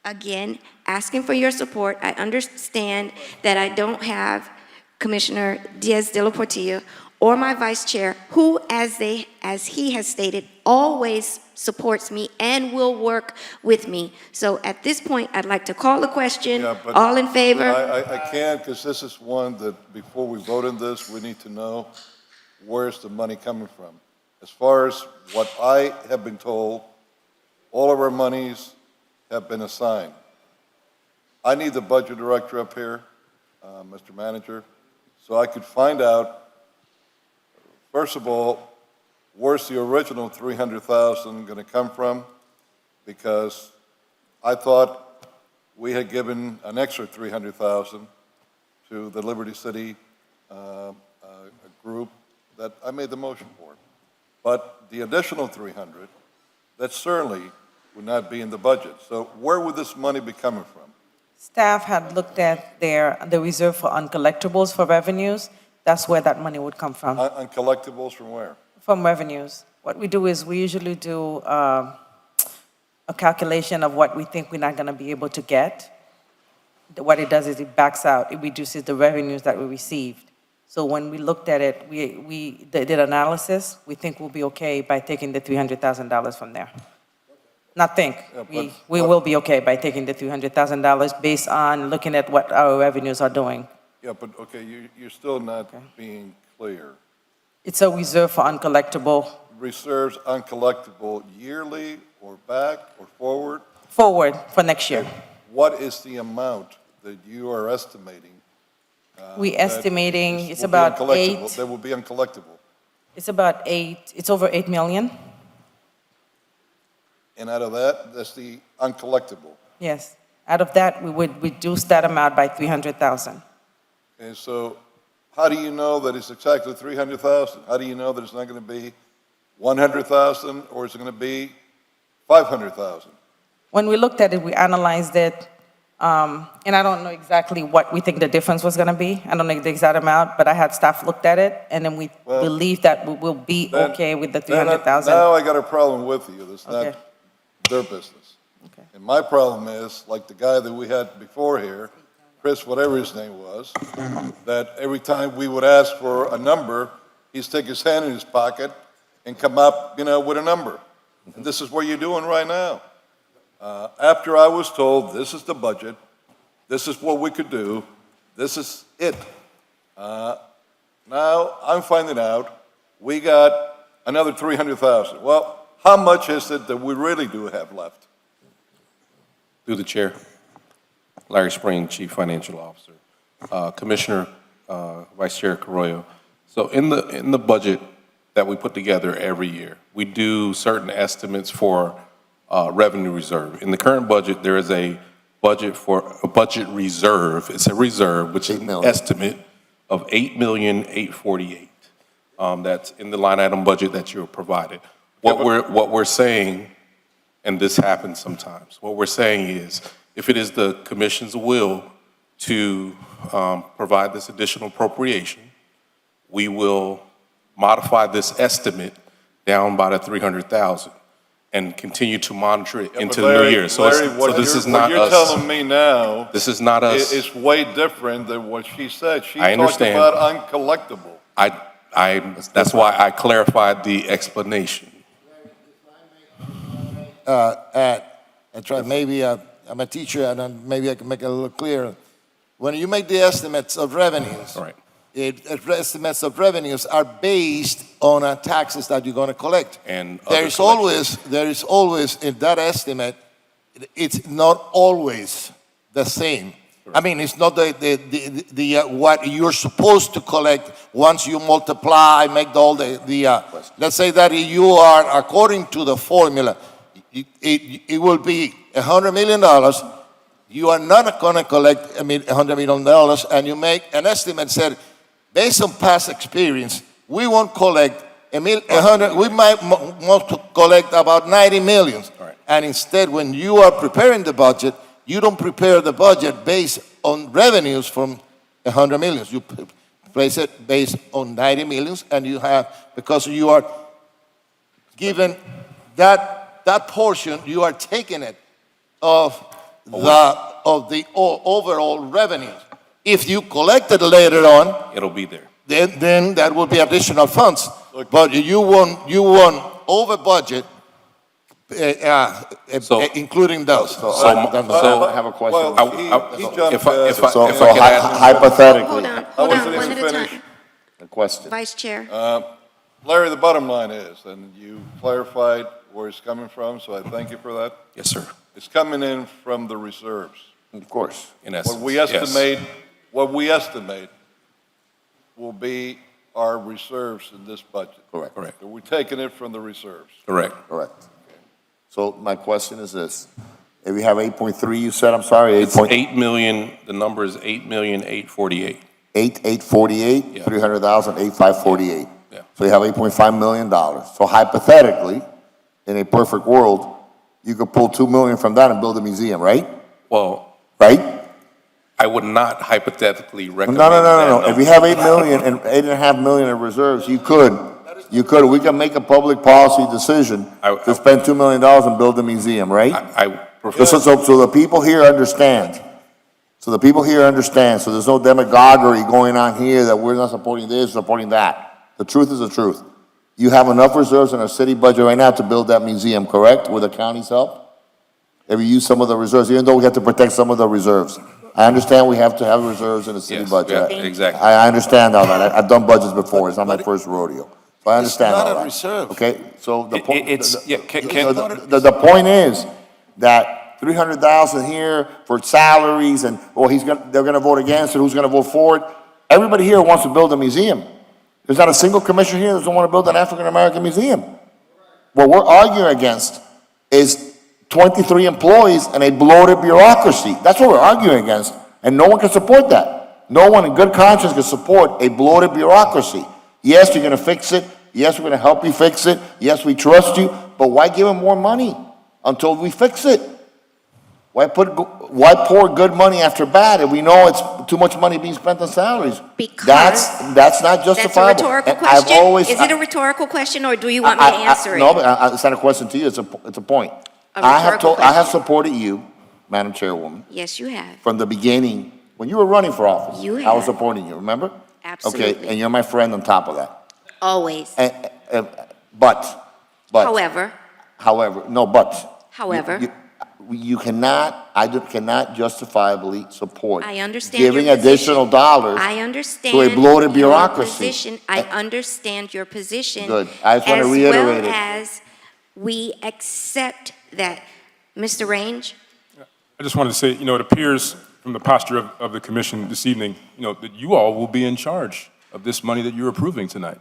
Speaker 1: again, asking for your support. I understand that I don't have Commissioner Diaz de la Portilla or my vice chair, who, as he has stated, always supports me and will work with me. So at this point, I'd like to call the question.
Speaker 14: Yeah, but
Speaker 1: All in favor?
Speaker 14: I can't, because this is one that before we vote on this, we need to know where's the money coming from. As far as what I have been told, all of our monies have been assigned. I need the budget director up here, Mr. Manager, so I could find out, first of all, where's the original $300,000 going to come from? Because I thought we had given an extra $300,000 to the Liberty City group that I made the motion for. But the additional 300, that certainly would not be in the budget. So where would this money be coming from?
Speaker 16: Staff had looked at the reserve for uncollectibles for revenues. That's where that money would come from.
Speaker 14: Uncollectibles from where?
Speaker 16: From revenues. What we do is we usually do a calculation of what we think we're not going to be able to get. What it does is it backs out, it reduces the revenues that we received. So when we looked at it, we did analysis. We think we'll be okay by taking the $300,000 from there. Not think, we will be okay by taking the $300,000 based on looking at what our revenues are doing.
Speaker 14: Yeah, but okay, you're still not being clear.
Speaker 16: It's a reserve for uncollectible.
Speaker 14: Reserves uncollectible yearly or back or forward?
Speaker 16: Forward for next year.
Speaker 14: What is the amount that you are estimating?
Speaker 16: We're estimating it's about $8.
Speaker 14: That will be uncollectible.
Speaker 16: It's about $8. It's over $8 million.
Speaker 14: And out of that, that's the uncollectible.
Speaker 16: Yes. Out of that, we would reduce that amount by $300,000.
Speaker 14: And so, how do you know that it's exactly 300,000? How do you know that it's not going to be 100,000 or is it going to be 500,000?
Speaker 16: When we looked at it, we analyzed it, and I don't know exactly what we think the difference was going to be. I don't know the exact amount, but I had staff looked at it, and then we believe that we will be okay with the 300,000.
Speaker 14: Now I got a problem with you. That's not their business. Okay. And my problem is, like the guy that we had before here, Chris, whatever his name was, that every time we would ask for a number, he'd stick his hand in his pocket and come up, with a number. And this is what you're doing right now. After I was told, this is the budget, this is what we could do, this is it. Now I'm finding out we got another 300,000. Well, how much is it that we really do have left?
Speaker 17: Through the chair. Larry Spring, Chief Financial Officer. Commissioner, Vice Chair Carollo. So in the budget that we put together every year, we do certain estimates for revenue reserve. In the current budget, there is a budget for a budget reserve. It's a reserve, which is an estimate of $8,848,000. That's in the line item budget that you're provided. What we're saying, and this happens sometimes, what we're saying is, if it is the commission's will to provide this additional appropriation, we will modify this estimate down by the $300,000 and continue to monitor it into the new year. So, this is not us.
Speaker 14: What you're telling me now,
Speaker 17: this is not us.
Speaker 14: It's way different than what she said. She
Speaker 17: I understand.
Speaker 14: talked about uncollectible.
Speaker 17: That's why I clarified the explanation.
Speaker 15: Maybe I'm a teacher, and maybe I can make it a little clearer. When you make the estimates of revenues, estimates of revenues are based on taxes that you're going to collect. And there is always in that estimate, it's not always the same. I mean, it's not the what you're supposed to collect once you multiply, make all let's say that you are, according to the formula, it will be $100 million. You are not going to collect $100 million, and you make an estimate said, based on past experience, we won't collect we might want to collect about 90 million. And instead, when you are preparing the budget, you don't prepare the budget based on revenues from 100 millions. You place it based on 90 millions, and you have, because you are given that portion, you are taking it of the overall revenues. If you collect it later on,
Speaker 17: It'll be there.
Speaker 15: then that will be additional funds. But you won't over budget, including those.
Speaker 10: I have a question.
Speaker 17: If I could
Speaker 10: So
Speaker 17: add,
Speaker 10: hypothetically,
Speaker 1: Hold on, one at a time.
Speaker 10: a question.
Speaker 1: Vice Chair.
Speaker 14: Larry, the bottom line is, and you clarified where it's coming from, so I thank you for that.
Speaker 17: yes, sir.
Speaker 14: It's coming in from the reserves.
Speaker 10: Of course.
Speaker 17: In essence,
Speaker 14: What we estimate will be our reserves in this budget.
Speaker 10: Correct.
Speaker 17: Correct.
Speaker 14: So we're taking it from the reserves.
Speaker 17: Correct.
Speaker 10: Correct. So my question is this. If you have 8.3, you said, I'm sorry,
Speaker 17: It's 8 million, the number is 8,848,000.
Speaker 10: 848,
Speaker 17: Yeah.
Speaker 10: 300,000, 8548.
Speaker 17: Yeah.
Speaker 10: So you have $8.5 million. So hypothetically, in a perfect world, you could pull 2 million from that and build a museum, right?
Speaker 17: Well,
Speaker 10: Right?
Speaker 17: I would not hypothetically
Speaker 10: No,
Speaker 17: recommend
Speaker 10: no, no,
Speaker 17: that
Speaker 10: no, no. If you have 8 million and 8.5 million in reserves, you could. We can make a public policy decision to spend $2 million and build a museum, right?
Speaker 17: I prefer,
Speaker 10: So the people here understand. So the people here understand. So there's no demagoguery going on here that we're not supporting this, supporting that. The truth is the truth. You have enough reserves in our city budget right now to build that museum, correct? With the county's help? If you use some of the reserves, even though we have to protect some of the reserves. I understand we have to have reserves in the city
Speaker 17: yes,
Speaker 10: budget.
Speaker 17: yeah, exactly.
Speaker 10: I understand all that. I've done budgets before. It's not my first rodeo. So I understand all
Speaker 15: not a
Speaker 10: that.
Speaker 15: reserve.
Speaker 10: Okay, so the point,
Speaker 17: can-
Speaker 10: the point is that 300,000 here for salaries and, they're gonna vote against it, who's gonna vote for it? Everybody here wants to build a museum. There's not a single commissioner here that doesn't want to build an African-American museum. What we're arguing against is 23 employees and a bloated bureaucracy. That's what we're arguing against, and no one can support that. No one in good conscience can support a bloated bureaucracy. Yes, you're gonna fix it. Yes, we're gonna help you fix it. Yes, we trust you, but why give them more money until we fix it? Why pour good money after bad if we know it's too much money being spent on salaries?
Speaker 1: Because
Speaker 10: that's not justifiable.
Speaker 1: That's a rhetorical
Speaker 10: And
Speaker 1: question. Is it a rhetorical question, or do you want me to answer it?
Speaker 10: No, but it's not a question to you, it's a point.
Speaker 1: A rhetorical
Speaker 10: I have
Speaker 1: question.
Speaker 10: supported you, Madam Chairwoman,
Speaker 1: Yes, you have.
Speaker 10: from the beginning. When you were running for office,
Speaker 1: You
Speaker 10: I was
Speaker 1: have.
Speaker 10: supporting you, remember?
Speaker 1: Absolutely.
Speaker 10: Okay, and you're my friend on top of that.
Speaker 1: Always.
Speaker 10: But,
Speaker 1: However, However.
Speaker 10: You cannot, cannot justifiably support
Speaker 1: I understand
Speaker 10: giving
Speaker 1: your position.
Speaker 10: additional dollars
Speaker 1: I understand
Speaker 10: to a bloated
Speaker 1: your
Speaker 10: bureaucracy.
Speaker 1: position. I understand your position.
Speaker 10: Good. I just want to reiterate it.
Speaker 1: As well as we accept that. Mr. Range?
Speaker 4: I just wanted to say, it appears from the posture of the commission this evening, that you all will be in charge of this money that you're approving tonight.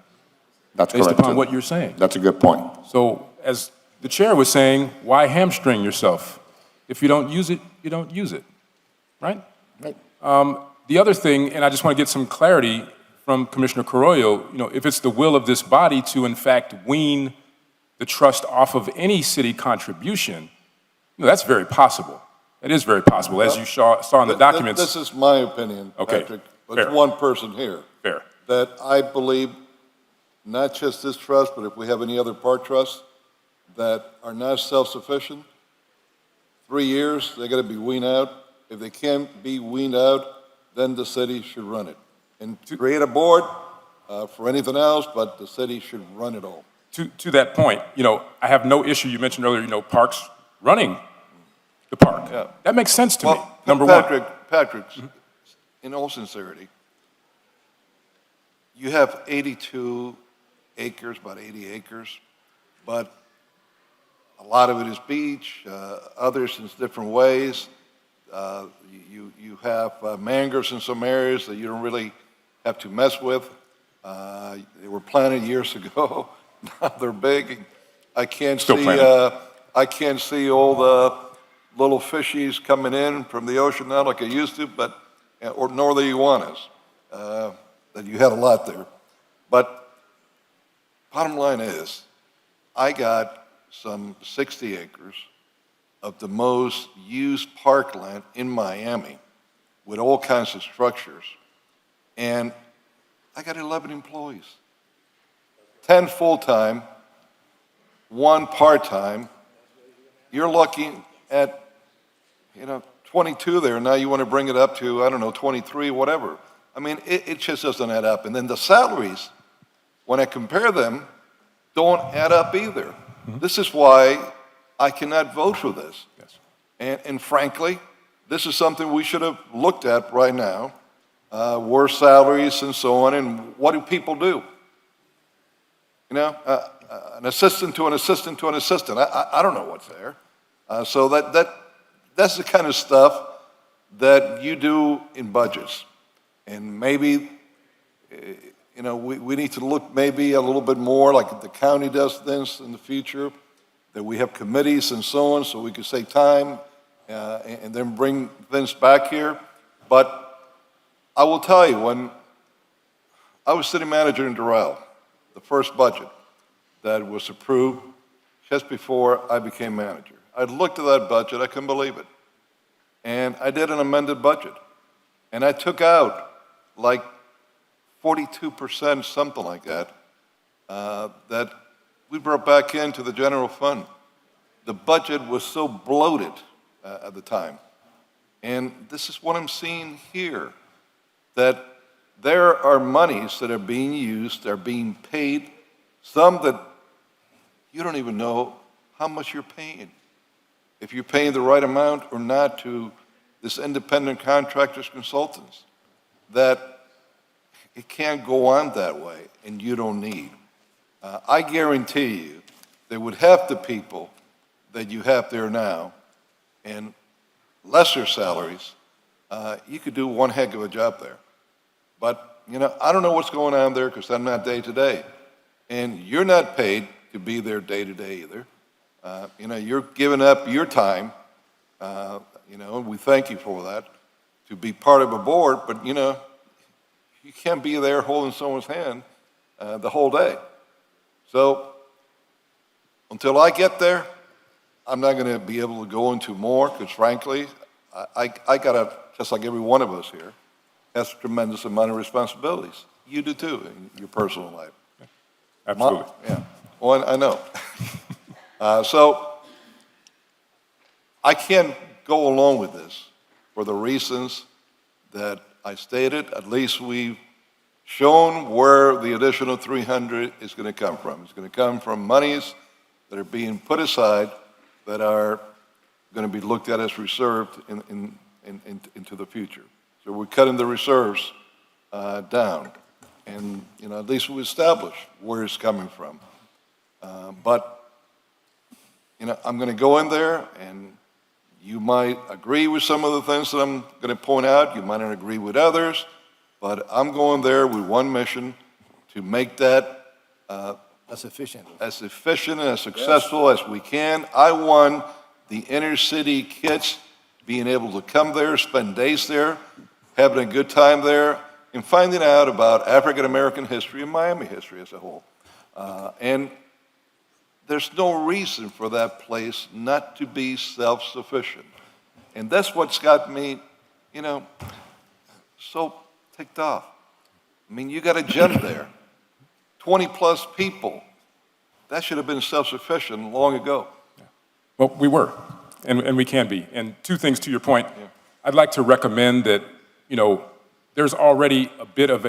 Speaker 10: That's
Speaker 4: based
Speaker 10: correct,
Speaker 4: upon
Speaker 10: too.
Speaker 4: what you're saying.
Speaker 10: That's a good point.
Speaker 4: So as the chair was saying, why hamstring yourself? If you don't use it, you don't use it, right?
Speaker 10: Right.
Speaker 4: The other thing, and I just want to get some clarity from Commissioner Carollo, if it's the will of this body to in fact wean the trust off of any city contribution, that's very possible. It is very possible, as you saw in the documents.
Speaker 14: This is my opinion,
Speaker 4: Okay,
Speaker 14: Patrick.
Speaker 4: fair.
Speaker 14: It's one person here.
Speaker 4: Fair.
Speaker 14: That I believe, not just this trust, but if we have any other park trusts that are not self-sufficient, 3 years, they're gonna be weaned out. If they can't be weaned out, then the city should run it. And create a board for anything else, but the city should run it all.
Speaker 4: To that point, I have no issue, you mentioned earlier, parks running the park.
Speaker 14: Yeah.
Speaker 4: That makes sense to me, number one.
Speaker 14: Patrick, in all sincerity, you have 82 acres, about 80 acres, but a lot of it is beach, others in different ways. You have mangroves in some areas that you don't really have to mess with. They were planted years ago. Now they're big. I can't see all the little fishies coming in from the ocean now like I used to, nor the iguanas. That you had a lot there. But bottom line is, I got some 60 acres of the most used parkland in Miami with all kinds of structures. And I got 11 employees, 10 full-time, 1 part-time. You're looking at, 22 there. Now you want to bring it up to, 23, whatever. I mean, it just doesn't add up. And then the salaries, when I compare them, don't add up either. This is why I cannot vote for this. And frankly, this is something we should have looked at right now, where salaries and so on, and what do people do? An assistant to an assistant to an assistant. I don't know what's there. So that's the kind of stuff that you do in budgets. And maybe, we need to look maybe a little bit more like the county does things in the future, that we have committees and so on, so we can save time and then bring things back here. But I will tell you, when I was city manager in Doral, the first budget that was approved just before I became manager, I looked at that budget, I couldn't believe it. And I did an amended budget. And I took out like 42%, something like that, that we brought back into the general fund. The budget was so bloated at the time. And this is what I'm seeing here, that there are monies that are being used, are being paid, some that you don't even know how much you're paying. If you're paying the right amount or not to this independent contractors, consultants, that it can't go on that way, and you don't need. I guarantee you, that with half the people that you have there now, and lesser salaries, you could do one heck of a job there. But, I don't know what's going on there because I'm not day to day. And you're not paid to be there day to day either. You're giving up your time, and we thank you for that, to be part of a board, but, you can't be there holding someone's hand the whole day. So until I get there, I'm not going to be able to go into more because, frankly, I got to, just like every one of us here, has a tremendous amount of responsibilities. You do too in your personal life.
Speaker 4: Absolutely.
Speaker 14: Yeah. Well, I know. So I can't go along with this for the reasons that I stated. At least we've shown where the additional 300 is going to come from. It's going to come from monies that are being put aside that are going to be looked at as reserved into the future. So we're cutting the reserves down, and at least we establish where it's coming from. But I'm going to go in there, and you might agree with some of the things that I'm going to point out. You might not agree with others, but I'm going there with one mission: to make that
Speaker 15: That's efficient.
Speaker 14: as efficient and as successful as we can. I want the inner city kids being able to come there, spend days there, having a good time there, and finding out about African American history and Miami history as a whole. And there's no reason for that place not to be self-sufficient. And that's what's got me, so ticked off. I mean, you got a gym there, 20 plus people. That should have been self-sufficient long ago.
Speaker 4: Well, we were, and we can be. And two things to your point. I'd like to recommend that, there's already a bit of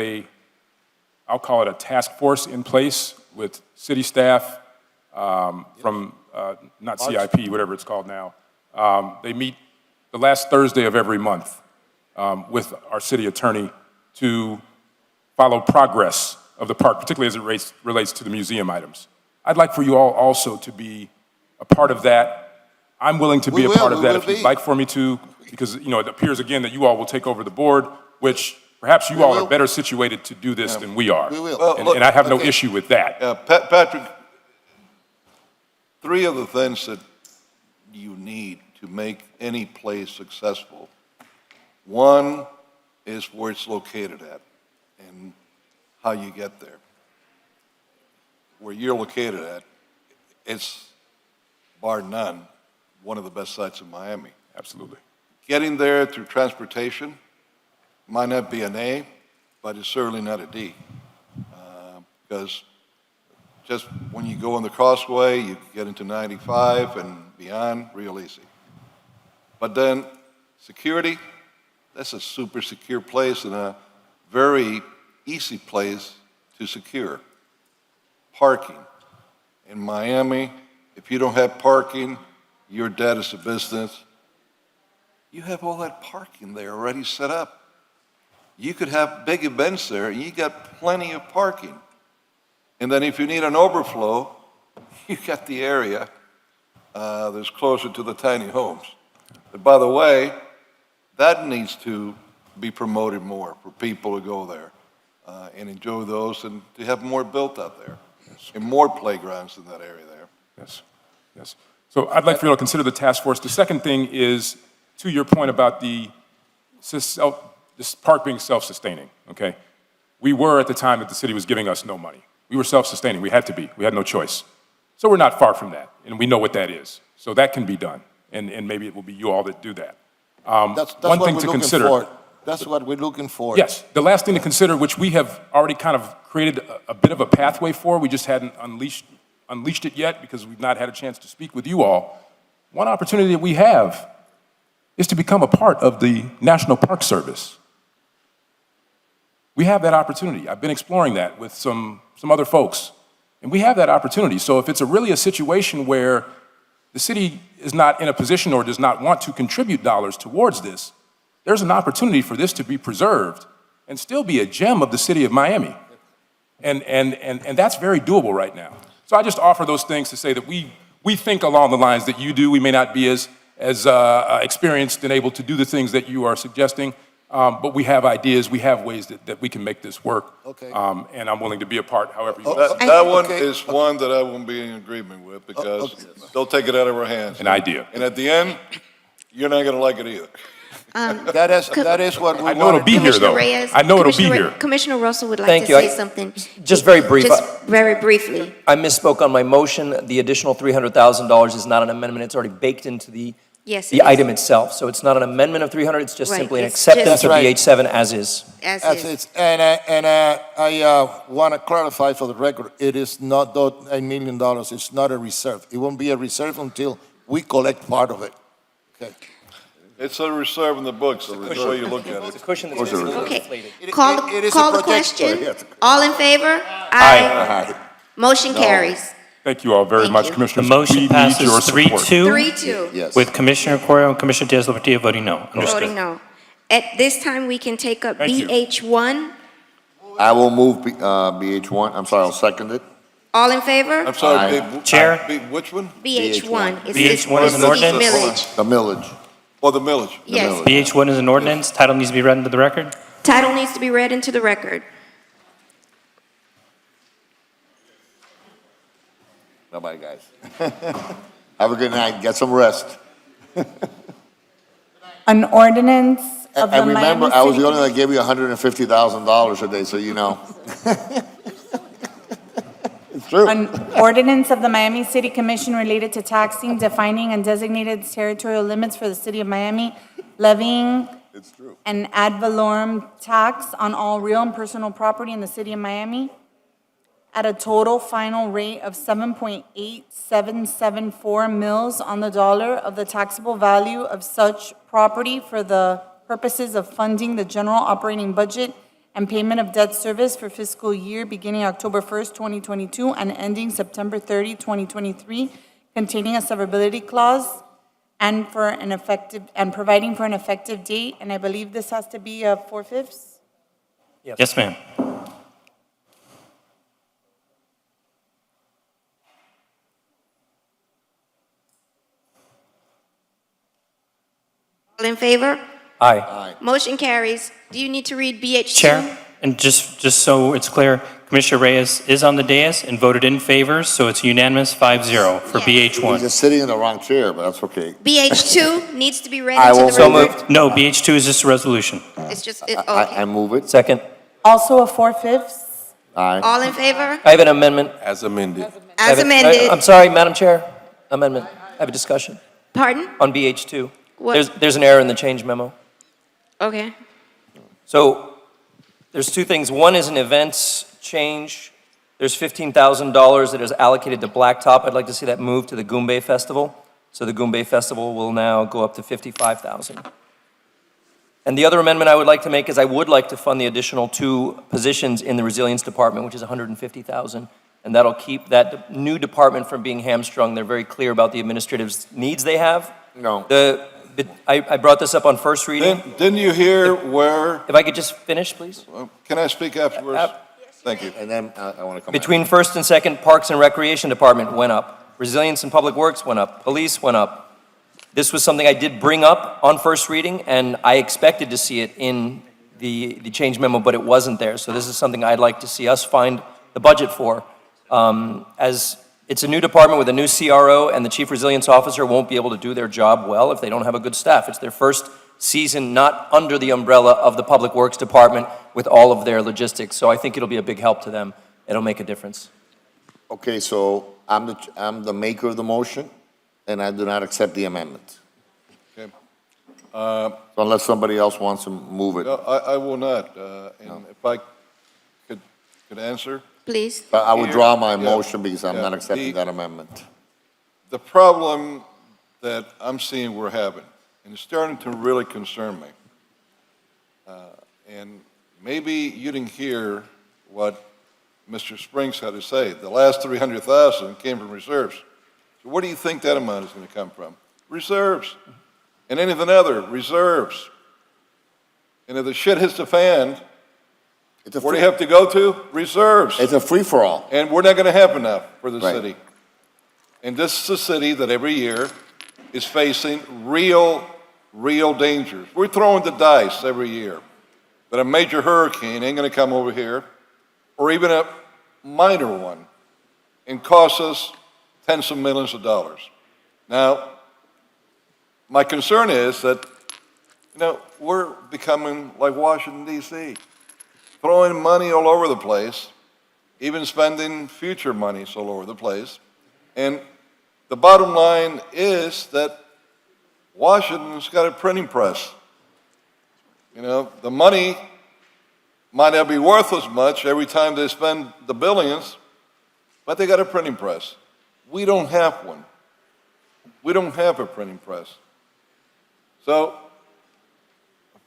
Speaker 4: I'll call it a task force in place with city staff from, not CIP, whatever it's called now. They meet the last Thursday of every month with our city attorney to follow progress of the park, particularly as it relates to the museum items. I'd like for you all also to be a part of that. I'm willing to be a part of that if you'd like for me to, because it appears again that you all will take over the board, which perhaps you all are better situated to do this than we are.
Speaker 14: We will. Well,
Speaker 4: and I have no issue with that.
Speaker 14: Patrick, three of the things that you need to make any place successful. One is where it's located at and how you get there. Where you're located at, it's bar none, one of the best sites in Miami.
Speaker 4: Absolutely.
Speaker 14: Getting there through transportation might not be an A, but it's certainly not a D. Because just when you go on the Crossway, you get into 95 and beyond, real easy. But then security, that's a super secure place and a very easy place to secure. Parking. In Miami, if you don't have parking, you're dead as a business. You have all that parking there already set up. You could have big events there, and you got plenty of parking. And then if you need an overflow, you got the area that's closer to the tiny homes. But by the way, that needs to be promoted more for people to go there and enjoy those and to have more built out there and more playgrounds in that area there.
Speaker 4: Yes, yes. So I'd like for you to consider the task force. The second thing is, to your point about this park being self-sustaining, okay? We were at the time that the city was giving us no money. We were self-sustaining. We had to be. We had no choice. So we're not far from that, and we know what that is. So that can be done, and maybe it will be you all that do that.
Speaker 15: That's
Speaker 4: one
Speaker 15: what
Speaker 4: thing
Speaker 15: we're
Speaker 4: to
Speaker 15: looking
Speaker 4: consider.
Speaker 15: for. That's what we're looking for.
Speaker 4: Yes, the last thing to consider, which we have already kind of created a bit of a pathway for, we just hadn't unleashed it yet because we've not had a chance to speak with you all. One opportunity that we have is to become a part of the National Park Service. We have that opportunity. I've been exploring that with some other folks, and we have that opportunity. So if it's really a situation where the city is not in a position or does not want to contribute dollars towards this, there's an opportunity for this to be preserved and still be a gem of the city of Miami. And that's very doable right now. So I just offer those things to say that we think along the lines that you do. We may not be as experienced and able to do the things that you are suggesting, but we have ideas, we have ways that we can make this work.
Speaker 15: Okay.
Speaker 4: And I'm willing to be a part however you want.
Speaker 14: That one is one that I won't be in agreement with because they'll take it out of our hands.
Speaker 4: An idea.
Speaker 14: And at the end, you're not going to like it either.
Speaker 15: That is what we
Speaker 4: I know it'll be here, though. I know it'll be here.
Speaker 1: Commissioner Russell would like
Speaker 13: Thank
Speaker 1: to
Speaker 13: you.
Speaker 1: say something.
Speaker 13: Just very brief.
Speaker 1: Just very briefly.
Speaker 13: I misspoke on my motion. The additional $300,000 is not an amendment. It's already baked into the
Speaker 1: Yes,
Speaker 13: the item itself. So it's not an amendment of 300, it's just
Speaker 1: Right,
Speaker 13: simply an
Speaker 1: it's
Speaker 13: acceptance
Speaker 1: just-
Speaker 13: of BH7 as is.
Speaker 1: As
Speaker 15: That's
Speaker 1: is.
Speaker 15: it. And I want to clarify for the record, it is not $8 million. It's not a reserve. It won't be a reserve until we collect part of it. Okay.
Speaker 14: It's a reserve in the books, so the way you look at
Speaker 13: It's a
Speaker 14: it.
Speaker 13: cushion that's
Speaker 10: Of course
Speaker 13: basically
Speaker 1: Okay.
Speaker 13: inflated.
Speaker 1: Call
Speaker 15: it is a
Speaker 1: the
Speaker 15: protector.
Speaker 1: question. All in favor? Aye. Motion carries.
Speaker 4: Thank you all very
Speaker 1: Thank
Speaker 4: much,
Speaker 1: you.
Speaker 5: The
Speaker 4: Commissioners.
Speaker 5: motion
Speaker 4: We need
Speaker 5: passes
Speaker 4: your support.
Speaker 5: 3-2.
Speaker 1: 3-2.
Speaker 10: Yes.
Speaker 5: With Commissioner Correa and Commissioner Diaz-Loportillo voting no. Understood.
Speaker 1: Voting no. At this time, we can take up
Speaker 4: Thank you.
Speaker 1: BH1.
Speaker 10: I will move BH1. I'm sorry, I'll second it.
Speaker 1: All in favor?
Speaker 14: I'm sorry,
Speaker 10: Aye.
Speaker 14: Dave,
Speaker 5: Chair?
Speaker 14: which one?
Speaker 1: BH1. It's
Speaker 5: BH1 is an
Speaker 1: the
Speaker 5: ordinance?
Speaker 1: millage.
Speaker 10: The millage.
Speaker 14: Oh, the millage.
Speaker 1: Yes.
Speaker 5: BH1 is an ordinance. Title needs to be read into the record.
Speaker 1: Title needs to be read into the record.
Speaker 10: Bye-bye, guys. Have a good night. Get some rest.
Speaker 18: An ordinance of the
Speaker 10: And remember,
Speaker 18: Miami
Speaker 10: I was
Speaker 18: City
Speaker 10: the only one that gave you $150,000 a day, so you know. It's true.
Speaker 18: An ordinance of the Miami City Commission related to taxing, defining, and designated territorial limits for the city of Miami, levying
Speaker 10: It's true.
Speaker 18: an ad valorem tax on all real and personal property in the city of Miami at a total final rate of 7.8774 mils on the dollar of the taxable value of such property for the purposes of funding the general operating budget and payment of debt service for fiscal year beginning October 1st, 2022 and ending September 30, 2023, containing a severability clause and providing for an effective date. And I believe this has to be 4/5.
Speaker 5: Yes, ma'am.
Speaker 1: All in favor?
Speaker 13: Aye.
Speaker 1: Motion carries. Do you need to read BH2?
Speaker 5: Chair, and just so it's clear, Commissioner Reyes is on the dais and voted in favor, so it's unanimous 5-0 for
Speaker 10: He's
Speaker 5: BH1.
Speaker 10: just sitting in the wrong chair, but that's okay.
Speaker 1: BH2 needs to be read
Speaker 10: I
Speaker 1: into
Speaker 10: will
Speaker 1: the
Speaker 10: so
Speaker 1: record.
Speaker 10: moved.
Speaker 5: No, BH2 is just a resolution.
Speaker 1: It's just,
Speaker 10: I move it.
Speaker 13: Second.
Speaker 18: Also a 4/5.
Speaker 10: Aye.
Speaker 1: All in favor?
Speaker 13: I have an amendment.
Speaker 17: As amended.
Speaker 1: As amended.
Speaker 13: I'm sorry, Madam Chair. Amendment. I have a discussion.
Speaker 1: Pardon?
Speaker 13: On BH2.
Speaker 1: What?
Speaker 13: There's an error in the change memo.
Speaker 1: Okay.
Speaker 13: So there's two things. One is an events change. There's $15,000 that is allocated to Blacktop. I'd like to see that move to the Goombay Festival. So the Goombay Festival will now go up to $55,000. And the other amendment I would like to make is I would like to fund the additional 2 positions in the Resilience Department, which is $150,000. And that'll keep that new department from being hamstrung. They're very clear about the administrative needs they have.
Speaker 10: No.
Speaker 13: I brought this up on first reading.
Speaker 14: Didn't you hear where?
Speaker 13: If I could just finish, please.
Speaker 14: Can I speak afterwards? Thank you.
Speaker 10: And then I want to come
Speaker 13: Between first and second, Parks and Recreation Department went up. Resilience and Public Works went up. Police went up. This was something I did bring up on first reading, and I expected to see it in the change memo, but it wasn't there. So this is something I'd like to see us find the budget for. As it's a new department with a new CRO, and the Chief Resilience Officer won't be able to do their job well if they don't have a good staff. It's their first season not under the umbrella of the Public Works Department with all of their logistics. So I think it'll be a big help to them. It'll make a difference.
Speaker 10: Okay, so I'm the maker of the motion, and I do not accept the amendment.
Speaker 14: Okay.
Speaker 10: So unless somebody else wants to move it.
Speaker 14: No, I will not. And if I could answer?
Speaker 1: Please.
Speaker 10: But I withdraw my
Speaker 14: Yeah.
Speaker 10: motion because I'm
Speaker 14: Yeah.
Speaker 10: not accepting that amendment.
Speaker 14: The problem that I'm seeing we're having, and it's starting to really concern me, and maybe you didn't hear what Mr. Springs had to say. The last 300,000 came from reserves. So where do you think that amount is going to come from? Reserves. And anything other, reserves. And if the shit hits the fan, where do you have to go to? Reserves.
Speaker 10: It's a free-for-all.
Speaker 14: And we're not going to have enough for the
Speaker 10: Right.
Speaker 14: city. And this is a city that every year is facing real dangers. We're throwing the dice every year that a major hurricane ain't going to come over here, or even a minor one, and cost us tens of millions of dollars. Now, my concern is that, we're becoming like Washington, D.C., throwing money all over the place, even spending future monies all over the place. And the bottom line is that Washington's got a printing press. The money might not be worth as much every time they spend the billions, but they got a printing press. We don't have one. We don't have a printing press. So,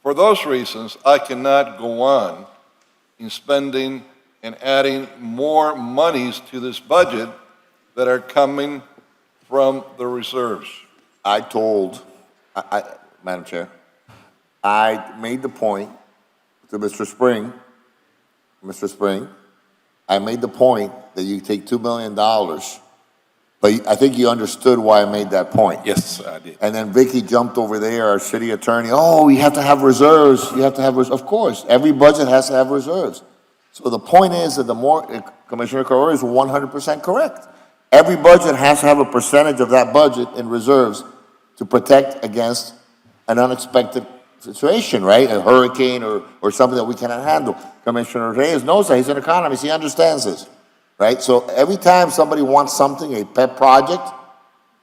Speaker 14: for those reasons, I cannot go on in spending and adding more monies to this budget that are coming from the reserves.
Speaker 10: I told, Madam Chair, I made the point to Mr. Spring, I made the point that you take $2 million, but I think you understood why I made that point.
Speaker 17: Yes, I did.
Speaker 10: And then Vicky jumped over there, our city attorney, oh, you have to have reserves, of course, every budget has to have reserves. So the point is that Commissioner Carrera is 100% correct. Every budget has to have a percentage of that budget in reserves to protect against an unexpected situation, right? A hurricane or something that we cannot handle. Commissioner Reyes knows that. He's an economist. He understands this, right? So every time somebody wants something, a pet project,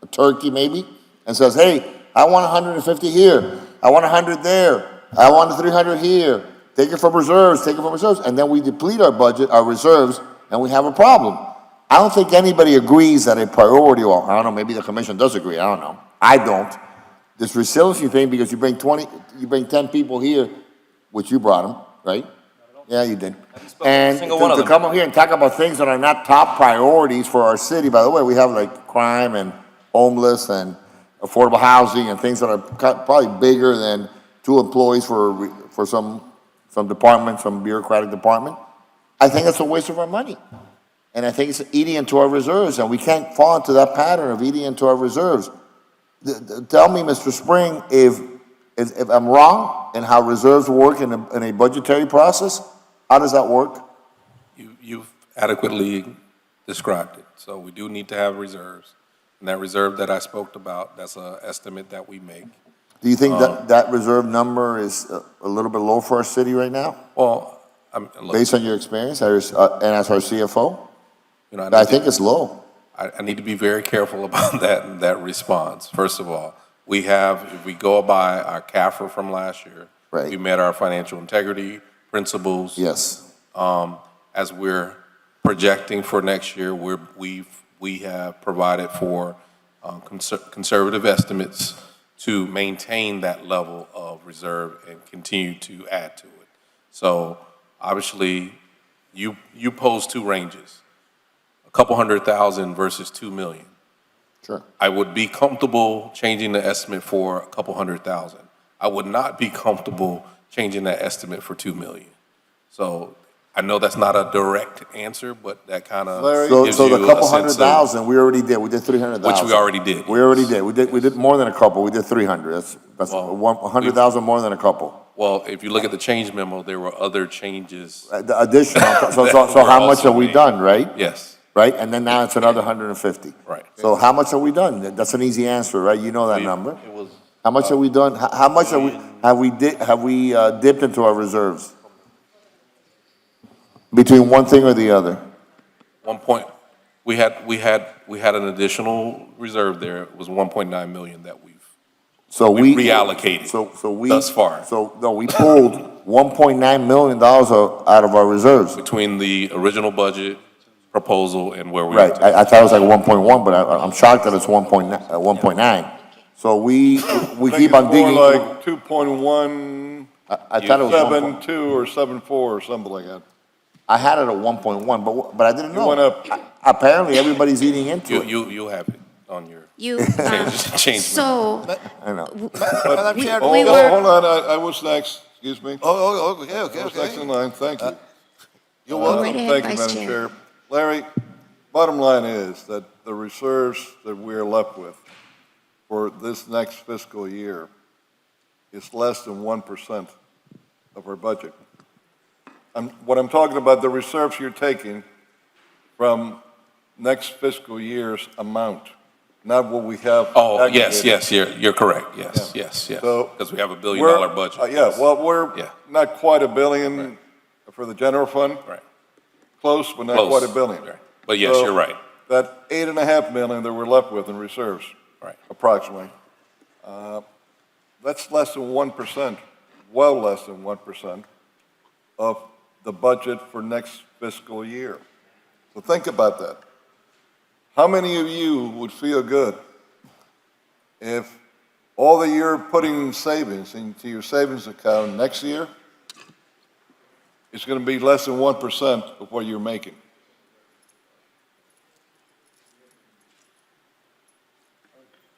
Speaker 10: a turkey maybe, and says, hey, I want 150 here. I want 100 there. I want 300 here. Take it from reserves, and then we deplete our budget, our reserves, and we have a problem. I don't think anybody agrees that a priority, or I don't know, maybe the commission does agree, I don't know. I don't. This resiliency thing, because you bring 10 people here, which you brought them, right? Yeah, you did. And to come up here and talk about things that are not top priorities for our city, by the way, we have like crime and homeless and affordable housing and things that are probably bigger than 2 employees for some department, some bureaucratic department. I think it's a waste of our money. And I think it's eating into our reserves, and we can't fall into that pattern of eating into our reserves. Tell me, Mr. Spring, if I'm wrong in how reserves work in a budgetary process. How does that work?
Speaker 17: You've adequately described it. So we do need to have reserves. And that reserve that I spoke about, that's an estimate that we make.
Speaker 10: Do you think that reserve number is a little bit low for our city right now?
Speaker 17: Well,
Speaker 10: based on your experience and as our CFO? I think it's low.
Speaker 17: I need to be very careful about that response. First of all, if we go by our CAFR from last year,
Speaker 10: Right.
Speaker 17: we met our financial integrity principles.
Speaker 10: Yes.
Speaker 17: As we're projecting for next year, we have provided for conservative estimates to maintain that level of reserve and continue to add to it. So obviously, you pose two ranges, a couple 100,000 versus 2 million.
Speaker 10: Sure.
Speaker 17: I would be comfortable changing the estimate for a couple 100,000. I would not be comfortable changing that estimate for 2 million. So I know that's not a direct answer, but that kind of gives
Speaker 10: So
Speaker 17: you
Speaker 10: the couple
Speaker 17: a sense
Speaker 10: 100,000, we already did. We did 300,000.
Speaker 17: Which we already did.
Speaker 10: We already did. We did more than a couple. We did 300. That's 100,000 more than a couple.
Speaker 17: Well, if you look at the change memo, there were other changes.
Speaker 10: The additional. So
Speaker 17: were
Speaker 10: how much
Speaker 17: also
Speaker 10: have we
Speaker 17: made.
Speaker 10: done, right?
Speaker 17: Yes.
Speaker 10: Right? And then now it's another 150.
Speaker 17: Right.
Speaker 10: So how much have we done? That's an easy answer, right? You know that number. How much have we done? How much have we dipped into our reserves? Between one thing or the other?
Speaker 17: We had an additional reserve there. It was 1.9 million that we've reallocated.
Speaker 10: So we
Speaker 17: thus far.
Speaker 10: So no, we pulled $1.9 million out of our reserves.
Speaker 17: Between the original budget proposal and where we
Speaker 10: Right,
Speaker 17: are.
Speaker 10: I thought it was like 1.1, but I'm shocked that it's 1.9. So we keep on digging.
Speaker 14: More like 2.1.
Speaker 10: I thought it was
Speaker 14: 7.2 or 7.4 or something like that.
Speaker 10: I had it at 1.1, but I didn't know.
Speaker 14: It went up.
Speaker 10: Apparently, everybody's eating into it.
Speaker 17: You'll have it on your change.
Speaker 1: So,
Speaker 10: I know.
Speaker 14: But,
Speaker 1: we
Speaker 14: hold on, I was next, excuse me.
Speaker 15: Okay.
Speaker 14: I was next in line, thank you.
Speaker 15: You're welcome.
Speaker 1: Right ahead,
Speaker 14: Thank you,
Speaker 1: Vice
Speaker 14: Madam
Speaker 1: Chair.
Speaker 14: Chair. Larry, bottom line is that the reserves that we're left with for this next fiscal year is less than 1% of our budget. What I'm talking about, the reserves you're taking from next fiscal year's amount, not what we have.
Speaker 17: Oh, yes,
Speaker 14: aggregated.
Speaker 17: you're correct. Yes.
Speaker 14: So
Speaker 17: Because we have $1 billion budget.
Speaker 14: We're not quite $1 billion for the general fund.
Speaker 17: Right.
Speaker 14: Close, but not
Speaker 17: Close.
Speaker 14: quite $1 billion.
Speaker 17: Right. But yes,
Speaker 14: So
Speaker 17: you're right.
Speaker 14: That $8.5 million that we're left with in reserves,
Speaker 17: Right.
Speaker 14: approximately, that's less than 1%, well less than 1% of the budget for next fiscal year. So think about that. How many of you would feel good if all that you're putting savings into your savings account next year is going to be less than 1% of what you're making?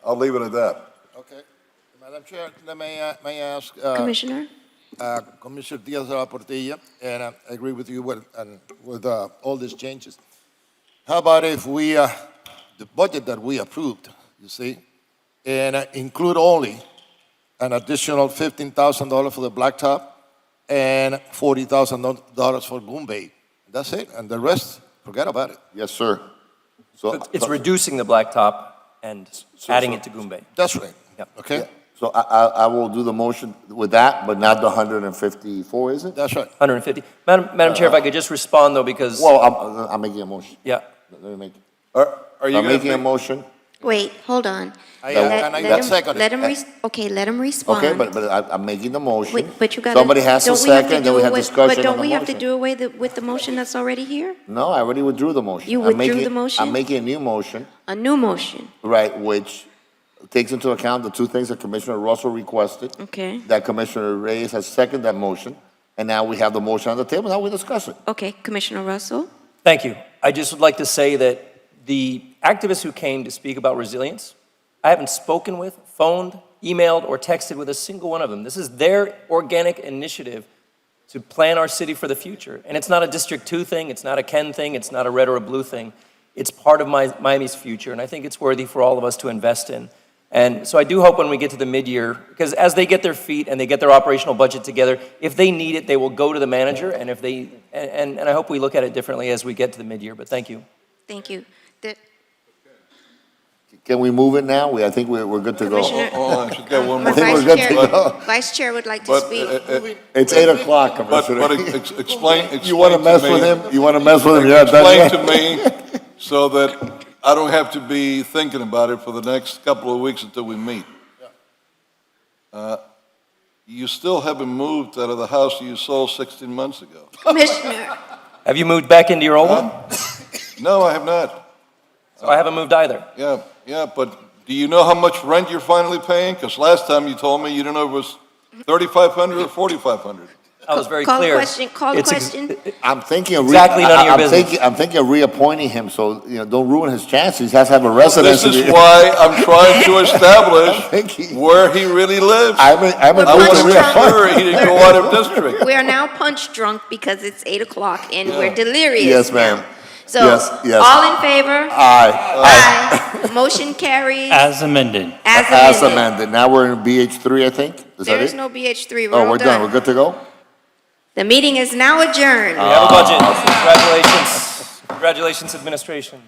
Speaker 14: I'll leave it at that.
Speaker 15: Okay. Madam Chair, may I ask?
Speaker 1: Commissioner?
Speaker 15: Commissioner Diaz de la Portilla, and I agree with you with all these changes. How about if we, the budget that we approved, you see, and include only an additional $15,000 for the blacktop and $40,000 for Goombay. That's it, and the rest, forget about it.
Speaker 10: Yes, sir. So
Speaker 13: It's reducing the blacktop and adding it to Goombay.
Speaker 15: That's right.
Speaker 13: Yep.
Speaker 15: Okay?
Speaker 10: Yeah. So I will do the motion with that, but not the 154, is it?
Speaker 15: That's right.
Speaker 13: 150. Madam Chair, if I could just respond though, because.
Speaker 10: Well, I'm making a motion.
Speaker 13: Yeah.
Speaker 10: Let me make.
Speaker 14: Are you
Speaker 10: I'm
Speaker 14: gonna
Speaker 10: making a
Speaker 14: make-
Speaker 10: motion.
Speaker 1: Wait, hold on.
Speaker 15: Can I get seconded?
Speaker 1: Let him respond.
Speaker 10: Okay, but I'm making the motion.
Speaker 1: Wait, but you gotta.
Speaker 10: Somebody has to
Speaker 1: don't we have
Speaker 10: second,
Speaker 1: do
Speaker 10: then we have
Speaker 1: away-
Speaker 10: discussion
Speaker 1: But
Speaker 10: on
Speaker 1: don't
Speaker 10: the
Speaker 1: we have to
Speaker 10: motion.
Speaker 1: do away with the motion that's already here?
Speaker 10: No, I already withdrew the motion.
Speaker 1: You
Speaker 10: I'm
Speaker 1: withdrew
Speaker 10: making-
Speaker 1: the motion?
Speaker 10: I'm making a new motion,
Speaker 1: A new motion,
Speaker 10: right, which takes into account the two things that Commissioner Russell requested.
Speaker 1: okay?
Speaker 10: That Commissioner Reyes has seconded that motion, and now we have the motion on the table, now we discuss it.
Speaker 1: Okay, Commissioner Russell?
Speaker 13: Thank you. I just would like to say that the activists who came to speak about resilience, I haven't spoken with, phoned, emailed, or texted with a single one of them. This is their organic initiative to plan our city for the future. And it's not a District 2 thing, it's not a Ken thing, it's not a red or a blue thing. It's part of Miami's future, and I think it's worthy for all of us to invest in. And so I do hope when we get to the mid-year, because as they get their feet and they get their operational budget together, if they need it, they will go to the manager, and if they, and I hope we look at it differently as we get to the mid-year, but thank you.
Speaker 1: Thank you.
Speaker 10: Can we move it now? I think we're good to go.
Speaker 1: Commissioner-
Speaker 14: Hold on, she's got one more.
Speaker 10: I think we're good to go.
Speaker 1: Vice Chair would like to
Speaker 14: But,
Speaker 1: speak.
Speaker 10: It's 8 o'clock,
Speaker 14: But
Speaker 10: Commissioner.
Speaker 14: explain
Speaker 10: You want to
Speaker 14: to
Speaker 10: mess
Speaker 14: me-
Speaker 10: with him? You want to mess with him? You're not done
Speaker 14: Explain
Speaker 10: yet?
Speaker 14: to me so that I don't have to be thinking about it for the next couple of weeks until we meet. You still haven't moved out of the house you sold 16 months ago.
Speaker 1: Commissioner,
Speaker 13: Have you moved back into your old one?
Speaker 14: No, I have not.
Speaker 13: So I haven't moved either.
Speaker 14: Yeah, but do you know how much rent you're finally paying? Because last time you told me you didn't know it was $3,500 or $4,500.
Speaker 13: I was very
Speaker 1: call the
Speaker 13: clear.
Speaker 1: question, call the
Speaker 13: It's ex-
Speaker 1: question.
Speaker 10: I'm thinking of
Speaker 13: Exactly none of your business.
Speaker 10: I'm thinking of reappointing him, so, don't ruin his chances. He has to have a residence.
Speaker 14: This is why I'm trying to establish where he really lives.
Speaker 10: I'm
Speaker 14: I
Speaker 10: going
Speaker 14: want
Speaker 10: to
Speaker 14: to make sure he didn't go out of district.
Speaker 1: We are now punch drunk because it's 8 o'clock and we're delirious.
Speaker 10: Yes,
Speaker 1: now.
Speaker 10: ma'am.
Speaker 1: So,
Speaker 10: Yes.
Speaker 1: all in favor?
Speaker 10: Aye.
Speaker 1: Motion carries
Speaker 5: As amended.
Speaker 1: as amended.
Speaker 10: amended. Now we're in BH3, I think. Is that
Speaker 1: There
Speaker 10: it?
Speaker 1: is no BH3, we're
Speaker 10: Oh,
Speaker 1: all
Speaker 10: we're done. We're good to go?
Speaker 1: The meeting is now adjourned.
Speaker 13: We have a budget. Congratulations. Congratulations, administration.